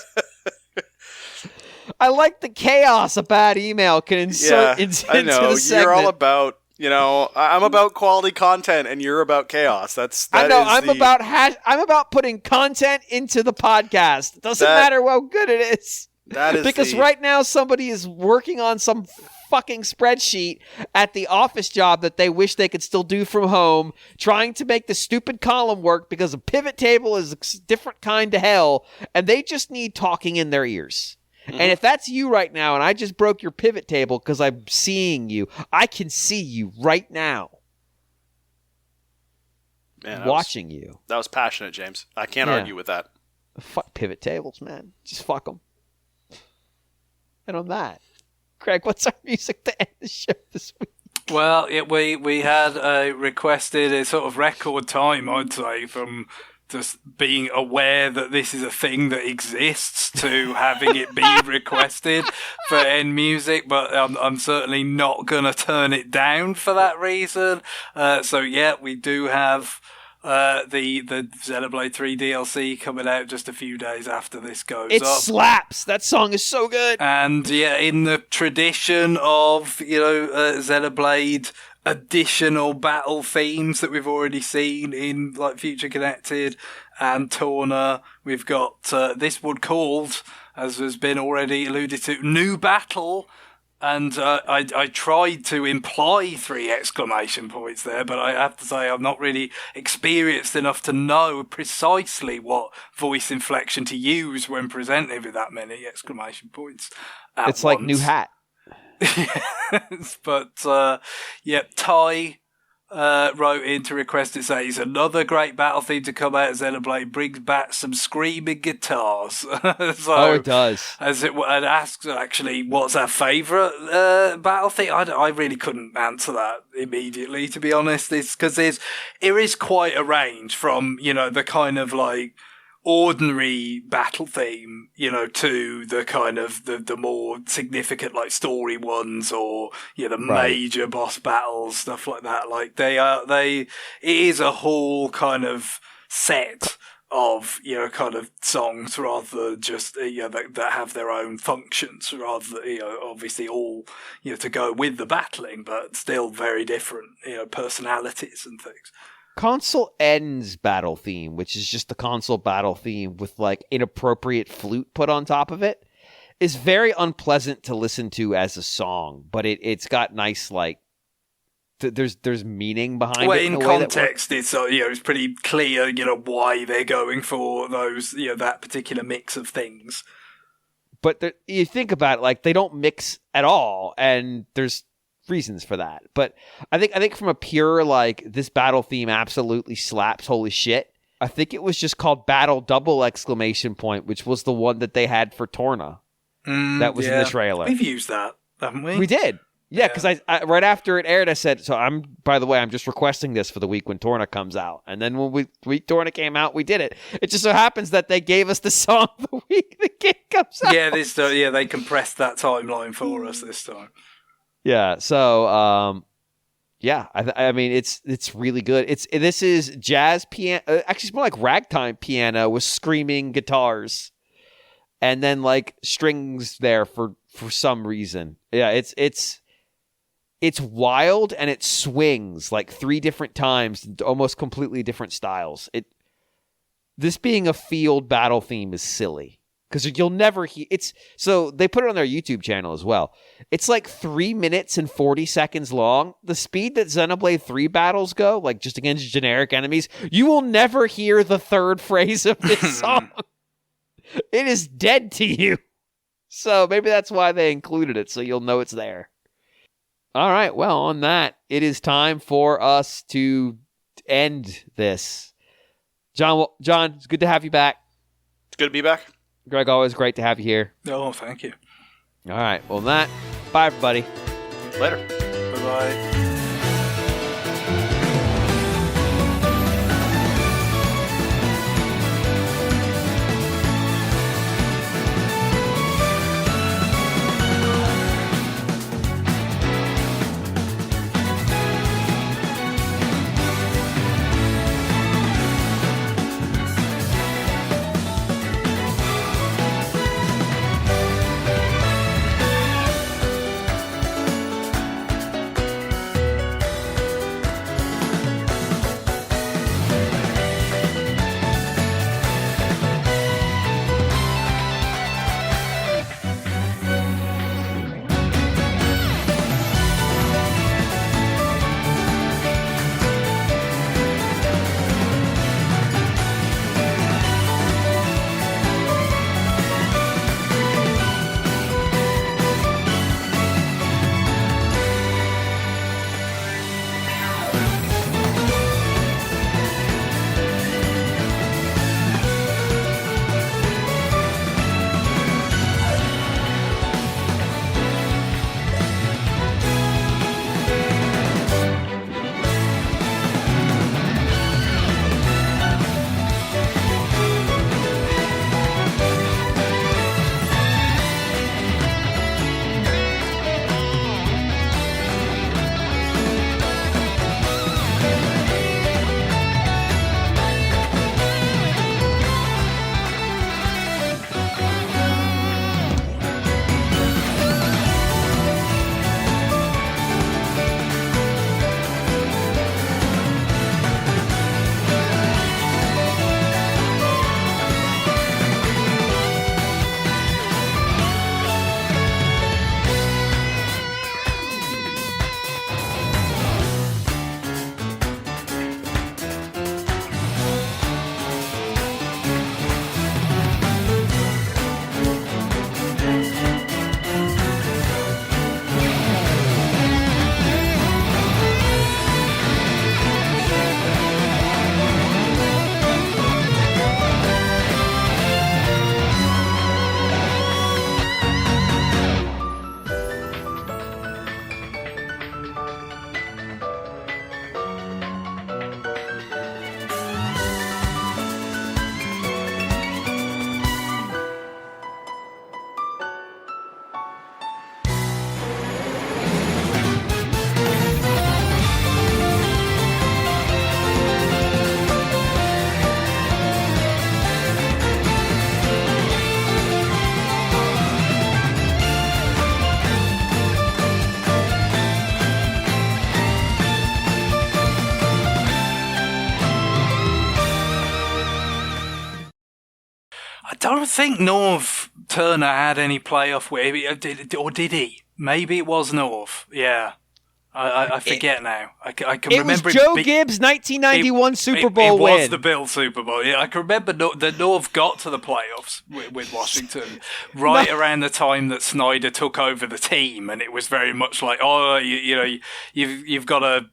I like the chaos a bad email can insert into I know. the segment. You're all about, I'm about quality content and you're about chaos. I'm about putting content into the podcast. It doesn't matter how good it is. That is because right now somebody is working on some fucking spreadsheet at the office job that they wish they could still do from home, trying to make the stupid column work because a pivot table is a different kind of hell, and they just need talking in their ears. And if that's you right now, and I just broke your pivot table because I'm seeing you, I can see you right now. Man, watching you. That was passionate, James. I can't argue with that. Fuck pivot tables, man. Just fuck them. And on that, Craig, what's our music to end the show this week? Well, we had requested a sort of record time, I'd say, from just being aware that this is a thing that exists to having it be requested for end music, but I'm certainly not going to turn it down for that reason. So yeah, we do have the Xenoblade 3 DLC coming out just a few days after this goes up. It slaps! That song is so good! And yeah, in the tradition of, Xenoblade additional battle themes that we've already seen in like Future Connected and Torna, we've got this one called, as has been already alluded to, New Battle. And I tried to imply 3 exclamation points there, but I have to say I'm not really experienced enough to know precisely what voice inflection to use when presented with that many exclamation points at It's once. like new hat. Yes, but Ty wrote in to request it, says another great battle theme to come out of Xenoblade brings back some screaming guitars. So, it does. And asks actually what's our favourite battle theme. I really couldn't answer that immediately, to be honest. It's because it is quite a range from the kind of like ordinary battle theme, to the kind of the more significant like story ones, or the major boss battles, stuff like that. Like it is a whole kind of set of kind of songs, rather than just that have their own functions, rather than obviously all to go with the battling, but still very different personalities and things. Console Ends battle theme, which is just the console battle theme with like inappropriate flute put on top of it, is very unpleasant to listen to as a song, but it's got nice like there's meaning behind it. Well, in context, it's pretty clear why they're going for those that particular mix of things. But you think about it, like they don't mix at all, and there's reasons for that. But I think from a pure like this battle theme absolutely slaps, holy shit, I think it was just called Battle Double exclamation point, which was the one that they had for Torna. That was in the trailer. We've used that, haven't we? We did. Yeah, because I right after it aired, I said, so by the way, I'm just requesting this for the week when Torna comes out. And then when Torna came out, we did it. It just so happens that they gave us the song the week the game comes out. Yeah, they compressed that timeline for us this time. Yeah, so I mean it's really good. This is jazz piano. Actually, it's more like ragtime piano with screaming guitars, and then like strings there for some reason. Yeah, it's wild, and it swings like 3 different times, almost completely different styles. This being a field battle theme is silly. Because you'll never hear it's. So they put it on their YouTube channel as well. It's like 3 minutes and 40 seconds long. The speed that Xenoblade 3 battles go, like just against generic enemies, you will never hear the third phrase of this song. It is dead to you. So maybe that's why they included it, so you'll know it's there. All right, well, on that, it is time for us to end this. John, it's good to have you back. It's good to be back. Greg, always great to have you here. Oh, thank you. All right. Well, bye, everybody. Later. Bye-bye. don't think Norv Turner had any playoff win, or did he? Maybe it was Norv. Yeah. I forget now. I can remember it was Joe Gibbs' 1991 Super Bowl win. It was the Bills Super Bowl. Yeah, I can remember that Norv got to the playoffs with Washington around the time that Snyder took over the team, and it was very much like, you've got to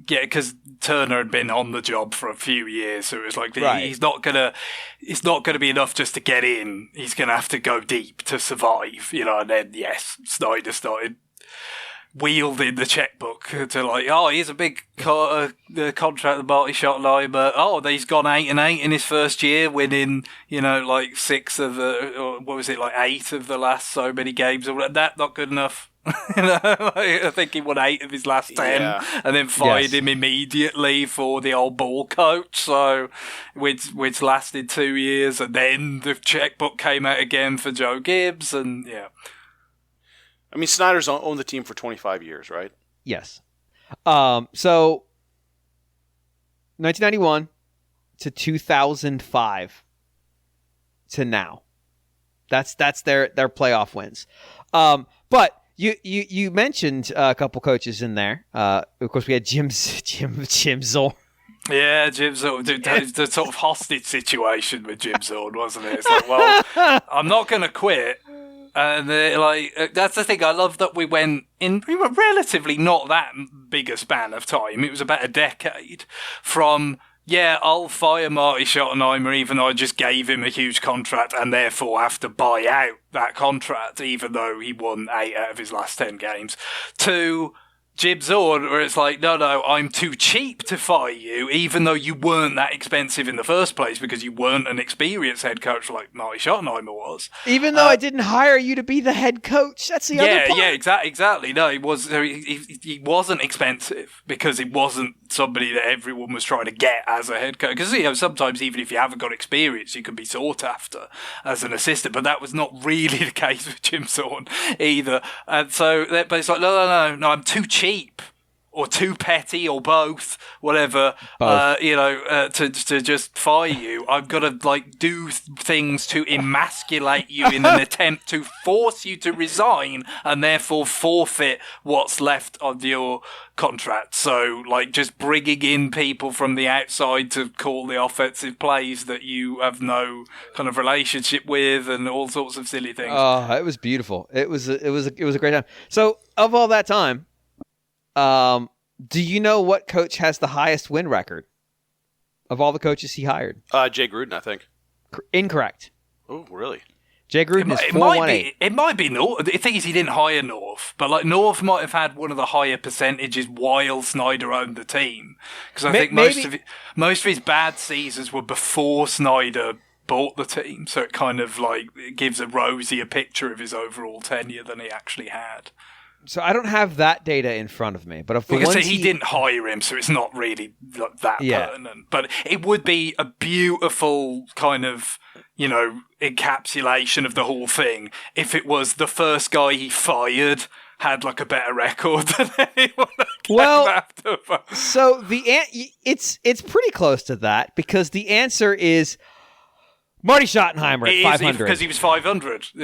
get, because Turner had been on the job for a few years, so it was like it's not gonna be enough just to get in. He's gonna have to go deep to survive, And then Snyder started wielding the checkbook to like, here's a big contract, the multi-shot line, but he's gone 8-8 in his first year, winning, like 6 of the, or what was it, like 8 of the last so many games, or that, not good enough. I think he won 8 of his last 10, and then fired him immediately for the old ball coach. So, which lasted 2 years, and then the checkbook came out again for Joe Gibbs, and I mean, Snyder's owned the team for 25 years, right? Yes. So 1991 to 2005 to now. That's their playoff wins. But you mentioned a couple coaches in there. Of course, we had Jim Zorn. Yeah, Jim Zorn. The sort of hostage situation with Jim Zorn, wasn't it? It's like, well, I'm not going to quit. And that's the thing. I love that we were relatively not that big a span of time. It was about a decade from, I'll fire Marty Schottenheimer even though I just gave him a huge contract and therefore have to buy out that contract even though he won 8 out of his last 10 games, to Jim Zorn, where it's like, no, I'm too cheap to fire you, even though you weren't that expensive in the first place because you weren't an experienced head coach like Marty Schottenheimer was. Even though I didn't hire you to be the head coach, that's the other part. Yeah, exactly. No, he wasn't expensive because he wasn't somebody that everyone was trying to get as a head coach. Because sometimes even if you haven't got experience, you can be sought after as an assistant. But that was not really the case with Jim Zorn either. And so, but it's like, no, I'm too cheap or too petty or both, whatever. To just fire you. I've got to do things to emasculate you in an attempt to force you to resign and therefore forfeit what's left of your contract. So, just bringing in people from the outside to call the offensive plays that you have no kind of relationship with, and all sorts of silly things. Oh, it was beautiful. It was a great time. So, of all that time, do you know what coach has the highest win record of all the coaches he hired? Jay Gruden, I think. Incorrect. Oh, really? Jay Gruden is 4-1-8. It might be North. The thing is, he didn't hire North, but North might have had one of the higher percentages while Snyder owned the team. Because I think most of his bad seasons were before Snyder bought the team, so it kind of it gives a rosier picture of his overall tenure than he actually had. So I don't have that data in front of me, but of the ones he didn't hire him, so it's not really that pertinent. But it would be a beautiful kind of, encapsulation of the whole thing if it was the first guy he fired had a better record than anyone that came after. So it's pretty close to that because the answer is Marty Schottenheimer at 500 because he was 500. He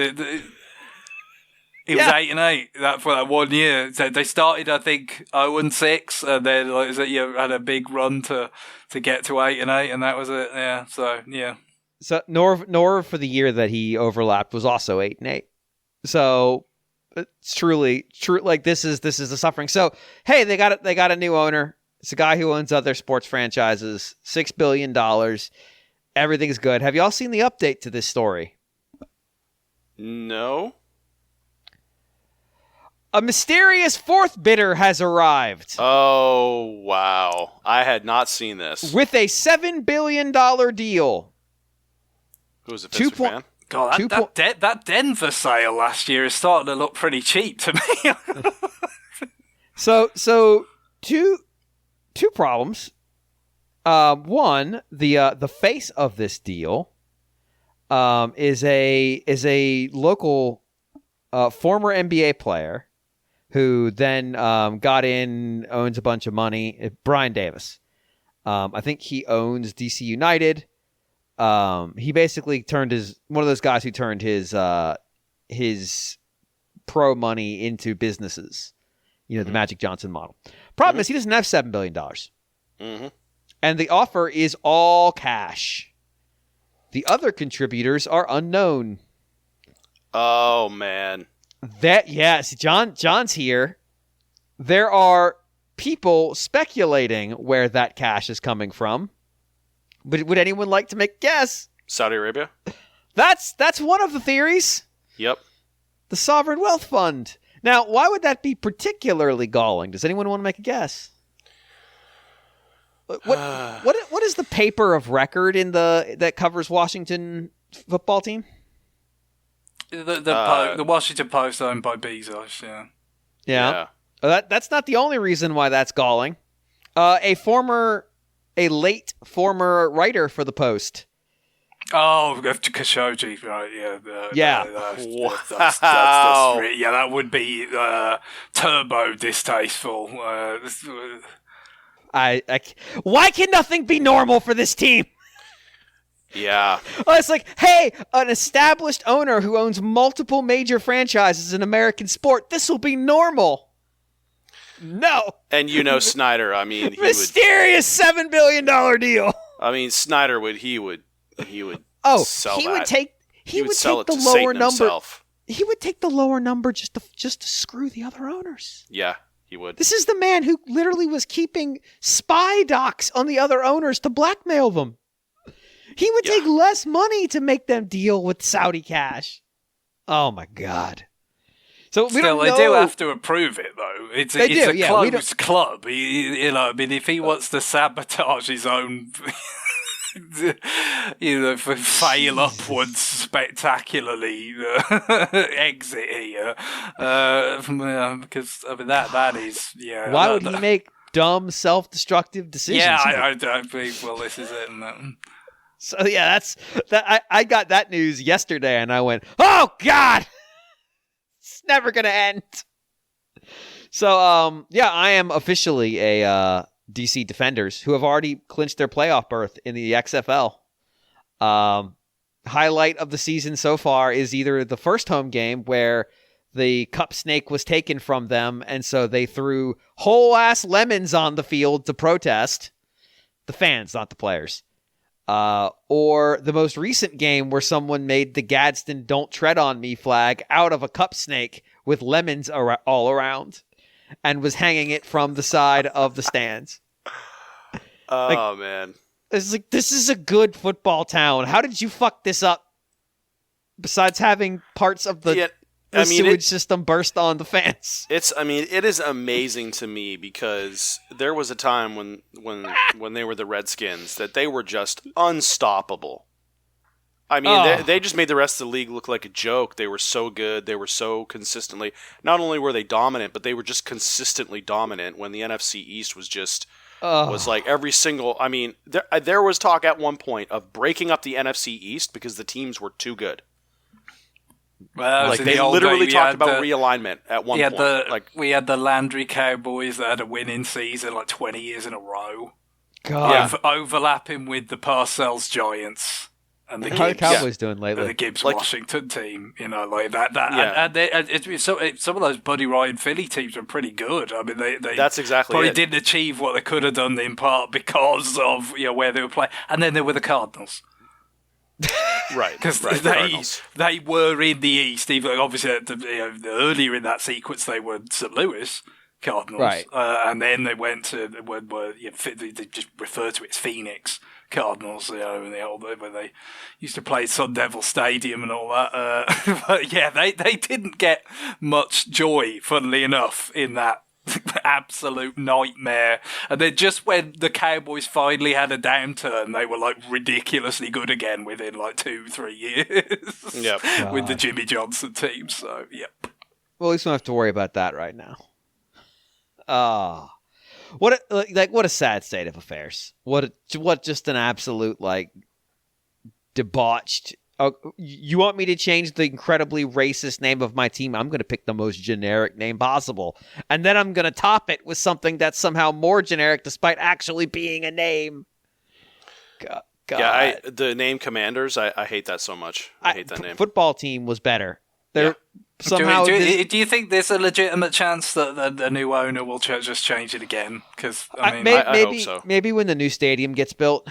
was 8-8 for that 1 year. So they started, I think, 0-6, and then had a big run to get to 8-8, and that was it. Yeah. So yeah. So Norv for the year that he overlapped was also 8-8. So it's truly true. This is the suffering. So hey, they got a new owner. It's a guy who owns other sports franchises. $6 billion. Everything's good. Have y'all seen the update to this story? No. A mysterious fourth bidder has arrived. Oh, wow. I had not seen this. With a $7 billion deal. Who was it, Vince McMahon? God, that Denver sale last year is starting to look pretty cheap to me. So two problems. One, the face of this deal is a local former NBA player who then got in, owns a bunch of money. Brian Davis. I think he owns DC United. He basically turned one of those guys who turned his pro money into businesses. The Magic Johnson model. Problem is he doesn't have $7 billion. And the offer is all cash. The other contributors are unknown. Oh, man. Yes, John's here. There are people speculating where that cash is coming from. But would anyone like to make a guess? Saudi Arabia? That's one of the theories. Yep. The Sovereign Wealth Fund. Now, why would that be particularly galling? Does anyone want to make a guess? What is the paper of record that covers Washington football team? The Washington Post, owned by Bezos. Yeah. That's not the only reason why that's galling. A late former writer for the Post. Oh, Khashoggi, right? Yeah. That would be turbo distasteful. Why can nothing be normal for this team? Yeah. It's like, hey, an established owner who owns multiple major franchises in American sport, this will be normal. No. And Snyder, I mean, mysterious $7 billion deal. I mean, Snyder would sell that. He would sell it to lower Satan number. Himself. He would take the lower number just to screw the other owners. Yeah, he would. This is the man who literally was keeping spy docs on the other owners to blackmail them. He would take less money to make them deal with Saudi cash. Oh my God. So they do have to approve it, though. It's a closed club. If he wants to sabotage his own, fail upwards spectacularly exit here, because that is Why would he make dumb, self-destructive decisions? Yeah, I don't think. Well, this is it. So that's that. I got that news yesterday, and I went, "Oh God, it's never gonna end." So I am officially a DC Defenders who have already clinched their playoff berth in the XFL. Highlight of the season so far is either the first home game where the cup snake was taken from them, and so they threw whole ass lemons on the field to protest. The fans, not the players. Or the most recent game where someone made the Gadsden "Don't Tread on Me" flag out of a cup snake with lemons all around and was hanging it from the side of the stands. Oh, man. It's like, this is a good football town. How did you fuck this up? Besides having parts of the sewage system burst on the fans. It is amazing to me because there was a time when they were the Redskins that they were just unstoppable. I mean, they just made the rest of the league look like a joke. They were so good. They were so consistently. Not only were they dominant, but they were just consistently dominant when the NFC East was just was like every single. I mean, there was talk at one point of breaking up the NFC East because the teams were too good. Well, like they literally talked about realignment at one point. We had the Landry Cowboys that had a winning season like 20 years in a row. God, overlapping with the Parcells Giants and the How are the Cowboys doing lately? The Gibbs Washington team, like that. And some of those Buddy Ryan Philly teams were pretty good. I mean, they that's exactly probably it. Didn't achieve what they could have done in part because of where they were playing, and then there were the Cardinals. Right, because they were in the East. Even obviously, earlier in that sequence, they were St. Louis Cardinals, right? And then they went to they just refer to it as Phoenix Cardinals, in the old when they used to play Sun Devil Stadium and all that. But yeah, they didn't get much joy, funnily enough, in that absolute nightmare. And then just when the Cowboys finally had a downturn, they were like ridiculously good again within like 2-3 years. Yep. With the Jimmy Johnson team. So yep. Well, at least we don't have to worry about that right now. What a sad state of affairs. What just an absolute debauched. Oh, you want me to change the incredibly racist name of my team? I'm going to pick the most generic name possible. And then I'm going to top it with something that's somehow more generic despite actually being a name. God. God. Yeah, the name Commanders, I hate that so much. I hate that name. Football team was better. Yeah. Somehow. Do you think there's a legitimate chance that the new owner will just change it again? Because I hope so. Maybe when the new stadium gets built.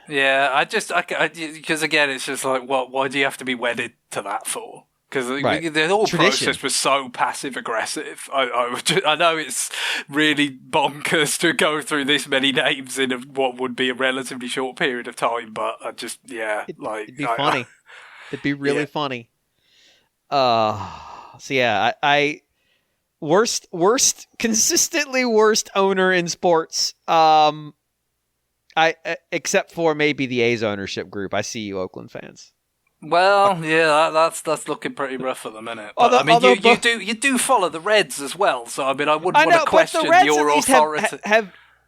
Yeah, because again, it's just like, why do you have to be wedded to that for? Because the whole process was so passive aggressive. I know it's really bonkers to go through this many names in what would be a relatively short period of time, but it'd be funny. It'd be really funny. So yeah, I consistently worst owner in sports. Except for maybe the A's ownership group. I see you, Oakland fans. Well, yeah, that's looking pretty rough at the minute. But, you do follow the Reds as well, so I wouldn't want to question your authority.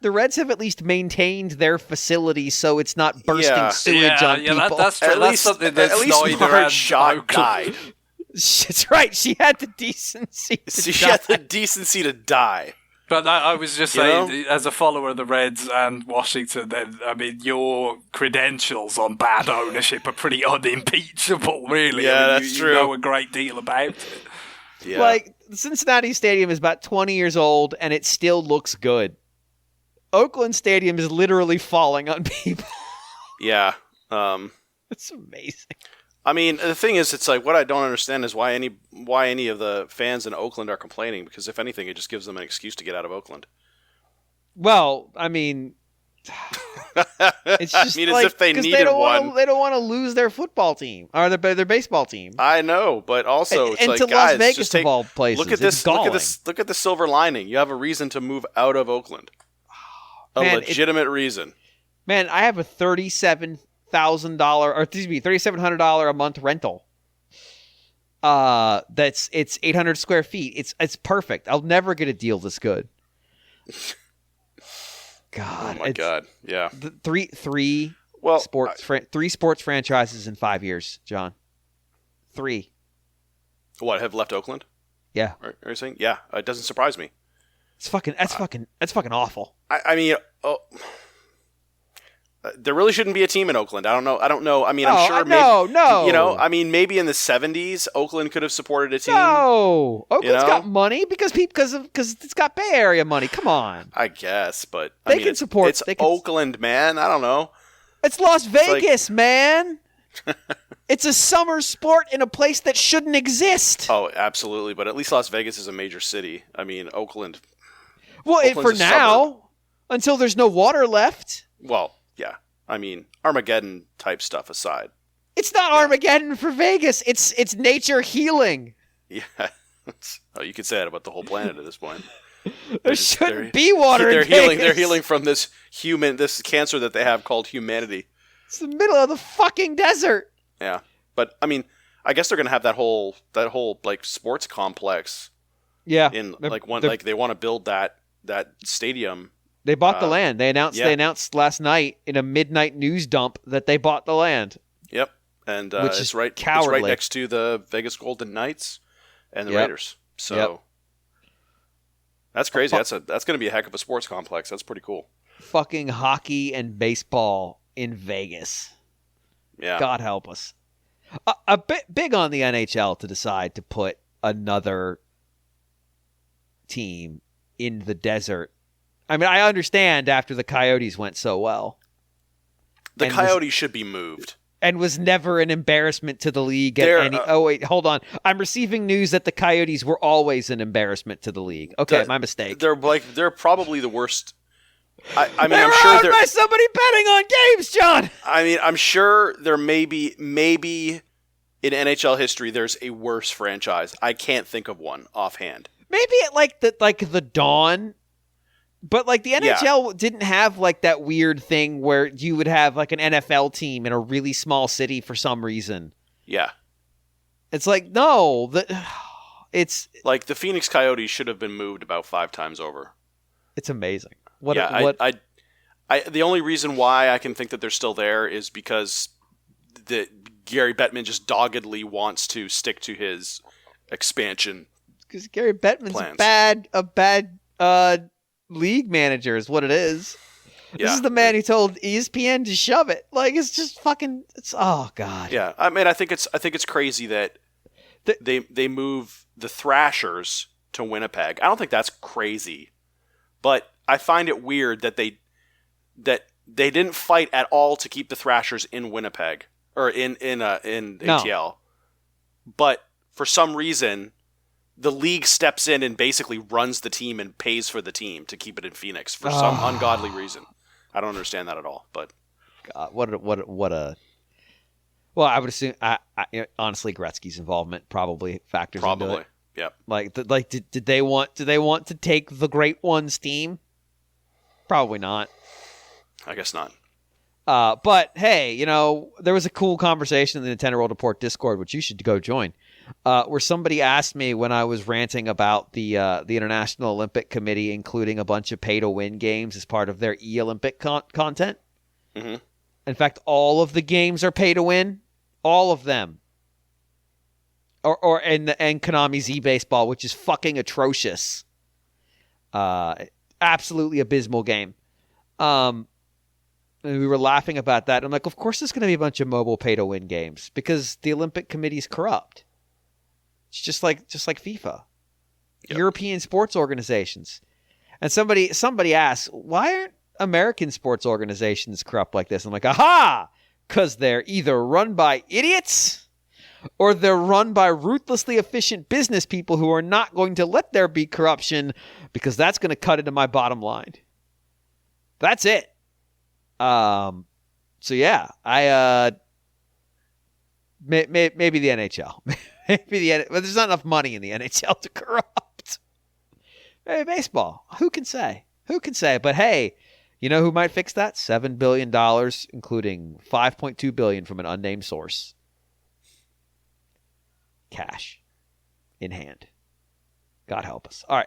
The Reds have at least maintained their facility so it's not bursting sewage on people. That's true. That's something that Snyder Shaw died. That's right. She had the decency. To die. But I was just saying, as a follower of the Reds and Washington, then your credentials on bad ownership are pretty unimpeachable, really. Yeah, that's true. You know a great deal about it. Yeah. Like, the Cincinnati Stadium is about 20 years old, and it still looks good. Oakland Stadium is literally falling on people. Yeah. It's amazing. I mean, the thing is, it's like, what I don't understand is why any of the fans in Oakland are complaining, because if anything, it just gives them an excuse to get out of Oakland. Well, I mean, it's just as if they needed one. They don't want to lose their football team or their baseball team. I know, but also it's like, to guys, Las Vegas just of all places. Look at this. Look at the silver lining. You have a reason to move out of Oakland. Legitimate reason. Man, I have a $3,700 a month rental. It's 800 square feet. It's perfect. I'll never get a deal this good. God. Oh my God. Yeah. Three sports franchises in 5 years, John. 3. What, have left Oakland? Yeah. Are you saying? Yeah. It doesn't surprise me. That's fucking awful. I mean, there really shouldn't be a team in Oakland. I don't know. I mean, I'm sure. No. You know, I mean, maybe in the 70s, Oakland could have supported a team. No, Oakland's got money because it's got Bay Area money. Come on. I guess, but they can support. It's Oakland, man. I don't know. It's Las Vegas, man. It's a summer sport in a place that shouldn't exist. Oh, absolutely. But at least Las Vegas is a major city. I mean, Oakland. Well, for now, until there's no water left. Well, yeah. I mean, Armageddon type stuff aside. It's not Armageddon for Vegas. It's nature healing. Yeah. You could say that about the whole planet at this point. There shouldn't be water in Vegas. They're healing from this cancer that they have called humanity. It's the middle of the fucking desert. Yeah. But I mean, I guess they're going to have that whole like sports complex. Yeah. In like they want to build that stadium. They bought the land. They announced last night in a midnight news dump that they bought the land. Yep, and which is cowardly. It's right next to the Vegas Golden Knights and the Raiders. So that's crazy. That's going to be a heck of a sports complex. That's pretty cool. Fucking hockey and baseball in Vegas. Yeah, God help us. A bit big on the NHL to decide to put another team in the desert. I mean, I understand after the Coyotes went so well. The Coyotes should be moved. And was never an embarrassment to the league. Oh, wait, hold on. I'm receiving news that the Coyotes were always an embarrassment to the league. Okay, my mistake. They're probably the worst. I mean, I'm sure they're by somebody betting on games, John. I mean, I'm sure there maybe in NHL history there's a worse franchise. I can't think of one offhand. Maybe at the Dawn. But like the NHL didn't have like that weird thing where you would have like an NFL team in a really small city for some reason. Yeah. It's like, no, it's like the Phoenix Coyotes should have been moved about 5 times over. It's amazing. The only reason why I can think that they're still there is because Gary Bettman just doggedly wants to stick to his expansion. Because Gary Bettman's plans. a bad league manager is what it is. This is the man who told ESPN to shove it. Like, it's just fucking. It's oh god. Yeah, I mean, I think it's crazy that they move the Thrashers to Winnipeg. I don't think that's crazy, but I find it weird that they didn't fight at all to keep the Thrashers in Winnipeg or in ATL, but for some reason the league steps in and basically runs the team and pays for the team to keep it in Phoenix for some ungodly reason. I don't understand that at all. But God, what a. Well, I would assume. Honestly, Gretzky's involvement probably factors into it. Yep. Like, did they want to take the Great One's team? Probably not. I guess not. But hey, there was a cool conversation in the Nintendo World Report Discord, which you should go join, where somebody asked me when I was ranting about the International Olympic Committee including a bunch of pay-to-win games as part of their e-Olympic content. Mm-hmm. In fact, all of the games are pay-to-win. All of them. And Konami's eBaseball, which is fucking atrocious. Absolutely abysmal game. And we were laughing about that. I'm like, of course there's going to be a bunch of mobile pay-to-win games because the Olympic Committee's corrupt. It's just like FIFA. Yep. European sports organizations. And somebody asks, why aren't American sports organizations corrupt like this? I'm like, aha! Because they're either run by idiots or they're run by ruthlessly efficient business people who are not going to let there be corruption because that's going to cut into my bottom line. That's it. So yeah, maybe the NHL. But there's not enough money in the NHL to corrupt. Maybe baseball. Who can say? But hey, you know who might fix that? $7 billion, including $5.2 billion from an unnamed source. Cash in hand. God help us. All right.